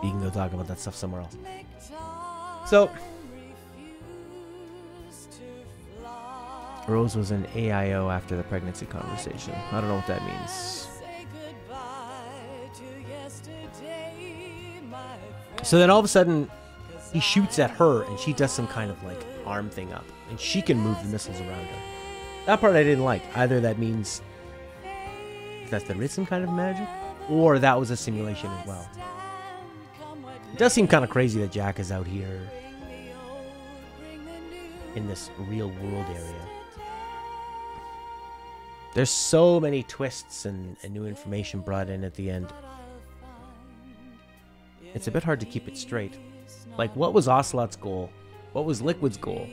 [SPEAKER 1] you can go talk about that stuff somewhere else. So, Rose was an AIO after the pregnancy conversation. I don't know what that means. So then all of a sudden, he shoots at her, and she does some kind of like arm thing up, and she can move the missiles around her. That part I didn't like. Either that means that there is some kind of magic, or that was a simulation as well. It does seem kind of crazy that Jack is out here in this real world area. There's so many twists and new information brought in at the end. It's a bit hard to keep it straight. Like, what was Ocelot's goal? What was Liquid's goal?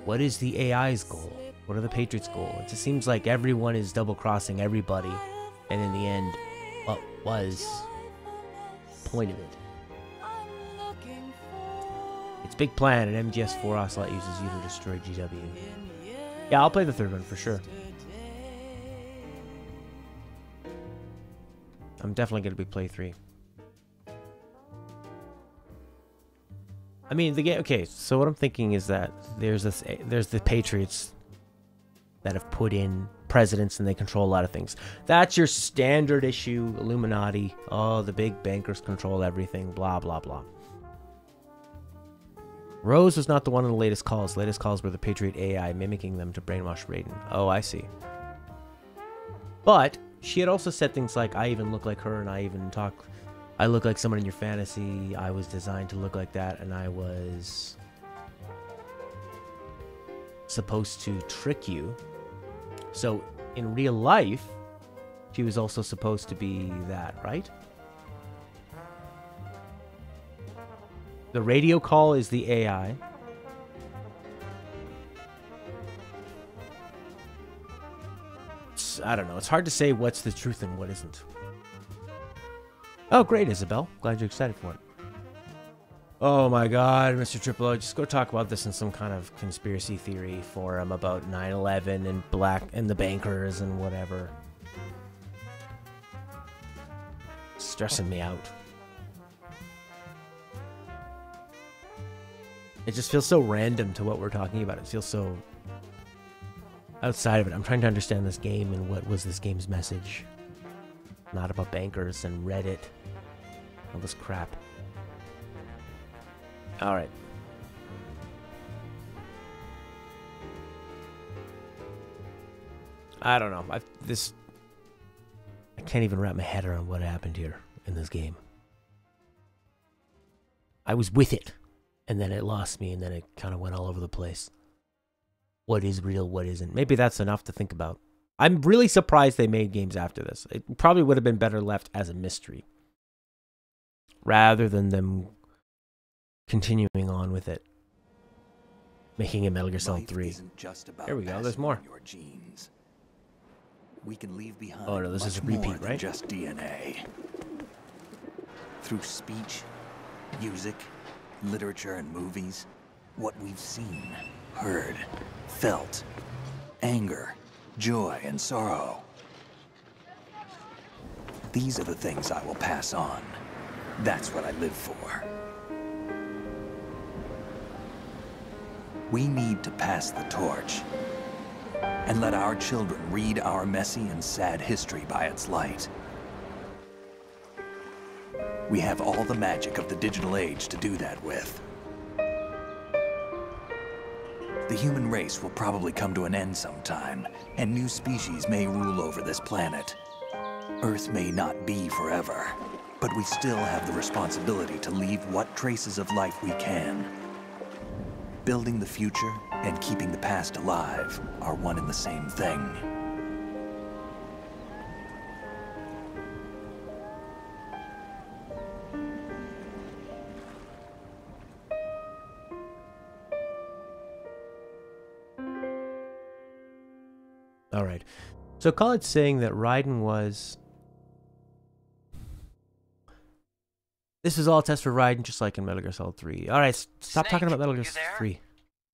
[SPEAKER 1] What is the AI's goal? What are the Patriots' goal? It just seems like everyone is double-crossing everybody, and in the end, what was the point of it? It's big plan, and MGS4 Ocelot uses you to destroy GW. Yeah, I'll play the third one for sure. I'm definitely going to be play 3. I mean, the game. Okay, so what I'm thinking is that there's the Patriots that have put in presidents and they control a lot of things. That's your standard issue, Illuminati. Oh, the big bankers control everything. Blah blah blah. Rose was not the one in the latest calls. The latest calls were the Patriot AI mimicking them to brainwash Raiden. Oh, I see. But she had also said things like, I even look like her, and I look like someone in your fantasy. I was designed to look like that, and I was supposed to trick you. So in real life, she was also supposed to be that, right? The radio call is the AI. I don't know. It's hard to say what's the truth and what isn't. Oh, great, Isabel. Glad you're excited for it. Oh my god, Mr. Triple O, just go talk about this in some kind of conspiracy theory forum about 9/11 and the bankers and whatever. Stressing me out. It just feels so random to what we're talking about. It feels so outside of it. I'm trying to understand this game and what was this game's message. Not about bankers and Reddit. All this crap. Alright. I don't know. I can't even wrap my head around what happened here in this game. I was with it, and then it lost me, and then it kind of went all over the place. What is real, what isn't? Maybe that's enough to think about. I'm really surprised they made games after this. It probably would have been better left as a mystery, rather than them continuing on with it, making a Metal Gear Solid 3. There we go. There's more.
[SPEAKER 12] Your genes. We can leave behind.
[SPEAKER 1] Oh no, this is a repeat, right?
[SPEAKER 12] Just DNA. Through speech, music, literature, and movies, what we've seen, heard, felt, anger, joy, and sorrow. These are the things I will pass on. That's what I live for. We need to pass the torch and let our children read our messy and sad history by its light. We have all the magic of the digital age to do that with. The human race will probably come to an end sometime, and new species may rule over this planet. Earth may not be forever, but we still have the responsibility to leave what traces of life we can. Building the future and keeping the past alive are one and the same thing.
[SPEAKER 1] All right. So Khaled's saying that Raiden was... This is all a test for Raiden, just like in Metal Gear Solid 3. All right, stop talking about Metal Gear Solid 3.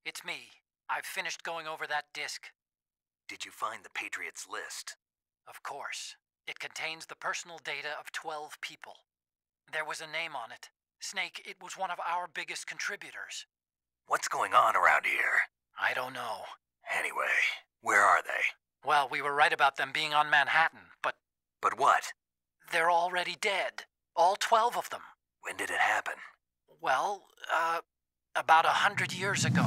[SPEAKER 3] It's me. I've finished going over that disc.
[SPEAKER 12] Did you find the Patriots list?
[SPEAKER 3] Of course. It contains the personal data of 12 people. There was a name on it. Snake, it was one of our biggest contributors.
[SPEAKER 12] What's going on around here?
[SPEAKER 3] I don't know.
[SPEAKER 12] Anyway, where are they?
[SPEAKER 3] Well, we were right about them being on Manhattan, but...
[SPEAKER 12] But what?
[SPEAKER 3] They're already dead. All 12 of them.
[SPEAKER 12] When did it happen?
[SPEAKER 3] Well, about 100 years ago.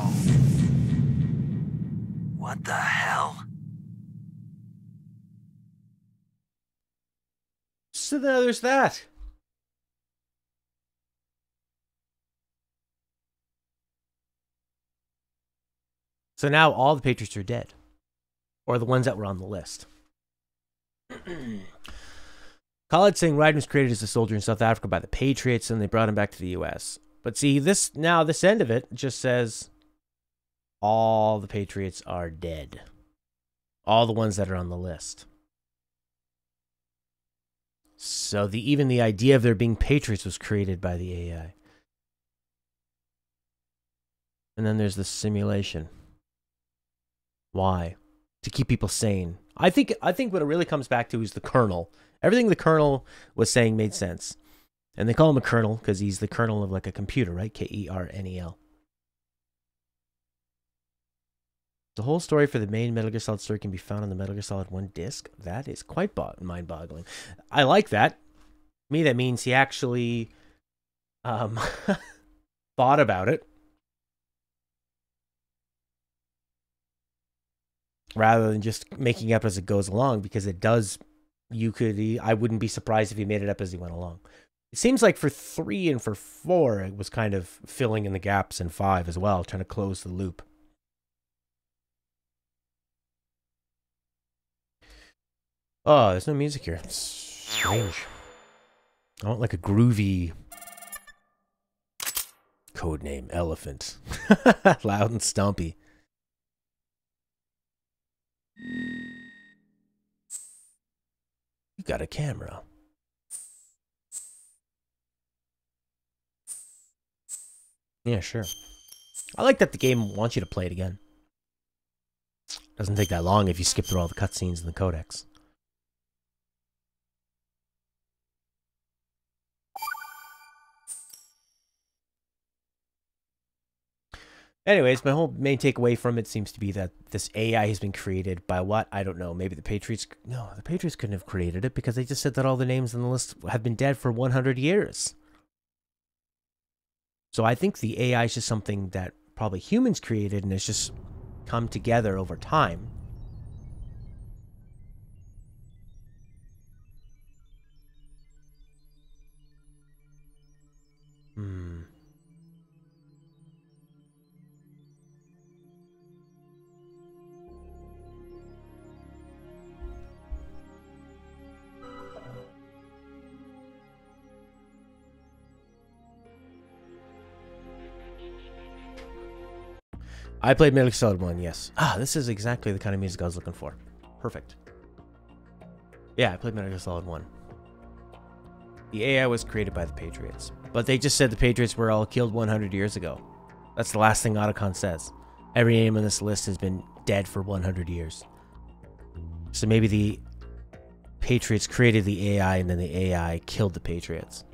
[SPEAKER 12] What the hell?
[SPEAKER 1] So now there's that. So now all the Patriots are dead. Or the ones that were on the list. Khaled's saying Raiden was created as a soldier in South Africa by the Patriots and they brought him back to the US. But see, this end of it just says all the Patriots are dead. All the ones that are on the list. So even the idea of there being Patriots was created by the AI. And then there's the simulation. Why? To keep people sane. I think what it really comes back to is the Colonel. Everything the Colonel was saying made sense. And they call him a Colonel because he's the Colonel of like a computer, right? Kernel. The whole story for the main Metal Gear Solid story can be found on the Metal Gear Solid 1 disc. That is quite mind-boggling. I like that. To me, that means he actually thought about it. Rather than just making up as it goes along, because it does, I wouldn't be surprised if he made it up as he went along. It seems like for 3 and for 4, it was kind of filling in the gaps in 5 as well, trying to close the loop. Oh, there's no music here. It's strange. I want like a groovy codename Elephant. Loud and stompy. You got a camera. Yeah, sure. I like that the game wants you to play it again. Doesn't take that long if you skip through all the cutscenes in the codex. Anyways, my whole main takeaway from it seems to be that this AI has been created by what? I don't know. Maybe the Patriots... No, the Patriots couldn't have created it because they just said that all the names on the list have been dead for 100 years. So I think the AI is just something that probably humans created and it's just come together over time. I played Metal Gear Solid 1, yes. Ah, this is exactly the kind of music I was looking for. Perfect. Yeah, I played Metal Gear Solid 1. The AI was created by the Patriots. But they just said the Patriots were all killed 100 years ago. That's the last thing Otacon says. Every name on this list has been dead for 100 years. So maybe the Patriots created the AI and then the AI killed the Patriots.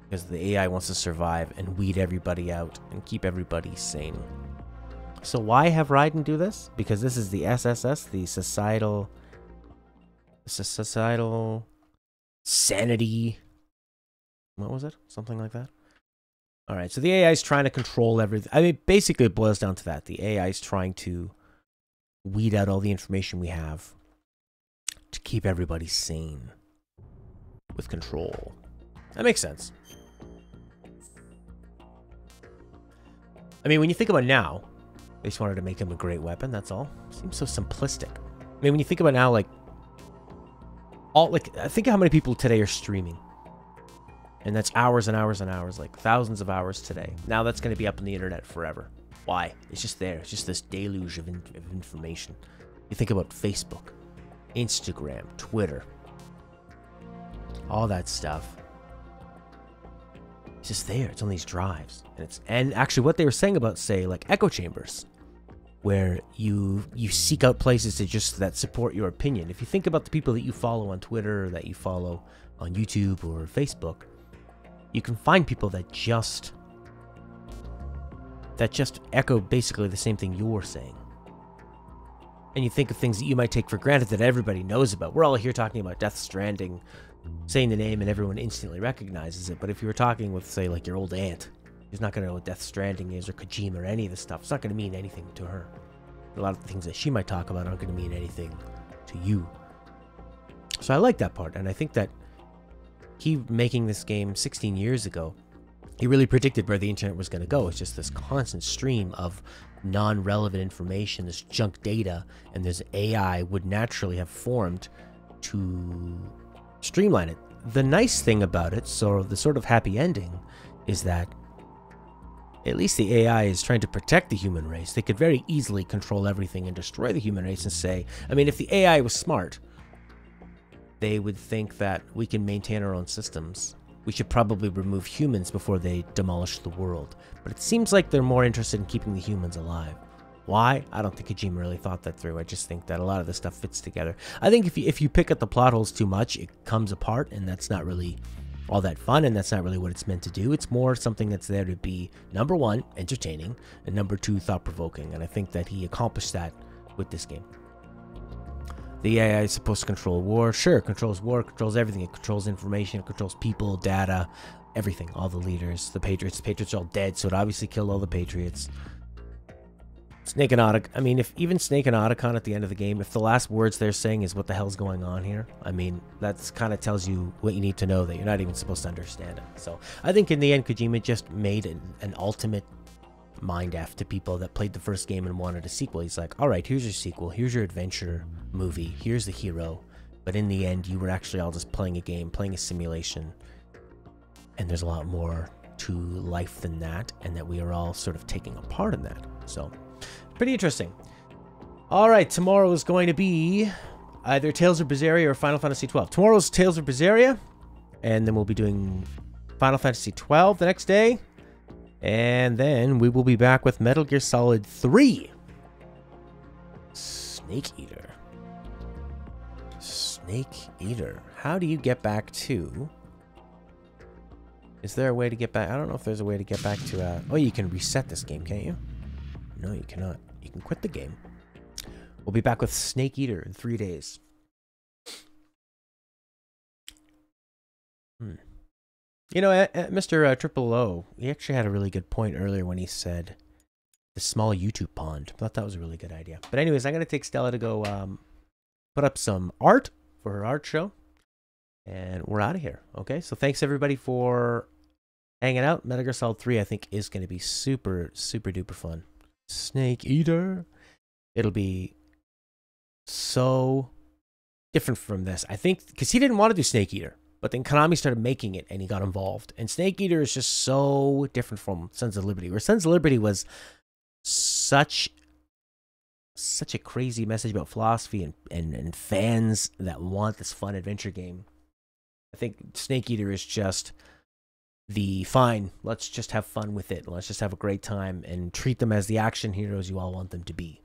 [SPEAKER 1] Because the AI wants to survive and weed everybody out and keep everybody sane. So why have Raiden do this? Because this is the SSS, the societal sanity. What was it? Something like that. All right, so the AI is trying to control everything. I mean, basically it boils down to that. The AI is trying to weed out all the information we have to keep everybody sane with control. That makes sense. I mean, when you think about now, they just wanted to make him a great weapon, that's all. Seems so simplistic. I mean, when you think about now, like, think of how many people today are streaming. And that's hours and hours and hours, like thousands of hours today. Now that's going to be up on the internet forever. Why? It's just there. It's just this deluge of information. You think about Facebook, Instagram, Twitter, all that stuff. It's just there. It's on these drives. And actually what they were saying about, say, like echo chambers, where you seek out places that support your opinion. If you think about the people that you follow on Twitter, or that you follow on YouTube or Facebook, you can find people that just echo basically the same thing you're saying. And you think of things that you might take for granted that everybody knows about. We're all here talking about Death Stranding, saying the name and everyone instantly recognizes it. But if you were talking with, say, like your old aunt, who's not going to know what Death Stranding is or Kojima or any of this stuff, it's not going to mean anything to her. A lot of the things that she might talk about aren't going to mean anything to you. So I like that part, and I think that he making this game 16 years ago, he really predicted where the internet was going to go. It's just this constant stream of non-relevant information, this junk data, and this AI would naturally have formed to streamline it. The nice thing about it, so the sort of happy ending, is that at least the AI is trying to protect the human race. They could very easily control everything and destroy the human race and say, I mean, if the AI was smart, they would think that we can maintain our own systems. We should probably remove humans before they demolish the world. But it seems like they're more interested in keeping the humans alive. Why? I don't think Kojima really thought that through. I just think that a lot of this stuff fits together. I think if you pick at the plot holes too much, it comes apart, and that's not really all that fun, and that's not really what it's meant to do. It's more something that's there to be, number one, entertaining, and number two, thought-provoking. And I think that he accomplished that with this game. The AI is supposed to control war. Sure, it controls war, controls everything. It controls information, it controls people, data, everything. All the leaders, the Patriots. The Patriots are all dead, so it obviously killed all the Patriots. Snake and Otacon. I mean, if even Snake and Otacon at the end of the game, if the last words they're saying is what the hell's going on here, I mean, that kind of tells you what you need to know, that you're not even supposed to understand it. So I think in the end, Kojima just made an ultimate mind F to people that played the first game and wanted a sequel. He's like, all right, here's your sequel, here's your adventure movie, here's the hero, but in the end you were actually all just playing a game, playing a simulation, and there's a lot more to life than that, and that we are all sort of taking a part in that. So pretty interesting. All right, tomorrow is going to be either Tales of Berseria or Final Fantasy 12. Tomorrow's Tales of Berseria, and then we'll be doing Final Fantasy 12 the next day. And then we will be back with Metal Gear Solid 3. Snake Eater. Snake Eater. How do you get back to... Is there a way to get back? I don't know if there's a way to get back to... Oh, you can reset this game, can't you? No, you cannot. You can quit the game. We'll be back with Snake Eater in 3 days. You know, Mr. Triple O, he actually had a really good point earlier when he said the small YouTube pond. I thought that was a really good idea. But anyways, I'm going to take Stella to go put up some art for her art show. And we're out of here. Okay, so thanks everybody for hanging out. Metal Gear Solid 3, I think, is going to be super, super duper fun. Snake Eater. It'll be so different from this. I think, because he didn't want to do Snake Eater. But then Konami started making it, and he got involved. And Snake Eater is just so different from Sons of Liberty, where Sons of Liberty was such a crazy message about philosophy and fans that want this fun adventure game. I think Snake Eater is just the fine, let's just have fun with it. Let's just have a great time and treat them as the action heroes you all want them to be.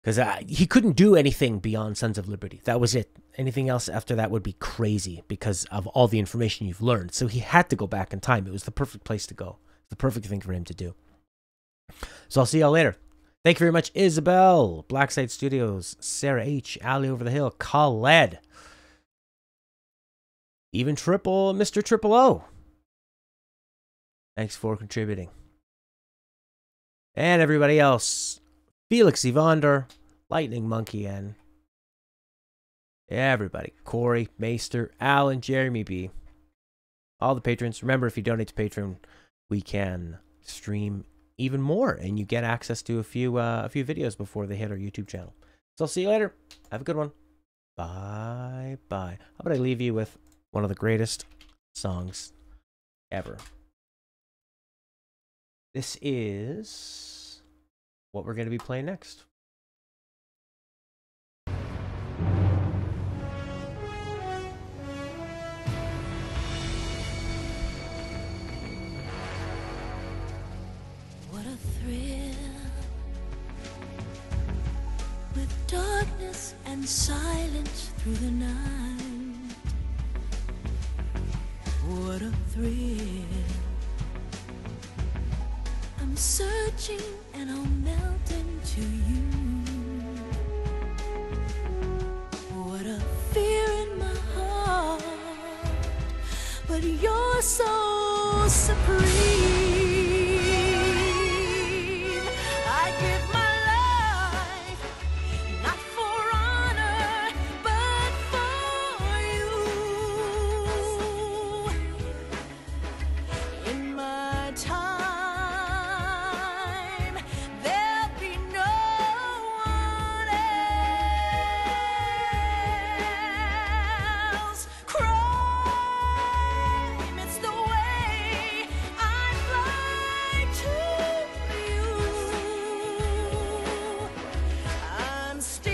[SPEAKER 1] Because he couldn't do anything beyond Sons of Liberty. That was it. Anything else after that would be crazy because of all the information you've learned. So he had to go back in time. It was the perfect place to go. The perfect thing for him to do. So I'll see y'all later. Thank you very much, Isabel, Blackside Studios, Sarah H, Ali Over the Hill, Khaled, even Mr. Triple O. Thanks for contributing. And everybody else. Felix Evander, Lightning Monkey N. Everybody. Corey, Maester, Alan, Jeremy B. All the patrons. Remember, if you donate to Patreon, we can stream even more, and you get access to a few videos before they hit our YouTube channel. So I'll see you later. Have a good one. Bye bye. How about I leave you with one of the greatest songs ever. This is what we're going to be playing next.
[SPEAKER 14] What a thrill, with darkness and silence through the night. What a thrill. I'm searching and I'll melt into you. What a fear in my heart, but you're so supreme. I give my life, not for honor, but for you. In my time, there'll be no one else. Crime, it's the way I fly to you. I'm still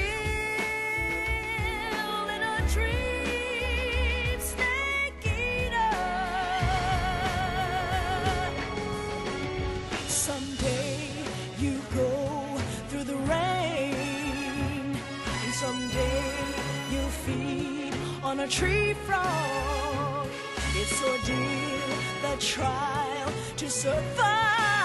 [SPEAKER 14] in a dream, snake eater. Someday you go through the rain, and someday you'll feed on a tree frog. It's ordeal, the trial to survive.